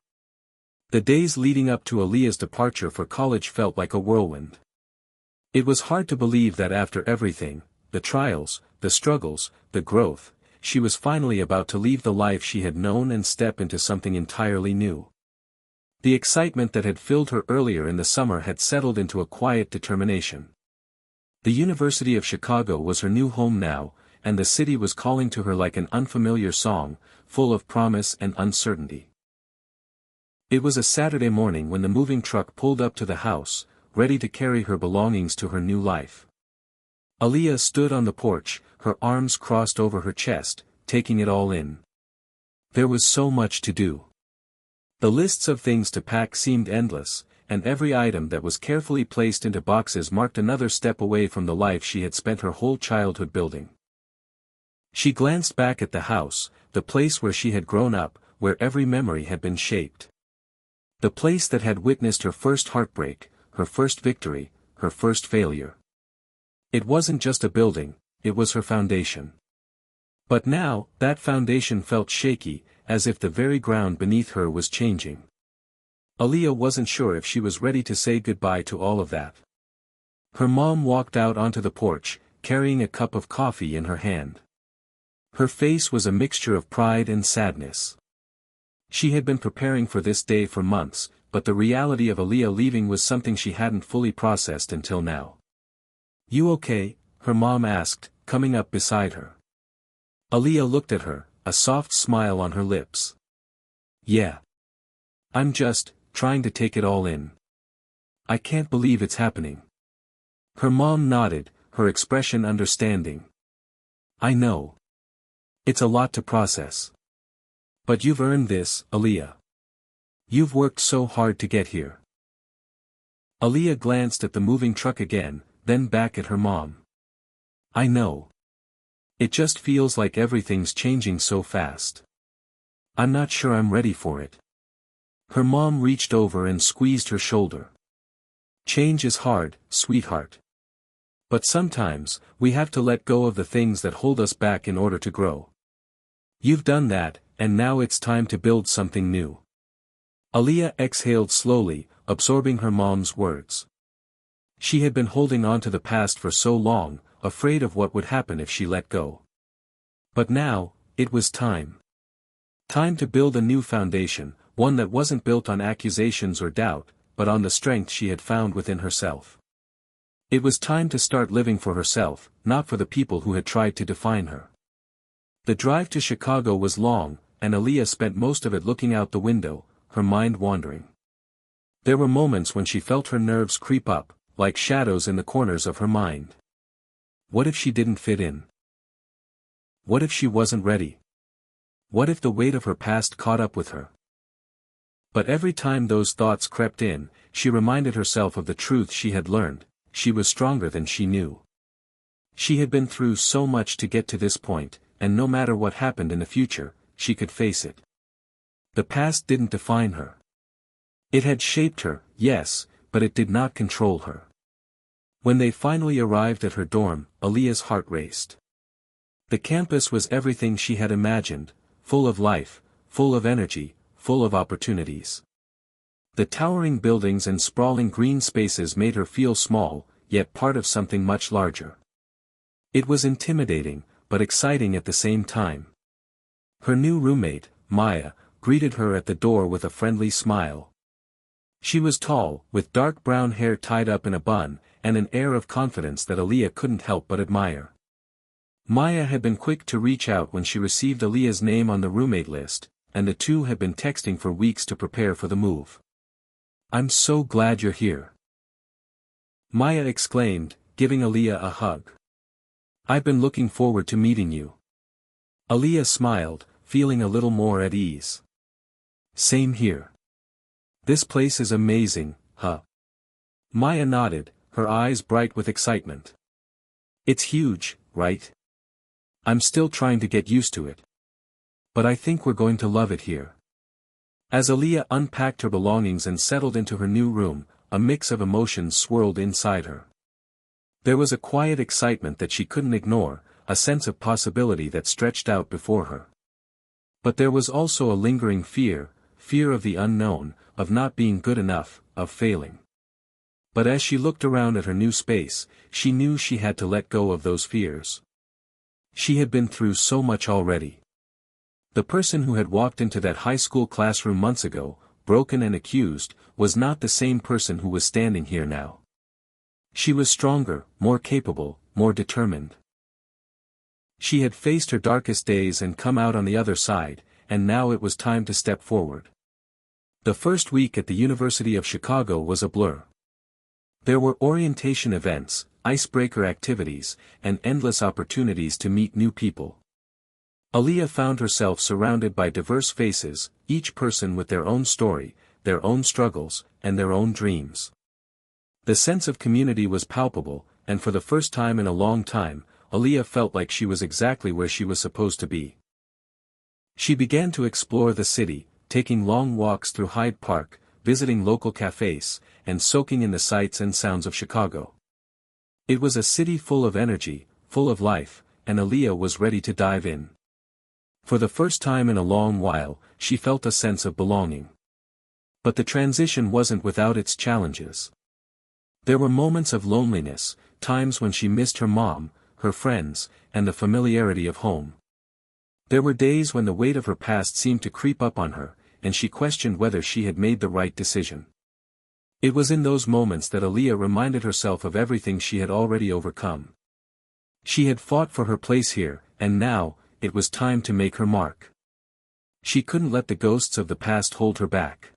The days leading up to Aaliyah's departure for college felt like a whirlwind. It was hard to believe that after everything, the trials, the struggles, the growth, she was finally about to leave the life she had known and step into something entirely new. The excitement that had filled her earlier in the summer had settled into a quiet determination. The University of Chicago was her new home now, and the city was calling to her like an unfamiliar song, full of promise and uncertainty. It was a Saturday morning when the moving truck pulled up to the house, ready to carry her belongings to her new life. Aaliyah stood on the porch, her arms crossed over her chest, taking it all in. There was so much to do. The lists of things to pack seemed endless, and every item that was carefully placed into boxes marked another step away from the life she had spent her whole childhood building. She glanced back at the house, the place where she had grown up, where every memory had been shaped. The place that had witnessed her first heartbreak, her first victory, her first failure. It wasn't just a building, it was her foundation. But now, that foundation felt shaky, as if the very ground beneath her was changing. Aaliyah wasn't sure if she was ready to say goodbye to all of that. Her mom walked out onto the porch, carrying a cup of coffee in her hand. Her face was a mixture of pride and sadness. She had been preparing for this day for months, but the reality of Aaliyah leaving was something she hadn't fully processed until now. "You okay?" her mom asked, coming up beside her. Aaliyah looked at her, a soft smile on her lips. "Yeah. I'm just trying to take it all in. I can't believe it's happening." Her mom nodded, her expression understanding. "I know. It's a lot to process. But you've earned this, Aaliyah. You've worked so hard to get here." Aaliyah glanced at the moving truck again, then back at her mom. "I know. It just feels like everything's changing so fast. I'm not sure I'm ready for it." Her mom reached over and squeezed her shoulder. "Change is hard, sweetheart. But sometimes, we have to let go of the things that hold us back in order to grow. You've done that, and now it's time to build something new." Aaliyah exhaled slowly, absorbing her mom's words. She had been holding on to the past for so long, afraid of what would happen if she let go. But now, it was time. Time to build a new foundation, one that wasn't built on accusations or doubt, but on the strength she had found within herself. It was time to start living for herself, not for the people who had tried to define her. The drive to Chicago was long, and Aaliyah spent most of it looking out the window, her mind wandering. There were moments when she felt her nerves creep up, like shadows in the corners of her mind. What if she didn't fit in? What if she wasn't ready? What if the weight of her past caught up with her? But every time those thoughts crept in, she reminded herself of the truth she had learned: she was stronger than she knew. She had been through so much to get to this point, and no matter what happened in the future, she could face it. The past didn't define her. It had shaped her, yes, but it did not control her. When they finally arrived at her dorm, Aaliyah's heart raced. The campus was everything she had imagined, full of life, full of energy, full of opportunities. The towering buildings and sprawling green spaces made her feel small, yet part of something much larger. It was intimidating, but exciting at the same time. Her new roommate, Maya, greeted her at the door with a friendly smile. She was tall, with dark brown hair tied up in a bun, and an air of confidence that Aaliyah couldn't help but admire. Maya had been quick to reach out when she received Aaliyah's name on the roommate list, and the two had been texting for weeks to prepare for the move. "I'm so glad you're here," Maya exclaimed, giving Aaliyah a hug. "I've been looking forward to meeting you." Aaliyah smiled, feeling a little more at ease. "Same here. This place is amazing, huh?" Maya nodded, her eyes bright with excitement. "It's huge, right? I'm still trying to get used to it. But I think we're going to love it here." As Aaliyah unpacked her belongings and settled into her new room, a mix of emotions swirled inside her. There was a quiet excitement that she couldn't ignore, a sense of possibility that stretched out before her. But there was also a lingering fear of the unknown, of not being good enough, of failing. But as she looked around at her new space, she knew she had to let go of those fears. She had been through so much already. The person who had walked into that high school classroom months ago, broken and accused, was not the same person who was standing here now. She was stronger, more capable, more determined. She had faced her darkest days and come out on the other side, and now it was time to step forward. The first week at the University of Chicago was a blur. There were orientation events, icebreaker activities, and endless opportunities to meet new people. Aaliyah found herself surrounded by diverse faces, each person with their own story, their own struggles, and their own dreams. The sense of community was palpable, and for the first time in a long time, Aaliyah felt like she was exactly where she was supposed to be. She began to explore the city, taking long walks through Hyde Park, visiting local cafes, and soaking in the sights and sounds of Chicago. It was a city full of energy, full of life, and Aaliyah was ready to dive in. For the first time in a long while, she felt a sense of belonging. But the transition wasn't without its challenges. There were moments of loneliness, times when she missed her mom, her friends, and the familiarity of home. There were days when the weight of her past seemed to creep up on her, and she questioned whether she had made the right decision. It was in those moments that Aaliyah reminded herself of everything she had already overcome. She had fought for her place here, and now, it was time to make her mark. She couldn't let the ghosts of the past hold her back.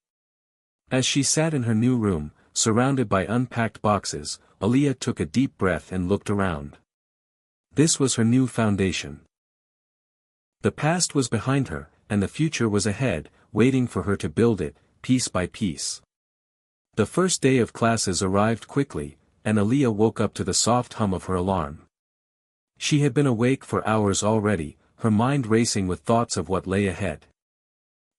As she sat in her new room, surrounded by unpacked boxes, Aaliyah took a deep breath and looked around. This was her new foundation. The past was behind her, and the future was ahead, waiting for her to build it, piece by piece. The first day of classes arrived quickly, and Aaliyah woke up to the soft hum of her alarm. She had been awake for hours already, her mind racing with thoughts of what lay ahead.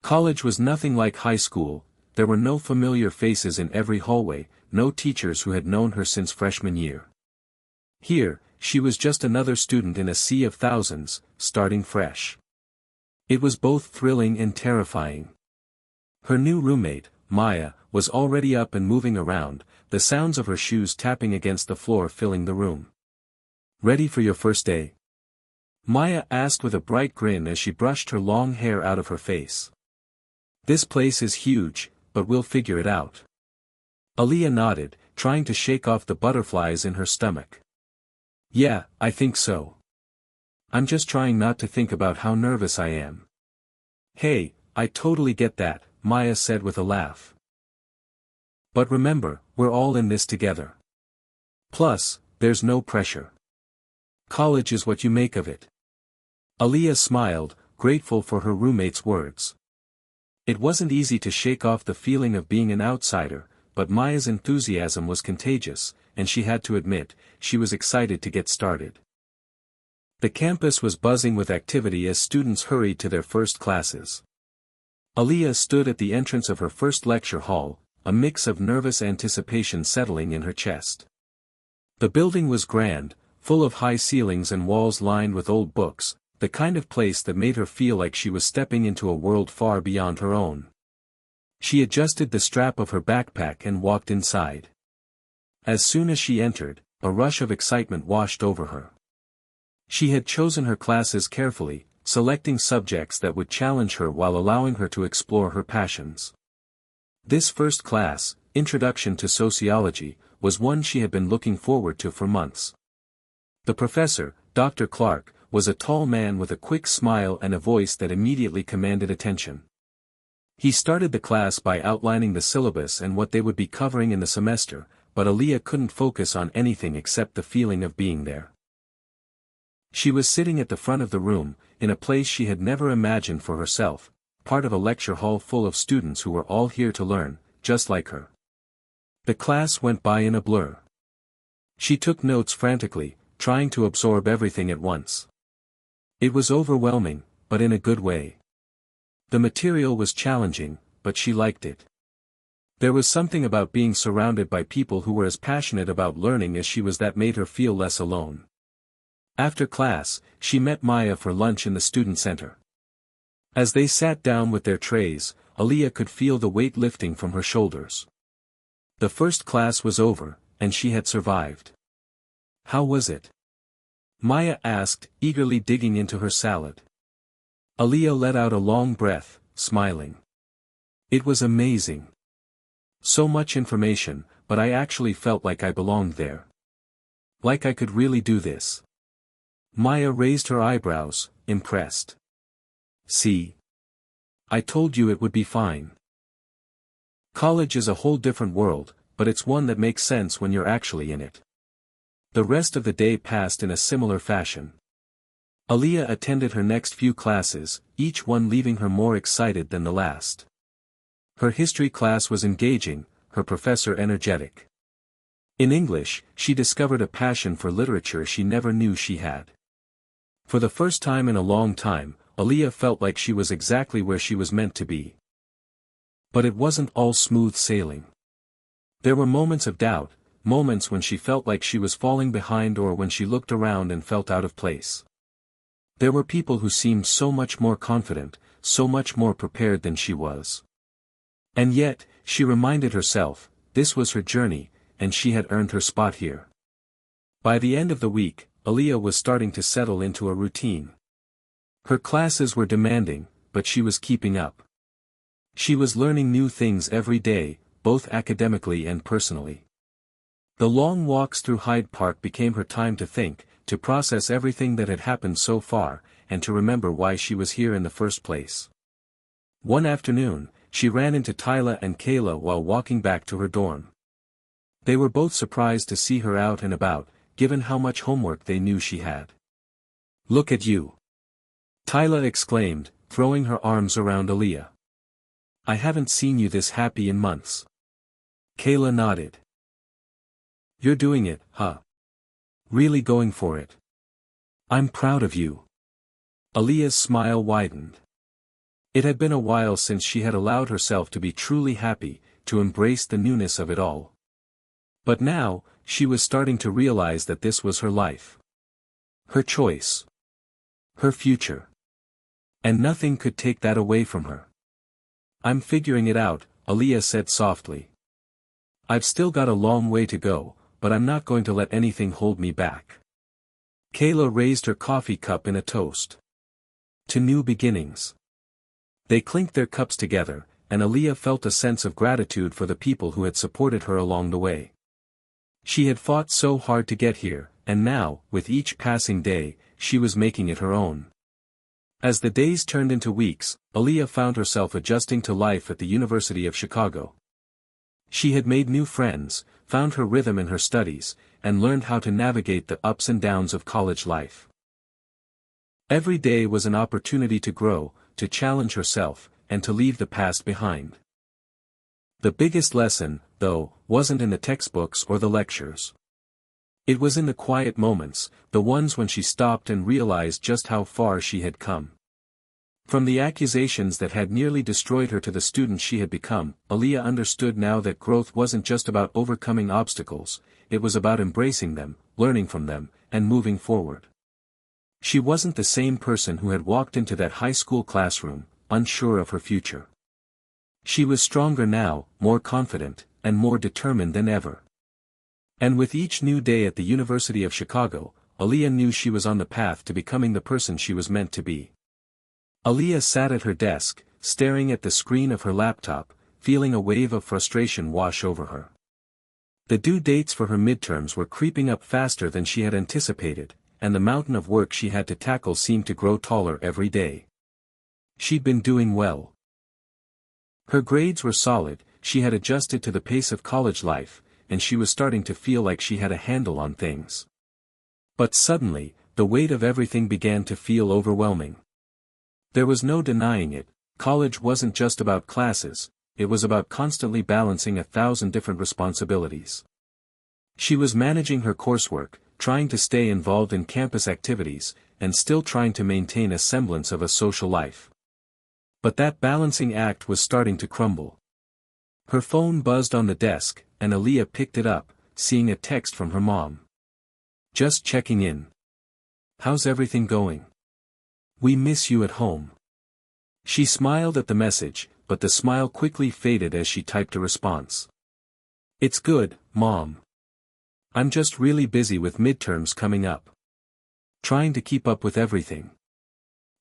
College was nothing like high school, there were no familiar faces in every hallway, no teachers who had known her since freshman year. Here, she was just another student in a sea of thousands, starting fresh. It was both thrilling and terrifying. Her new roommate, Maya, was already up and moving around, the sounds of her shoes tapping against the floor filling the room. "Ready for your first day?" Maya asked with a bright grin as she brushed her long hair out of her face. "This place is huge, but we'll figure it out." Aaliyah nodded, trying to shake off the butterflies in her stomach. "Yeah, I think so. I'm just trying not to think about how nervous I am." "Hey, I totally get that," Maya said with a laugh. "But remember, we're all in this together. Plus, there's no pressure. College is what you make of it." Aaliyah smiled, grateful for her roommate's words. It wasn't easy to shake off the feeling of being an outsider, but Maya's enthusiasm was contagious, and she had to admit, she was excited to get started. The campus was buzzing with activity as students hurried to their first classes. Aaliyah stood at the entrance of her first lecture hall, a mix of nervous anticipation settling in her chest. The building was grand, full of high ceilings and walls lined with old books, the kind of place that made her feel like she was stepping into a world far beyond her own. She adjusted the strap of her backpack and walked inside. As soon as she entered, a rush of excitement washed over her. She had chosen her classes carefully, selecting subjects that would challenge her while allowing her to explore her passions. This first class, Introduction to Sociology, was one she had been looking forward to for months. The professor, Dr. Clark, was a tall man with a quick smile and a voice that immediately commanded attention. He started the class by outlining the syllabus and what they would be covering in the semester, but Aaliyah couldn't focus on anything except the feeling of being there. She was sitting at the front of the room, in a place she had never imagined for herself, part of a lecture hall full of students who were all here to learn, just like her. The class went by in a blur. She took notes frantically, trying to absorb everything at once. It was overwhelming, but in a good way. The material was challenging, but she liked it. There was something about being surrounded by people who were as passionate about learning as she was that made her feel less alone. After class, she met Maya for lunch in the student center. As they sat down with their trays, Aaliyah could feel the weight lifting from her shoulders. The first class was over, and she had survived. "How was it?" Maya asked, eagerly digging into her salad. Aaliyah let out a long breath, smiling. "It was amazing. So much information, but I actually felt like I belonged there. Like I could really do this." Maya raised her eyebrows, impressed. "See? I told you it would be fine. College is a whole different world, but it's one that makes sense when you're actually in it." The rest of the day passed in a similar fashion. Aaliyah attended her next few classes, each one leaving her more excited than the last. Her history class was engaging, her professor energetic. In English, she discovered a passion for literature she never knew she had. For the first time in a long time, Aaliyah felt like she was exactly where she was meant to be. But it wasn't all smooth sailing. There were moments of doubt, moments when she felt like she was falling behind or when she looked around and felt out of place. There were people who seemed so much more confident, so much more prepared than she was. And yet, she reminded herself, this was her journey, and she had earned her spot here. By the end of the week, Aaliyah was starting to settle into a routine. Her classes were demanding, but she was keeping up. She was learning new things every day, both academically and personally. The long walks through Hyde Park became her time to think, to process everything that had happened so far, and to remember why she was here in the first place. One afternoon, she ran into Tyla and Kayla while walking back to her dorm. They were both surprised to see her out and about, given how much homework they knew she had. "Look at you!" Tyla exclaimed, throwing her arms around Aaliyah. "I haven't seen you this happy in months." Kayla nodded. "You're doing it, huh? Really going for it. I'm proud of you." Aaliyah's smile widened. It had been a while since she had allowed herself to be truly happy, to embrace the newness of it all. But now, she was starting to realize that this was her life. Her choice. Her future. And nothing could take that away from her. "I'm figuring it out," Aaliyah said softly. "I've still got a long way to go, but I'm not going to let anything hold me back." Kayla raised her coffee cup in a toast. To new beginnings. They clinked their cups together, and Aaliyah felt a sense of gratitude for the people who had supported her along the way. She had fought so hard to get here, and now, with each passing day, she was making it her own. As the days turned into weeks, Aaliyah found herself adjusting to life at the University of Chicago. She had made new friends, found her rhythm in her studies, and learned how to navigate the ups and downs of college life. Every day was an opportunity to grow, to challenge herself, and to leave the past behind. The biggest lesson, though, wasn't in the textbooks or the lectures. It was in the quiet moments, the ones when she stopped and realized just how far she had come. From the accusations that had nearly destroyed her to the student she had become, Aaliyah understood now that growth wasn't just about overcoming obstacles, it was about embracing them, learning from them, and moving forward. She wasn't the same person who had walked into that high school classroom, unsure of her future. She was stronger now, more confident, and more determined than ever. And with each new day at the University of Chicago, Aaliyah knew she was on the path to becoming the person she was meant to be. Aaliyah sat at her desk, staring at the screen of her laptop, feeling a wave of frustration wash over her. The due dates for her midterms were creeping up faster than she had anticipated, and the mountain of work she had to tackle seemed to grow taller every day. She'd been doing well. Her grades were solid, she had adjusted to the pace of college life, and she was starting to feel like she had a handle on things. But suddenly, the weight of everything began to feel overwhelming. There was no denying it, college wasn't just about classes, it was about constantly balancing 1,000 different responsibilities. She was managing her coursework, trying to stay involved in campus activities, and still trying to maintain a semblance of a social life. But that balancing act was starting to crumble. Her phone buzzed on the desk, and Aaliyah picked it up, seeing a text from her mom. "Just checking in. How's everything going? We miss you at home." She smiled at the message, but the smile quickly faded as she typed a response. "It's good, Mom. I'm just really busy with midterms coming up. Trying to keep up with everything."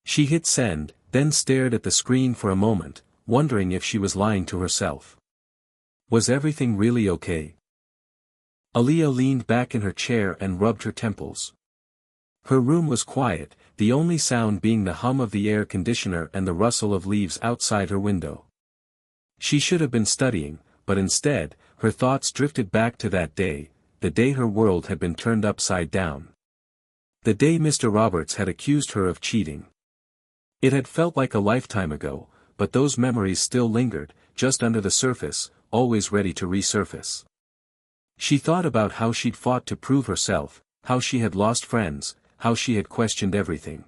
She hit send, then stared at the screen for a moment, wondering if she was lying to herself. Was everything really okay? Aaliyah leaned back in her chair and rubbed her temples. Her room was quiet, the only sound being the hum of the air conditioner and the rustle of leaves outside her window. She should have been studying, but instead, her thoughts drifted back to that day, the day her world had been turned upside down. The day Mr. Roberts had accused her of cheating. It had felt like a lifetime ago, but those memories still lingered, just under the surface, always ready to resurface. She thought about how she'd fought to prove herself, how she had lost friends, how she had questioned everything.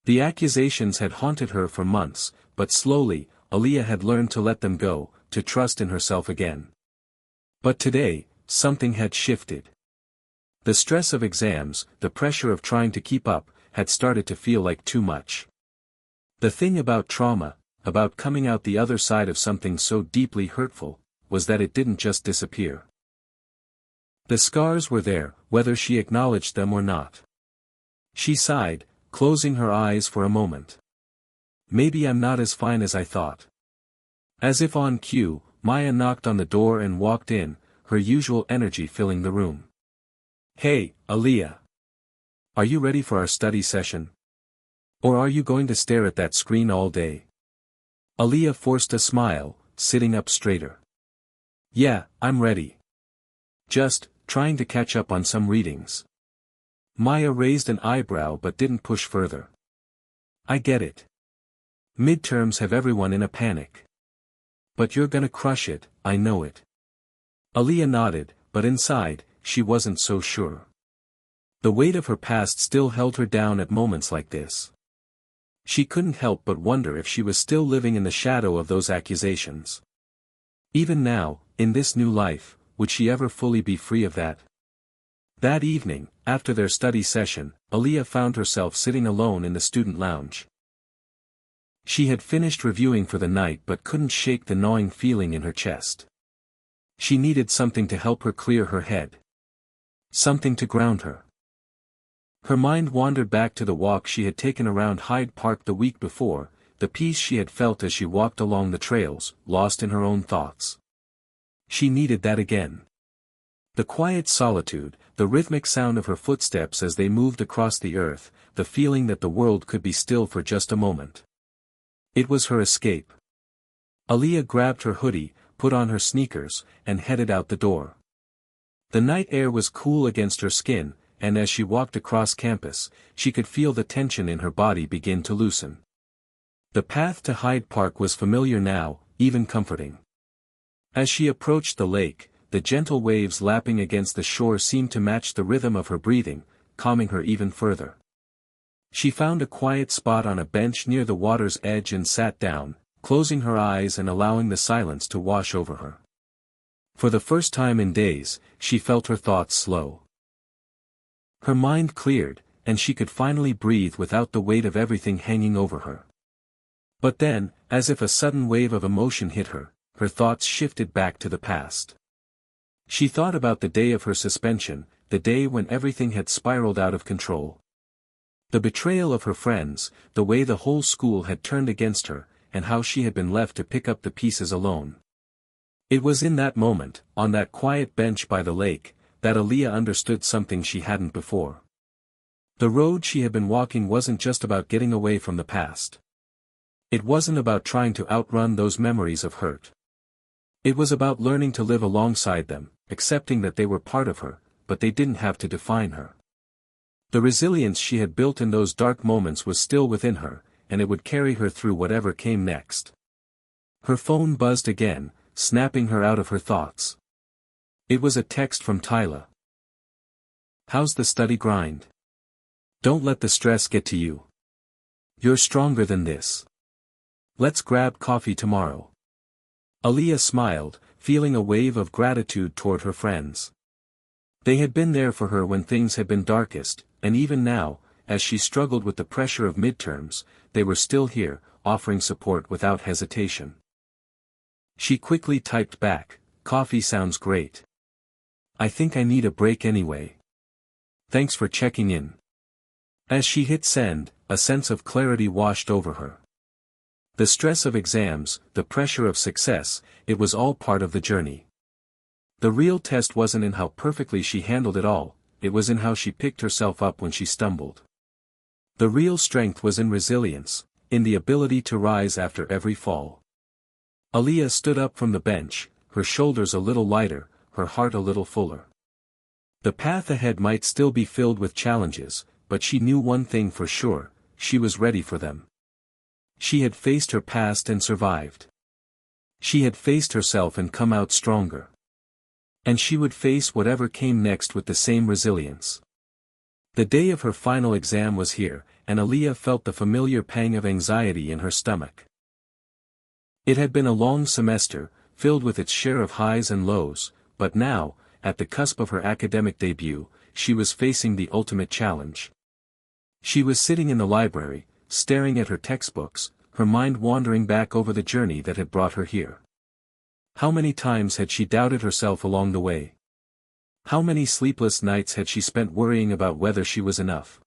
The accusations had haunted her for months, but slowly, Aaliyah had learned to let them go, to trust in herself again. But today, something had shifted. The stress of exams, the pressure of trying to keep up, had started to feel like too much. The thing about trauma, about coming out the other side of something so deeply hurtful, was that it didn't just disappear. The scars were there, whether she acknowledged them or not. She sighed, closing her eyes for a moment. Maybe I'm not as fine as I thought. As if on cue, Maya knocked on the door and walked in, her usual energy filling the room. Hey, Aaliyah. Are you ready for our study session? Or are you going to stare at that screen all day? Aaliyah forced a smile, sitting up straighter. Yeah, I'm ready. Just, trying to catch up on some readings. Maya raised an eyebrow but didn't push further. I get it. Midterms have everyone in a panic. But you're gonna crush it, I know it. Aaliyah nodded, but inside, she wasn't so sure. The weight of her past still held her down at moments like this. She couldn't help but wonder if she was still living in the shadow of those accusations. Even now, in this new life, would she ever fully be free of that? That evening, after their study session, Aaliyah found herself sitting alone in the student lounge. She had finished reviewing for the night but couldn't shake the gnawing feeling in her chest. She needed something to help her clear her head. Something to ground her. Her mind wandered back to the walk she had taken around Hyde Park the week before, the peace she had felt as she walked along the trails, lost in her own thoughts. She needed that again. The quiet solitude, the rhythmic sound of her footsteps as they moved across the earth, the feeling that the world could be still for just a moment. It was her escape. Aaliyah grabbed her hoodie, put on her sneakers, and headed out the door. The night air was cool against her skin, and as she walked across campus, she could feel the tension in her body begin to loosen. The path to Hyde Park was familiar now, even comforting. As she approached the lake, the gentle waves lapping against the shore seemed to match the rhythm of her breathing, calming her even further. She found a quiet spot on a bench near the water's edge and sat down, closing her eyes and allowing the silence to wash over her. For the first time in days, she felt her thoughts slow. Her mind cleared, and she could finally breathe without the weight of everything hanging over her. But then, as if a sudden wave of emotion hit her, her thoughts shifted back to the past. She thought about the day of her suspension, the day when everything had spiraled out of control. The betrayal of her friends, the way the whole school had turned against her, and how she had been left to pick up the pieces alone. It was in that moment, on that quiet bench by the lake, that Aaliyah understood something she hadn't before. The road she had been walking wasn't just about getting away from the past. It wasn't about trying to outrun those memories of hurt. It was about learning to live alongside them, accepting that they were part of her, but they didn't have to define her. The resilience she had built in those dark moments was still within her, and it would carry her through whatever came next. Her phone buzzed again, snapping her out of her thoughts. It was a text from Tyla. How's the study grind? Don't let the stress get to you. You're stronger than this. Let's grab coffee tomorrow. Aaliyah smiled, feeling a wave of gratitude toward her friends. They had been there for her when things had been darkest, and even now, as she struggled with the pressure of midterms, they were still here, offering support without hesitation. She quickly typed back, "Coffee sounds great. I think I need a break anyway. Thanks for checking in." As she hit send, a sense of clarity washed over her. The stress of exams, the pressure of success, it was all part of the journey. The real test wasn't in how perfectly she handled it all, it was in how she picked herself up when she stumbled. The real strength was in resilience, in the ability to rise after every fall. Aaliyah stood up from the bench, her shoulders a little lighter, her heart a little fuller. The path ahead might still be filled with challenges, but she knew one thing for sure, she was ready for them. She had faced her past and survived. She had faced herself and come out stronger. And she would face whatever came next with the same resilience. The day of her final exam was here, and Aaliyah felt the familiar pang of anxiety in her stomach. It had been a long semester, filled with its share of highs and lows, but now, at the cusp of her academic debut, she was facing the ultimate challenge. She was sitting in the library, staring at her textbooks, her mind wandering back over the journey that had brought her here. How many times had she doubted herself along the way? How many sleepless nights had she spent worrying about whether she was enough?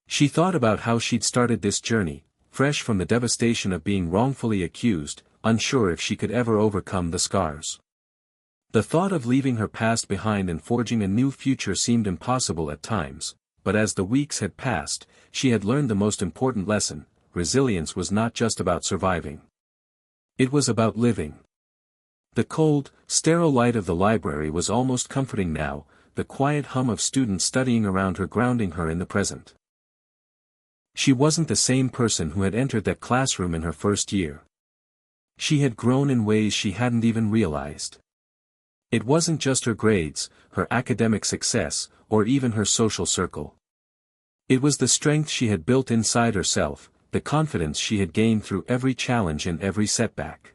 She thought about how she'd started this journey, fresh from the devastation of being wrongfully accused, unsure if she could ever overcome the scars. The thought of leaving her past behind and forging a new future seemed impossible at times, but as the weeks had passed, she had learned the most important lesson: resilience was not just about surviving. It was about living. The cold, sterile light of the library was almost comforting now, the quiet hum of students studying around her grounding her in the present. She wasn't the same person who had entered that classroom in her first year. She had grown in ways she hadn't even realized. It wasn't just her grades, her academic success, or even her social circle. It was the strength she had built inside herself, the confidence she had gained through every challenge and every setback.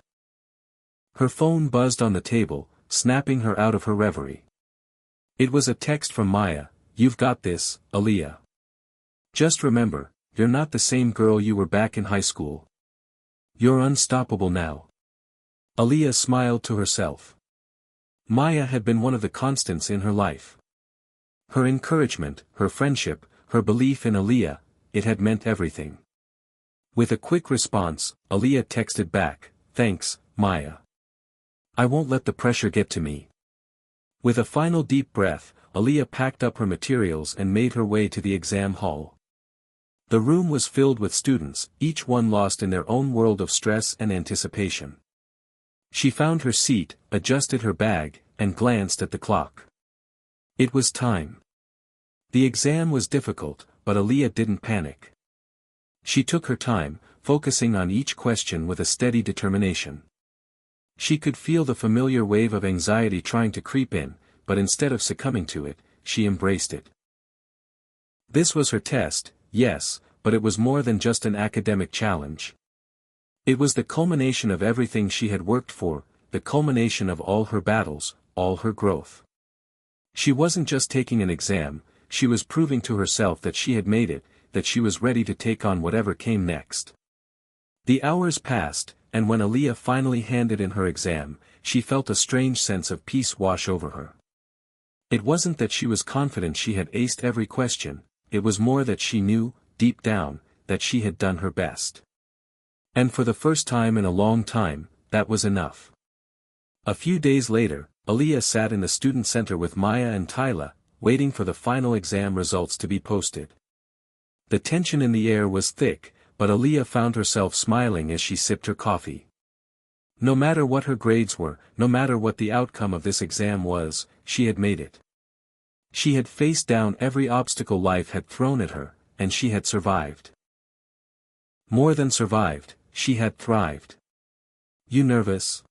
Her phone buzzed on the table, snapping her out of her reverie. It was a text from Maya. "You've got this, Aaliyah. Just remember, you're not the same girl you were back in high school. You're unstoppable now." Aaliyah smiled to herself. Maya had been one of the constants in her life. Her encouragement, her friendship, her belief in Aaliyah, it had meant everything. With a quick response, Aaliyah texted back, "Thanks, Maya. I won't let the pressure get to me." With a final deep breath, Aaliyah packed up her materials and made her way to the exam hall. The room was filled with students, each one lost in their own world of stress and anticipation. She found her seat, adjusted her bag, and glanced at the clock. It was time. The exam was difficult, but Aaliyah didn't panic. She took her time, focusing on each question with a steady determination. She could feel the familiar wave of anxiety trying to creep in, but instead of succumbing to it, she embraced it. This was her test, yes, but it was more than just an academic challenge. It was the culmination of everything she had worked for, the culmination of all her battles, all her growth. She wasn't just taking an exam, she was proving to herself that she had made it, that she was ready to take on whatever came next. The hours passed, and when Aaliyah finally handed in her exam, she felt a strange sense of peace wash over her. It wasn't that she was confident she had aced every question, it was more that she knew, deep down, that she had done her best. And for the first time in a long time, that was enough. A few days later, Aaliyah sat in the student center with Maya and Tyla, waiting for the final exam results to be posted. The tension in the air was thick, but Aaliyah found herself smiling as she sipped her coffee. No matter what her grades were, no matter what the outcome of this exam was, she had made it. She had faced down every obstacle life had thrown at her, and she had survived. More than survived, she had thrived. "You nervous?"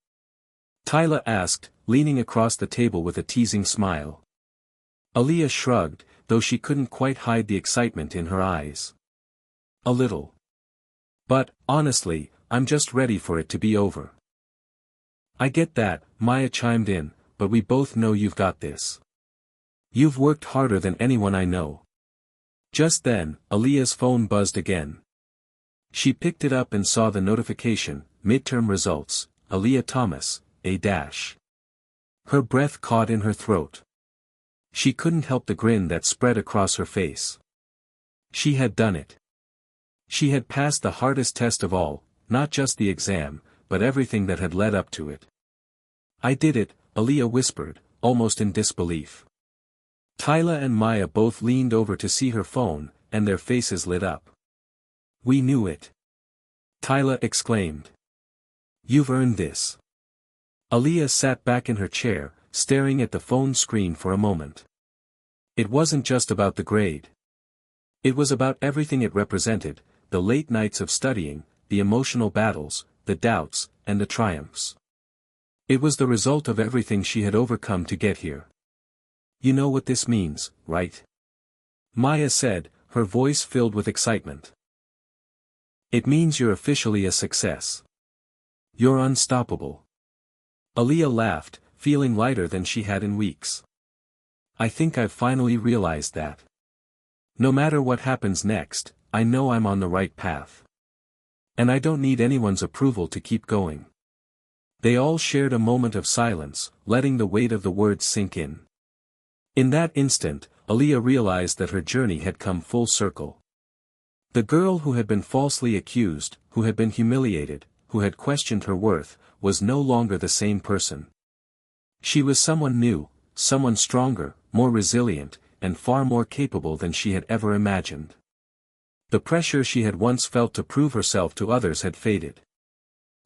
Tyla asked, leaning across the table with a teasing smile. Aaliyah shrugged, though she couldn't quite hide the excitement in her eyes. "A little. But, honestly, I'm just ready for it to be over." "I get that," Maya chimed in, "but we both know you've got this. You've worked harder than anyone I know." Just then, Aaliyah's phone buzzed again. She picked it up and saw the notification, "Midterm results, Aaliyah Thomas, A-." Her breath caught in her throat. She couldn't help the grin that spread across her face. She had done it. She had passed the hardest test of all, not just the exam, but everything that had led up to it. "I did it," Aaliyah whispered, almost in disbelief. Tyla and Maya both leaned over to see her phone, and their faces lit up. "We knew it," Tyla exclaimed. "You've earned this." Aaliyah sat back in her chair, staring at the phone screen for a moment. It wasn't just about the grade. It was about everything it represented, the late nights of studying, the emotional battles, the doubts, and the triumphs. It was the result of everything she had overcome to get here. You know what this means, right? Maya said, her voice filled with excitement. It means you're officially a success. You're unstoppable. Aaliyah laughed, feeling lighter than she had in weeks. I think I've finally realized that. No matter what happens next, I know I'm on the right path. And I don't need anyone's approval to keep going. They all shared a moment of silence, letting the weight of the words sink in. In that instant, Aaliyah realized that her journey had come full circle. The girl who had been falsely accused, who had been humiliated, who had questioned her worth, was no longer the same person. She was someone new, someone stronger, more resilient, and far more capable than she had ever imagined. The pressure she had once felt to prove herself to others had faded.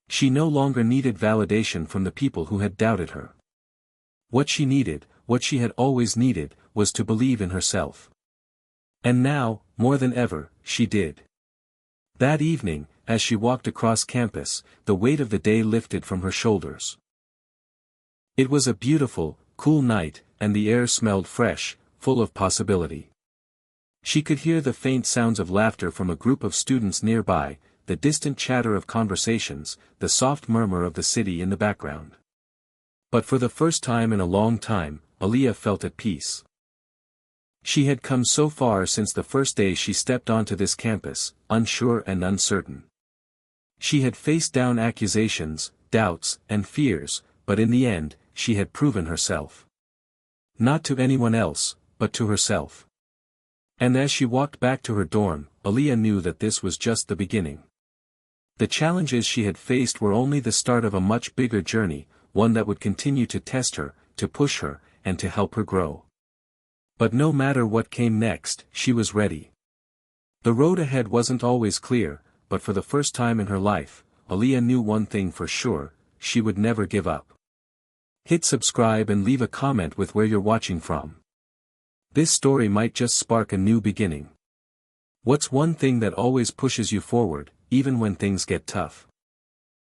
She no longer needed validation from the people who had doubted her. What she needed, what she had always needed, was to believe in herself. And now, more than ever, she did. That evening, as she walked across campus, the weight of the day lifted from her shoulders. It was a beautiful, cool night, and the air smelled fresh, full of possibility. She could hear the faint sounds of laughter from a group of students nearby, the distant chatter of conversations, the soft murmur of the city in the background. But for the first time in a long time, Aaliyah felt at peace. She had come so far since the first day she stepped onto this campus, unsure and uncertain. She had faced down accusations, doubts, and fears, but in the end, she had proven herself. Not to anyone else, but to herself. And as she walked back to her dorm, Aaliyah knew that this was just the beginning. The challenges she had faced were only the start of a much bigger journey, one that would continue to test her, to push her, and to help her grow. But no matter what came next, she was ready. The road ahead wasn't always clear, but for the first time in her life, Aaliyah knew one thing for sure: she would never give up. Hit subscribe and leave a comment with where you're watching from. This story might just spark a new beginning. What's one thing that always pushes you forward, even when things get tough?